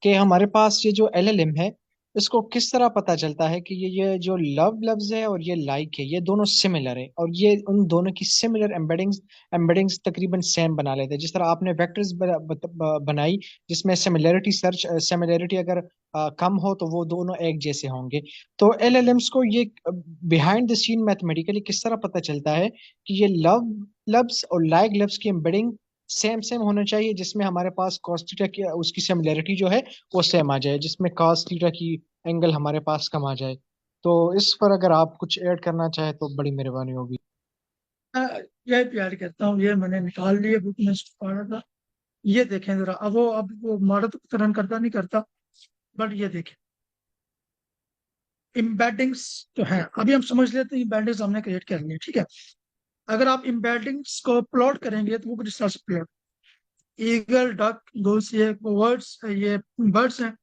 कि हमारे पास ये जो एलएलएम है, इसको किस तरह पता चलता है कि ये जो लव लफ्ज है और ये लाइक है, ये दोनों सिमिलर है, और ये उन दोनों की सिमिलर एम्बेडिंग्स तकरीबन सेम बना लेते हैं। जिस तरह आपने वेक्टर्स बनाई, जिसमें सिमिलरिटी अगर कम हो तो वो दोनों एक जैसे होंगे। तो एलएलएम्स को ये बिहाइंड द सीन मैथमेटिकली किस तरह पता चलता है कि ये लव लफ्ज और लाइक लफ्ज की एम्बेडिंग सेम सेम होना चाहिए, जिसमें हमारे पास cos थीटा की उसकी सिमिलरिटी जो है वो सेम आ जाए, जिसमें cos थीटा की एंगल हमारे पास कम आ जाए। तो इस पर अगर आप कुछ ऐड करना चाहे तो बड़ी मेहरबानी होगी। मैं यही प्यार करता हूँ, ये मैंने निकाल लिए बुक में से पढ़ा था। ये देखें जरा, अब वो मॉडल तो तरह करता नहीं करता, बट ये देखें इम्बेडिंग्स जो है, अभी हम समझ लेते हैं इम्बेडिंग्स हमने क्रिएट करनी है, ठीक है। अगर आप इम्बेडिंग्स को प्लॉट करेंगे तो वो कुछ इस तरह से प्लॉट, ईगल, डक, गूस, ये वर्ड्स, ये बर्ड्स हैं,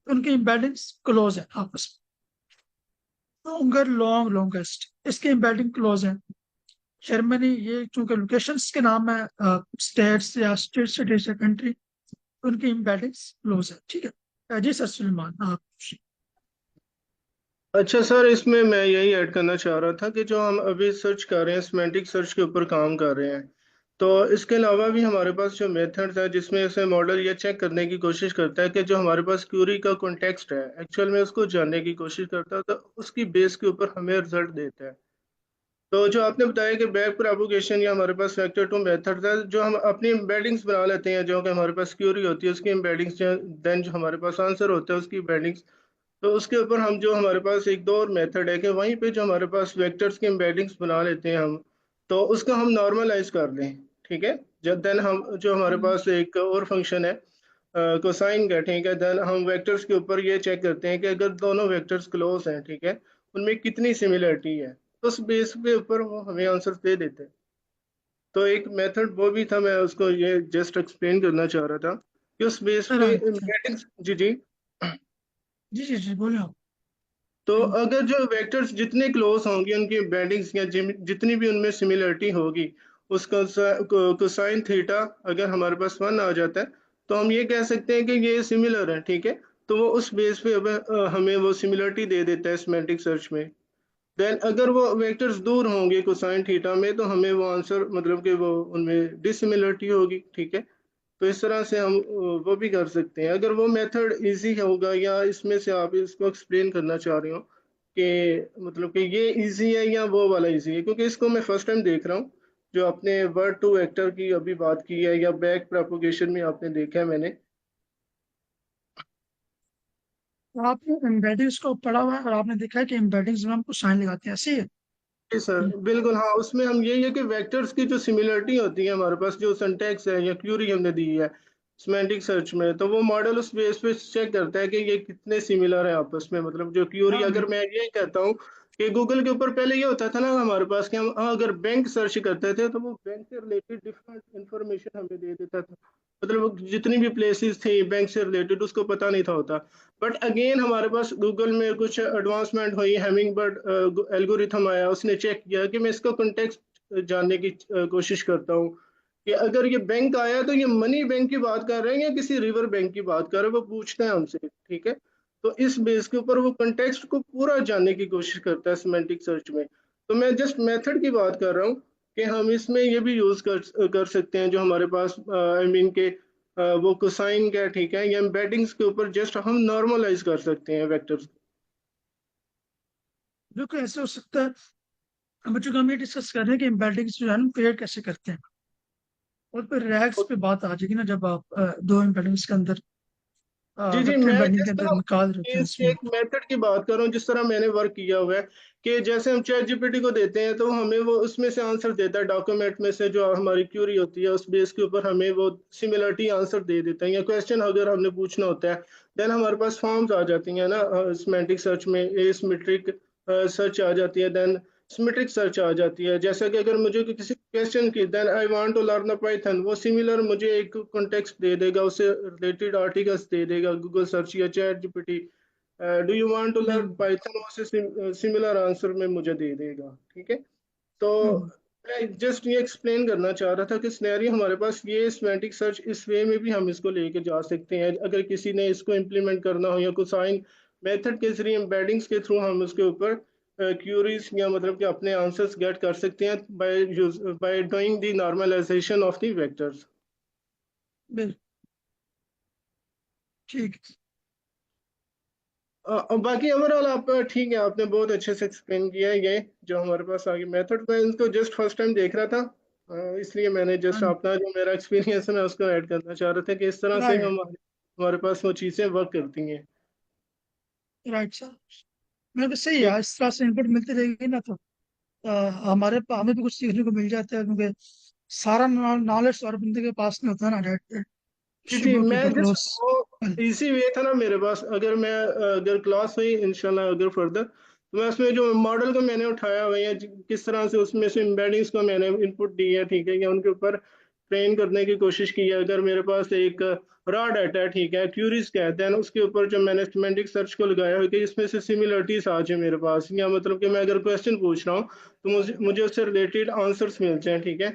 उनके इम्बेडिंग्स क्लोज है आपस में। लॉन्गर, लॉन्गेस्ट, इसके इम्बेडिंग क्लोज है। जर्मनी, ये चूंकि लोकेशंस के नाम है, स्टेट्स या सिटीज या कंट्री, उनकी इम्बेडिंग्स क्लोज है, ठीक है। जी सर सुलेमान, आप अच्छा सर, इसमें मैं यही ऐड करना चाह रहा था कि जो हम अभी सर्च कर रहे हैं, सिमेंटिक सर्च के ऊपर काम कर रहे हैं, तो इसके अलावा भी हमारे पास जो मेथड्स है जिसमें से मॉडल ये चेक करने की कोशिश करता है कि जो हमारे पास क्यूरी का कॉन्टेक्स्ट है एक्चुअल में उसको जानने की कोशिश करता है, तो उसकी बेस के ऊपर हमें रिजल्ट देता है। तो जो आपने बताया कि बैक प्रोपगेशन या हमारे पास वेक्टर टू मेथड है, जो हम अपनी एम्बेडिंग्स बना लेते हैं, जो कि हमारे पास क्यूरी होती है उसकी एम्बेडिंग्स, देन जो हमारे पास आंसर होता है उसकी एम्बेडिंग्स। तो उसके ऊपर हम जो हमारे पास एक दो और मेथड है कि वहीं पे जो हमारे पास वेक्टर्स के एम्बेडिंग्स बना लेते हैं हम, तो उसका हम नॉर्मलाइज कर लें, ठीक है। जब देन हम जो हमारे पास एक और फंक्शन है कोसाइन का, ठीक है, देन हम वेक्टर्स के ऊपर ये चेक करते हैं कि अगर दोनों वेक्टर्स क्लोज हैं, ठीक है, उनमें कितनी सिमिलरिटी है, तो उस बेस के ऊपर वो हमें आंसर दे देते हैं। तो एक मेथड वो भी था, मैं उसको ये जस्ट एक्सप्लेन करना चाह रहा था कि उस बेस सर। पे अच्छा, एम्बेडिंग्स। जी जी। जी जी जी, बोले आप। तो अगर जो वेक्टर्स जितने क्लोज होंगे उनकी एम्बेडिंग्स या जितनी भी उनमें सिमिलरिटी होगी, उसका कोसाइन थीटा अगर हमारे पास 1 आ जाता है, तो हम ये कह सकते हैं कि ये सिमिलर है, ठीक है। तो वो उस बेस पे हमें वो सिमिलरिटी दे देता है सिमेंटिक सर्च में। देन अगर वो वेक्टर्स दूर होंगे कोसाइन थीटा में, तो हमें वो आंसर मतलब कि वो उनमें डिसिमिलरिटी होगी, ठीक है। तो इस तरह से हम वो भी कर सकते हैं, अगर वो मेथड इजी होगा, या इसमें से आप इसको एक्सप्लेन करना चाह रहे हो कि मतलब कि ये इजी है या वो वाला इजी है, क्योंकि इसको मैं फर्स्ट टाइम देख रहा हूँ। जो आपने वर्ड टू वेक्टर की अभी बात की है, या बैक प्रोपगेशन में आपने देखा है मैंने। तो आपने एम्बेडिंग्स को पढ़ा हुआ है और आपने देखा है कि एम्बेडिंग्स में हम कुछ साइन लगाते हैं, ऐसे ही है। जी सर, बिल्कुल हाँ, उसमें हम यही है कि वेक्टर्स की जो सिमिलरिटी होती है हमारे पास, जो सिंटैक्स है या क्यूरी हमने दी है सिमेंटिक सर्च में, तो वो मॉडल उस बेस पे चेक करता है कि ये कितने सिमिलर है आपस में। मतलब जो क्यूरी, हाँ अगर मैं ये कहता हूँ कि गूगल के ऊपर पहले ये होता था ना हमारे पास कि हम अगर बैंक सर्च करते थे तो वो बैंक से रिलेटेड डिफरेंट इंफॉर्मेशन हमें दे देता था। मतलब वो जितनी भी प्लेसेस थी बैंक से रिलेटेड उसको पता नहीं था होता। बट अगेन हमारे पास गूगल में कुछ एडवांसमेंट हुई, हैमिंग बर्ड एल्गोरिथम आया, उसने चेक किया कि मैं इसका कॉन्टेक्स्ट जानने की कोशिश करता हूँ कि अगर ये बैंक आया तो ये मनी बैंक की बात कर रहे हैं या किसी रिवर बैंक की बात कर रहे हैं, वो पूछते हैं हमसे, ठीक है। तो इस बेस के ऊपर वो कंटेक्स्ट को पूरा जानने की कोशिश करता है सिमेंटिक सर्च में। तो मैं जस्ट मेथड की बात कर रहा हूँ कि हम इसमें ये भी यूज कर सकते हैं, जो हमारे पास आई मीन के वो कोसाइन का, ठीक है, या एम्बेडिंग्स के ऊपर जस्ट हम नॉर्मलाइज कर सकते हैं वेक्टर्स। बिल्कुल ऐसे हो सकता है। हम बच्चों को हम ये डिस्कस कर रहे हैं कि एम्बेडिंग्स जो है हम क्रिएट कैसे करते हैं, और फिर रैग्स पे बात आ जाएगी ना, जब आप दो एम्बेडिंग्स के अंदर जी जी, वेक्टर मैं बाइंडिंग के जिस अंदर तरह निकाल देते हैं इस इसमें। एक मेथड की बात कर रहा हूँ, जिस तरह मैंने वर्क किया हुआ है कि जैसे हम चैट जीपीटी को देते हैं तो हमें वो उसमें से आंसर देता है, डॉक्यूमेंट में से जो हमारी क्यूरी होती है उस बेस के ऊपर हमें वो सिमिलरिटी आंसर दे देता है, या क्वेश्चन अगर हमने पूछना होता है देन हमारे पास फॉर्म्स आ जाती हैं ना, सिमेंटिक सर्च में एसिमेट्रिक सर्च आ जाती है, देन सिमेट्रिक सर्च आ जाती है। जैसा कि अगर मुझे किसी क्वेश्चन की then I want to learn Python, वो सिमिलर मुझे एक कॉन्टेक्स्ट दे देगा, उससे रिलेटेड आर्टिकल्स दे देगा गूगल सर्च या chat GPT. Do you want to learn hmm, Python, उससे सिमिलर आंसर में मुझे दे देगा। ठीक है, तो हम्म, मैं जस्ट ये एक्सप्लेन करना चाह रहा था कि सिनेरियो हमारे पास ये सिमेंटिक सर्च इस वे में भी हम इसको लेके जा सकते हैं, अगर किसी ने इसको इम्प्लीमेंट करना हो या कुछ साइन मेथड के जरिए एम्बेडिंग्स के थ्रू हम उसके ऊपर क्यूरीज या मतलब कि अपने आंसर्स गेट कर सकते हैं by doing the normalization of the vectors. बिल्कुल ठीक है। बाकी ओवरऑल आप ठीक है, आपने बहुत अच्छे से एक्सप्लेन किया है ये जो हमारे पास आगे मेथड। मैं इनको जस्ट फर्स्ट टाइम देख रहा था, इसलिए मैंने जस्ट अपना जो मेरा एक्सपीरियंस है मैं उसको ऐड करना चाह रहा था कि इस तरह से राइट, हम हमारे पास वो चीज़ें वर्क करती हैं। Right sir. मेरे को सही है, इस तरह से इनपुट मिलती रहेगी ना तो हमें भी कुछ सीखने को मिल जाता है, क्योंकि सारा नॉलेज और बंदे के पास नहीं होता ना, राइट। जी जी, शुरू के मैं ऊपर जस्ट क्लोज। वो इजी वे था ना मेरे पास, अगर मैं अगर क्लास हुई इंशाल्लाह अगर फर्दर तो मैं उसमें जो मॉडल को मैंने उठाया हुआ है किस तरह से उसमें से एम्बेडिंग्स को मैंने इनपुट दी है, ठीक है, या उनके ऊपर ट्रेन करने की कोशिश की है। अगर मेरे पास एक रॉ डाटा है, ठीक है, क्यूरीज कहते हैं, उसके ऊपर जो मैंने सिमेंटिक सर्च को लगाया है कि इसमें से सिमिलरिटीज आ जाए मेरे पास, या मतलब कि मैं अगर क्वेश्चन पूछ रहा हूँ तो मुझे उससे रिलेटेड आंसर्स मिल जाए। ठीक है,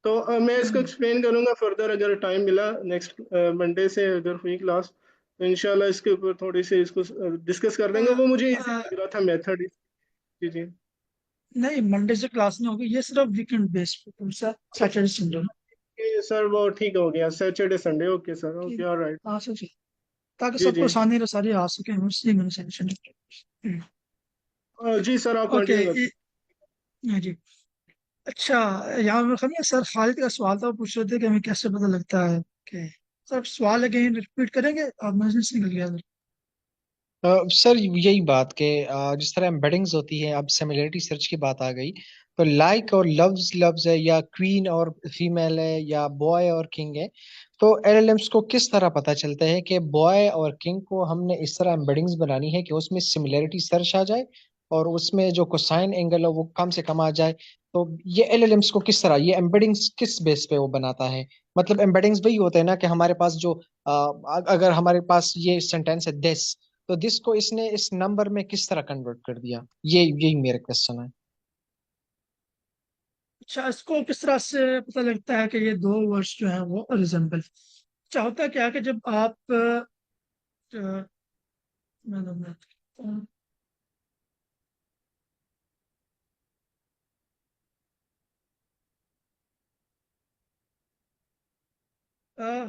तो मैं इसको एक्सप्लेन करूंगा फर्दर अगर टाइम मिला नेक्स्ट मंडे से अगर हुई क्लास, तो इंशाल्लाह इसके ऊपर थोड़ी सी इसको डिस्कस कर लेंगे। वो मुझे इजी लग रहा था मेथड। जी जी। नहीं, मंडे से क्लास नहीं होगी, ये सिर्फ वीकेंड बेस पे, सर सैटरडे संडे। सर वो ठीक हो गया, सैटरडे संडे, ओके सर, ठीक ओके, है, ऑलराइट। हाँ सर जी, ताकि जी सबको जी। आसानी रहे, सारे आ सके, इसलिए मैंने सजेशन दिया। जी सर, आप ओके, कंटिन्यू कर। हाँ जी। अच्छा, यहाँ पर खमीर सर खालिद का सवाल था, वो पूछ रहे थे कि हमें कैसे पता लगता है कि, सर सवाल अगेन रिपीट करेंगे, और मजलिस निकल गया सर। सर यही बात के जिस तरह एम्बेडिंग्स होती है, अब सिमिलरिटी सर्च की बात आ गई, तो लाइक और लव्स लव्स है, या क्वीन और फीमेल है, या बॉय और किंग है, तो एलएलएम्स को किस तरह पता चलता है कि बॉय और किंग को हमने इस तरह एम्बेडिंग्स बनानी है कि उसमें सिमिलरिटी सर्च आ जाए और उसमें जो कोसाइन एंगल है वो कम से कम आ जाए। तो ये एलएलएम्स को किस तरह, ये एम्बेडिंग्स किस बेस पे वो बनाता है? मतलब एम्बेडिंग्स वही होते हैं ना कि हमारे पास जो अगर हमारे पास ये सेंटेंस है दिस, तो दिस को इसने इस नंबर में किस तरह कन्वर्ट कर दिया, ये यही मेरा क्वेश्चन है। अच्छा, इसको किस तरह से पता लगता है कि ये दो वर्ड्स जो हैं वो रिजेंबल। अच्छा, होता क्या है कि जब आप मैं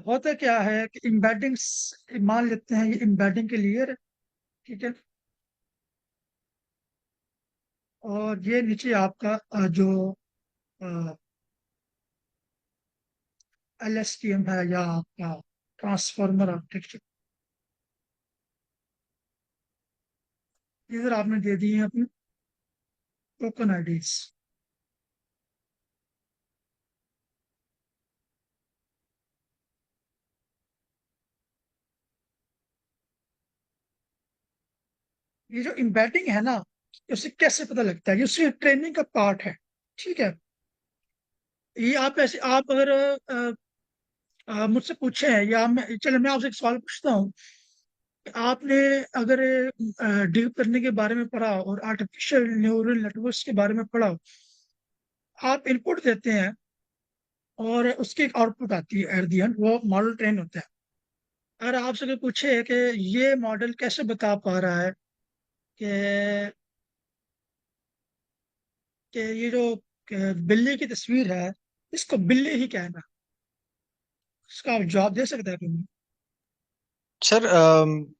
होता क्या है कि एम्बेडिंग्स, मान लेते हैं ये एम्बेडिंग के लिए, ठीक है, और ये नीचे आपका जो LSTM है, या आपका ट्रांसफॉर्मर आर्किटेक्चर, इधर आपने दे दी है अपनी टोकन आईडीज। ये जो एम्बेडिंग है ना, उसे कैसे पता लगता है, ये उसकी ट्रेनिंग का पार्ट है, ठीक है। ये आप ऐसे, आप अगर मुझसे पूछे हैं, या मैं, चलो मैं आपसे एक सवाल पूछता हूँ। आपने अगर डीप करने के बारे में पढ़ा और आर्टिफिशियल न्यूरल नेटवर्क्स के बारे में पढ़ा, आप इनपुट देते हैं और उसकी एक आउटपुट आती है, एट द एंड वो मॉडल ट्रेन होता है। अगर आपसे कोई पूछे कि ये मॉडल कैसे बता पा रहा है कि ये जो बिल्ली की तस्वीर है, इसको बिल्ली ही कहना, इसका आप जवाब दे सकते हैं कि सर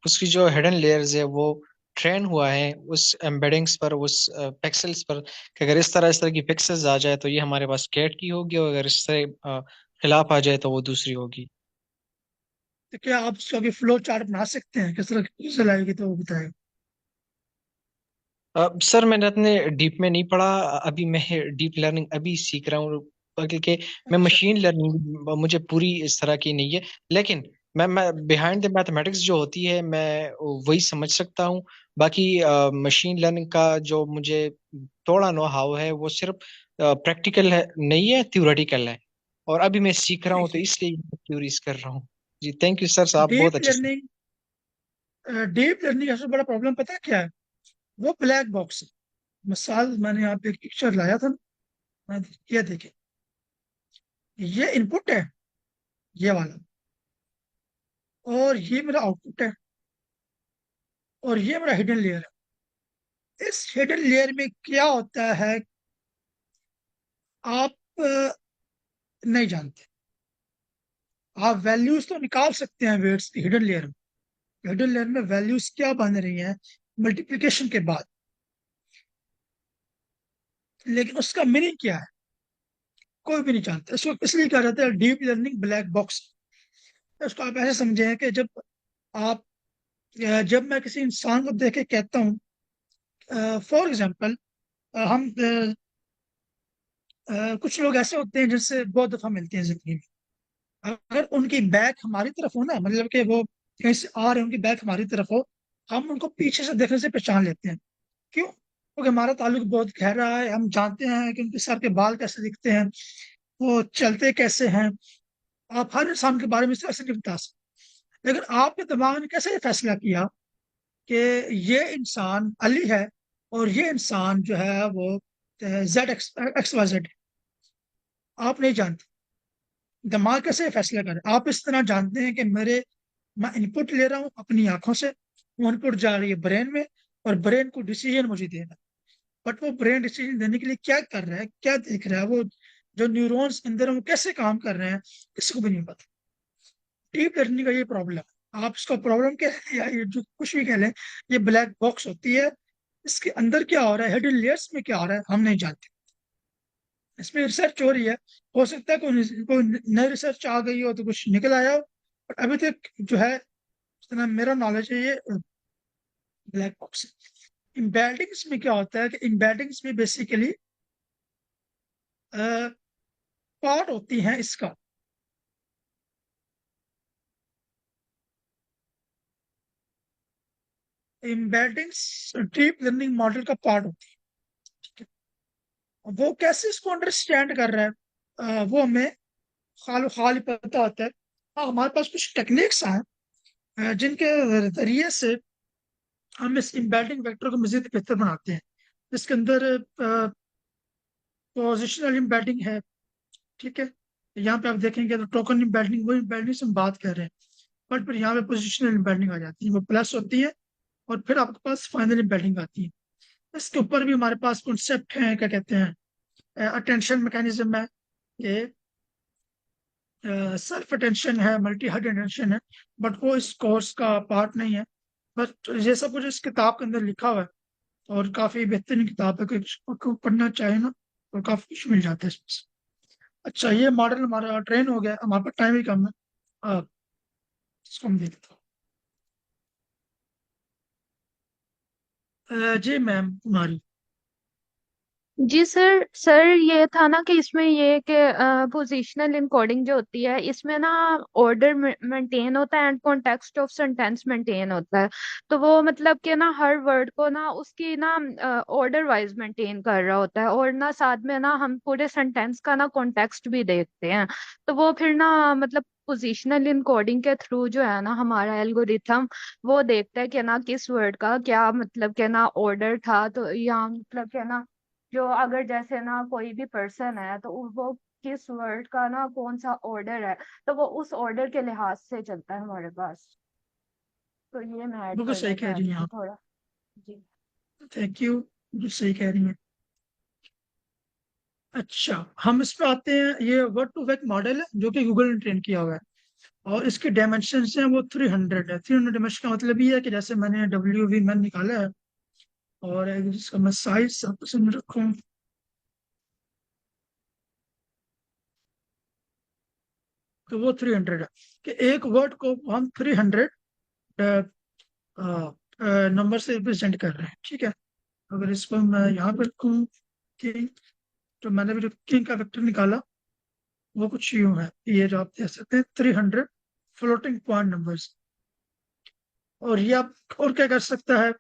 उसकी जो हिडन लेयर्स है वो ट्रेन हुआ है उस एम्बेडिंग्स पर, उस पिक्सेल्स पर, कि अगर इस तरह की पिक्सेल्स आ जाए तो ये हमारे पास कैट की होगी, और अगर इस तरह खिलाफ आ जाए तो वो दूसरी होगी। तो क्या आप इसका भी फ्लो चार्ट बना सकते हैं? किस तरह की यूजर आएगी तो वो बताएगा। सर मैंने इतने डीप में नहीं पढ़ा। अभी मैं डीप लर्निंग अभी सीख रहा हूँ, क्योंकि मैं अच्छा, मशीन लर्निंग मुझे पूरी इस तरह की नहीं है। लेकिन मैं बिहाइंड द मैथमेटिक्स जो होती है मैं वही समझ सकता हूँ। बाकी मशीन लर्निंग का जो मुझे थोड़ा नो हाउ है वो सिर्फ प्रैक्टिकल है, नहीं है, थ्योरेटिकल है। और अभी मैं सीख रहा हूँ ठीक तो है। इसलिए क्यूरीज कर रहा हूँ। जी थैंक यू सर, आप बहुत डीप अच्छे से। लर्निंग डीप लर्निंग का सबसे बड़ा प्रॉब्लम पता है क्या है? वो ब्लैक बॉक्स है। मिसाल मैंने यहाँ पे एक पिक्चर लाया था, ये देखिए, ये इनपुट है, ये वाला, और ये मेरा आउटपुट है, और ये मेरा हिडन लेयर है। इस हिडन लेयर में क्या होता है आप नहीं जानते। आप वैल्यूज तो निकाल सकते हैं वेट्स की हिडन लेयर में। हिडन लेयर में वैल्यूज क्या बन रही हैं मल्टीप्लिकेशन के बाद, लेकिन उसका मीनिंग क्या है कोई भी नहीं जानता। इसको इसलिए कहा जाता है डीप लर्निंग ब्लैक बॉक्स। इसको आप ऐसे समझें कि आप जब मैं किसी इंसान को देख के कहता हूँ, फॉर एग्जाम्पल, हम कुछ लोग ऐसे होते हैं जिनसे बहुत दफा मिलते हैं जिंदगी में। अगर उनकी बैक हमारी तरफ हो ना, मतलब कि वो कहीं से आ रहे हैं, उनकी बैक हमारी तरफ हो, हम उनको पीछे से देखने से पहचान लेते हैं। क्यों? क्योंकि हमारा ताल्लुक बहुत गहरा है। हम जानते हैं कि उनके सर के बाल कैसे दिखते हैं, वो चलते कैसे हैं। आप हर इंसान के बारे में ऐसे नहीं बता सकते। लेकिन आपके दिमाग ने कैसे ये फैसला किया कि ये इंसान अली है और ये इंसान जो है वो जेड एक्स वाई जेड? आप नहीं जानते। दिमाग कैसे फैसला करे? आप इस तरह जानते हैं कि मैं इनपुट ले रहा हूँ अपनी आंखों से, वो इनपुट जा रही है ब्रेन में, और ब्रेन को डिसीजन मुझे देना है। बट वो ब्रेन डिसीजन देने के लिए क्या कर रहा है, क्या देख रहा है, वो जो न्यूरॉन्स अंदर है वो कैसे काम कर रहे हैं, किसी को भी नहीं पता। डीप लर्निंग का ये प्रॉब्लम है। आप इसका प्रॉब्लम कह लें या ये जो कुछ भी कह लें, ये ब्लैक बॉक्स होती है। इसके अंदर क्या हो रहा है, हिडन लेयर्स में क्या हो रहा है, हम नहीं जानते। इसमें रिसर्च हो रही है। हो सकता है कोई नई रिसर्च आ गई हो तो कुछ निकल आया हो, बट अभी तक जो है जितना मेरा नॉलेज है ये ब्लैक बॉक्स है। एम्बेडिंग्स में क्या होता है कि एम्बेडिंग्स में बेसिकली पार्ट होती हैं इसका। एम्बेडिंग्स डीप लर्निंग मॉडल का पार्ट होती है। ठीक है, वो कैसे इसको अंडरस्टैंड कर रहा है, वो हमें खाली पता होता है। हाँ, हमारे पास कुछ टेक्निक्स हैं जिनके जरिए से हम इस एम्बेडिंग वेक्टर को मजीद बेहतर बनाते हैं। इसके अंदर पोजिशनल एम्बेडिंग है। ठीक है, यहाँ पे आप देखेंगे तो टोकन एम्बेडिंग, वो एम्बेडिंग से हम बात कर रहे हैं, बट फिर यहाँ पे पोजिशनल एम्बेडिंग आ जाती है, वो प्लस होती है, और फिर आपके पास फाइनल एम्बेडिंग आती है। इसके ऊपर भी हमारे पास कॉन्सेप्ट है, क्या कहते हैं, अटेंशन मैकेनिज्म है, ये सेल्फ अटेंशन है, मल्टी हेड अटेंशन है, बट वो इस कोर्स का पार्ट नहीं है। बट ये सब कुछ इस किताब के अंदर लिखा हुआ है, और काफी बेहतरीन किताब है, कोई पढ़ना चाहे ना तो काफी कुछ मिल जाता है इसमें से। अच्छा, ये मॉडल हमारा ट्रेन हो गया, हमारे पास टाइम भी कम है। इसको हम देखते हैं। जी मैम हमारी। जी सर। सर ये था ना कि इसमें ये कि पोजिशनल इनकोडिंग जो होती है इसमें ना ऑर्डर मेंटेन होता है and context of sentence maintain होता है। तो वो मतलब कि ना हर वर्ड को ना उसकी ना ऑर्डर वाइज मेंटेन कर रहा होता है, और ना साथ में ना हम पूरे सेंटेंस का ना कॉन्टेक्स्ट भी देखते हैं। तो वो फिर ना मतलब पोजिशनल इनकोडिंग के थ्रू जो है ना हमारा एल्गोरिथम वो देखता है कि ना किस वर्ड का क्या मतलब कि ना ऑर्डर था। तो या मतलब कि ना जो अगर जैसे ना कोई भी पर्सन है तो वो किस वर्ड का ना कौन सा ऑर्डर है, तो वो उस ऑर्डर के लिहाज से चलता है हमारे पास। तो ये मैं ऐड बिल्कुल करना सही कह रही चाहती हैं थी आप। थोड़ा। जी। थैंक यू, बिल्कुल सही कह रही हैं। अच्छा, हम इस पे आते हैं। ये वर्ड टू वेक मॉडल है जो कि गूगल ने ट्रेन किया हुआ है, और इसके डायमेंशन हैं वो 300 है। 300 डायमेंशन का मतलब ये है कि जैसे मैंने डब्ल्यू वी मैन निकाला है, और इसका मैं साइज आपके सामने रखूँ। तो वो 300 है कि एक वर्ड को हम 300 नंबर से रिप्रेजेंट कर रहे हैं। ठीक है, अगर इसको मैं यहाँ पे लिखूँ किंग, तो मैंने भी किंग का वेक्टर निकाला, वो कुछ यूं है, ये जो आप देख सकते हैं 300 फ्लोटिंग पॉइंट नंबर्स। और ये आप और क्या कर सकता है,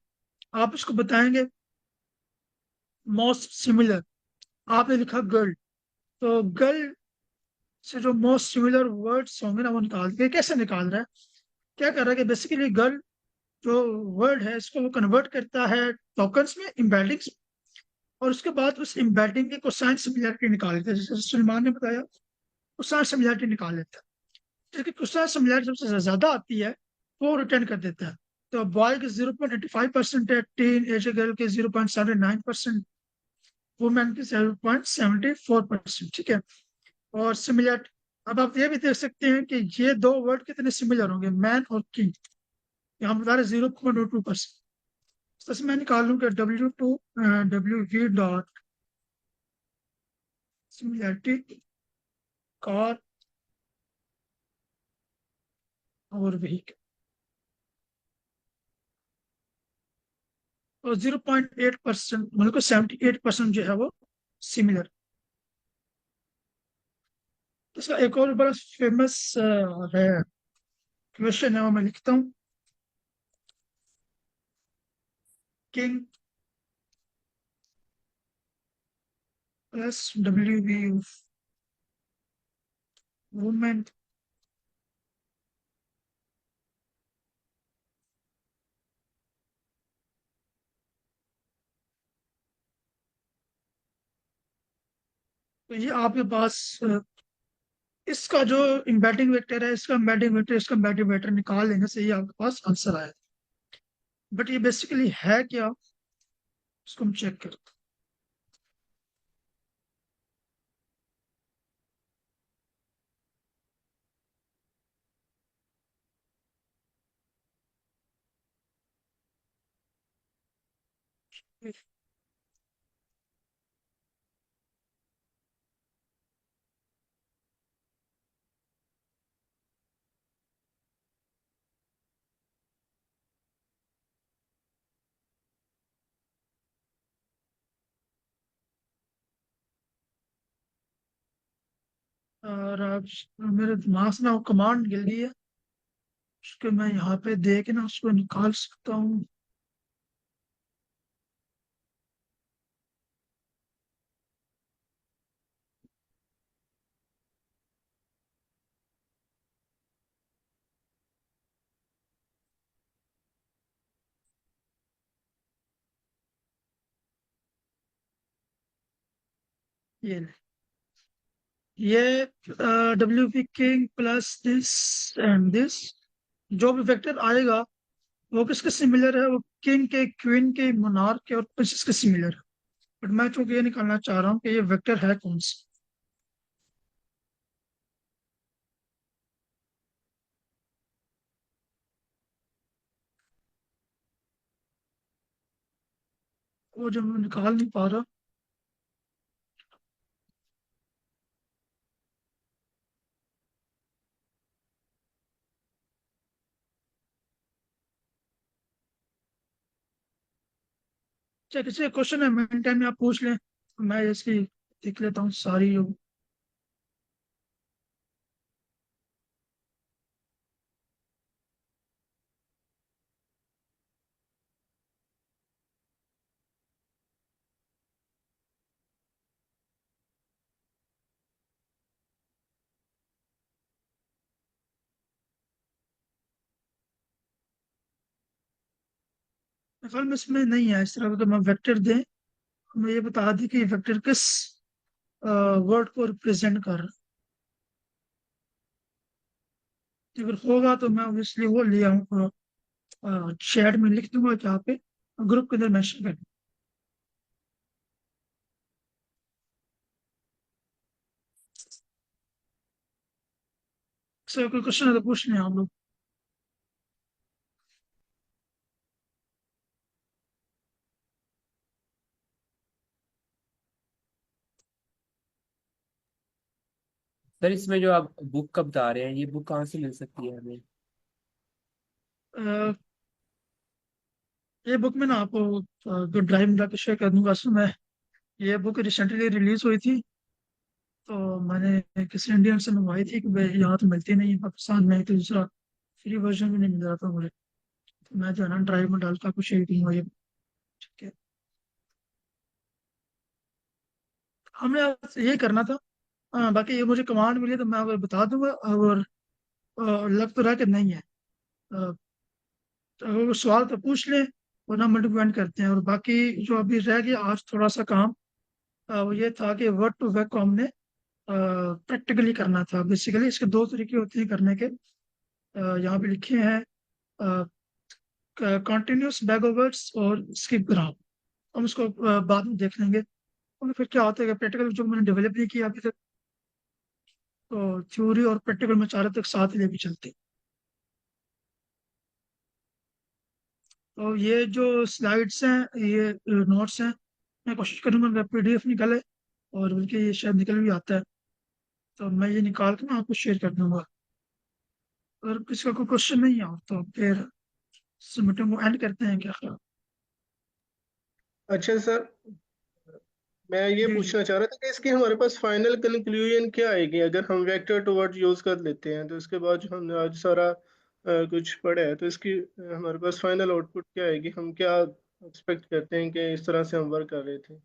आप इसको बताएंगे मोस्ट सिमिलर। आपने लिखा गर्ल, तो गर्ल से जो मोस्ट सिमिलर वर्ड्स होंगे ना वो निकाल के, कैसे निकाल रहा है, क्या कर रहा है कि बेसिकली गर्ल जो वर्ड है इसको वो कन्वर्ट करता है टोकन्स में, एम्बेडिंग्स, और उसके बाद उस एम्बेडिंग की कोसाइन सिमिलरिटी निकाल लेता है। जैसे सलमान ने बताया, कोसाइन सिमिलरिटी निकाल लेता है। जिसकी कोसाइन सिमिलरिटी सबसे ज्यादा आती है वो रिटर्न कर देता है। तो बॉय के 0.85% है, टीन एज गर्ल के 0.79%, वुमेन के 0.74%। ठीक है, और सिमिलर, अब आप ये भी देख सकते हैं कि ये दो वर्ड कितने सिमिलर होंगे, मैन और किंग। यहाँ बता रहे 0.02%। तो मैं निकाल लूँ कि W डॉट सिमिलरिटी कार और व्हीकल, और 0.8%, मतलब 78% जो है वो सिमिलर। इसका एक और बड़ा फेमस है क्वेश्चन है, वो मैं लिखता हूँ, किंग प्लस WV वुमेन तो ये आपके पास इसका जो एम्बेडिंग वेक्टर है, इसका एम्बेडिंग वेक्टर, इसका एम्बेडिंग वेक्टर निकाल लेने से ये आपके पास आंसर आया। बट ये बेसिकली है क्या, इसको हम चेक करते हैं। और अब मेरे दिमाग से ना वो कमांड गिर गई है, उसको मैं यहाँ पे दे के ना उसको निकाल सकता हूँ। ये ले। ये WP king plus this and this, जो भी वेक्टर आएगा वो किसके सिमिलर है, वो किंग के, क्वीन के, मोनार्क के और प्रिंसेस के सिमिलर है। बट मैं चूंकि ये निकालना चाह रहा हूँ कि ये वेक्टर है कौन सा। वो जो मैं निकाल नहीं पा रहा। चाहे किसी का क्वेश्चन है मेन टाइम में आप पूछ लें, मैं इसकी देख लेता हूँ सारी जो। असल में इसमें नहीं है इस तरह का, तो मैं वेक्टर दें, मैं ये बता दी कि वेक्टर किस वर्ड को रिप्रेजेंट कर रहा है। अगर होगा तो मैं ऑब्वियसली वो ले आऊँगा, चैट में लिख दूंगा जहाँ पे ग्रुप के अंदर मेंशन कर। सर कोई क्वेश्चन है तो पूछ लें आप लोग। सर इसमें जो आप बुक का बता रहे हैं, ये बुक कहाँ से मिल सकती है हमें? अ, ये बुक मैं ना आपको जो ड्राइव में जाकर शेयर कर दूंगा। असल में ये बुक रिसेंटली रिलीज हुई थी, तो मैंने किसी इंडियन से मंगवाई थी कि भाई यहाँ तो मिलती नहीं है पाकिस्तान में, तो दूसरा फ्री वर्जन भी नहीं मिल रहा था मुझे, तो मैं जो है ना ड्राइव में डालकर आपको शेयर करूंगा ये। ठीक है, हमने आज ये करना था। हाँ, बाकी ये मुझे कमांड मिली तो मैं आपको बता दूंगा, और लग तो रहा कि नहीं है। अ, तो अगर वो सवाल तो पूछ लें, वरना हम डिपेंड करते हैं। और बाकी जो अभी रह गया आज थोड़ा सा काम, वो ये था कि वर्ड टू वेक को हमने प्रैक्टिकली करना था। बेसिकली इसके दो तरीके होते हैं करने के, यहाँ पे लिखे हैं कंटिन्यूस बैक वर्ड्स और स्किप ग्राम। हम उसको बाद में देख लेंगे। और फिर क्या होता है कि प्रैक्टिकल जो मैंने डेवलप नहीं किया अभी तक, तो थ्योरी और प्रैक्टिकल में चारों तक साथ ही लेके चलते हैं। तो ये जो स्लाइड्स हैं, ये नोट्स हैं, मैं कोशिश करूंगा मेरा PDF निकले, और बल्कि ये शायद निकल भी आता है, तो मैं ये निकाल के ना आपको शेयर कर दूंगा। अगर किसी का कोई क्वेश्चन नहीं है तो फिर इस मीटिंग को एंड करते हैं, क्या ख्याल? अच्छा सर, मैं ये जी जी। पूछना चाह रहा था कि इसकी हमारे पास फाइनल कंक्लूजन क्या आएगी अगर हम वेक्टर टू वर्ड यूज कर लेते हैं, तो इसके बाद जो हमने आज सारा कुछ पढ़ा है, तो इसकी हमारे पास फाइनल आउटपुट क्या आएगी, हम क्या एक्सपेक्ट करते हैं कि इस तरह से हम वर्क कर रहे थे।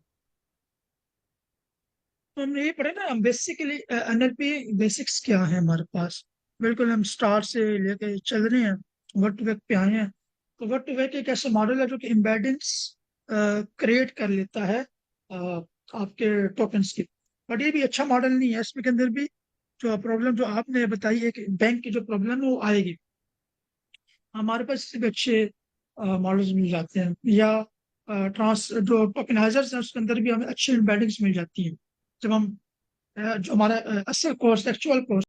तो हमने ये पढ़ा ना बेसिकली NLP बेसिक्स क्या है हमारे पास। बिल्कुल हम स्टार से लेके चल रहे हैं, वर्ड टू वेक पे आए हैं। तो वर्ड टू वेक एक ऐसा मॉडल है जो कि एम्बेडिंग्स क्रिएट कर लेता है आपके टोकन्स की। बट ये भी अच्छा मॉडल नहीं है, इसमें के अंदर भी जो प्रॉब्लम जो आपने बताई है कि बैंक की जो प्रॉब्लम है वो आएगी। हमारे पास इससे भी अच्छे मॉडल्स मिल जाते हैं, या ट्रांस जो टोकनाइजर्स हैं उसके अंदर भी हमें अच्छी एम्बेडिंग्स मिल जाती हैं। जब हम जो हमारा असल कोर्स एक्चुअल कोर्स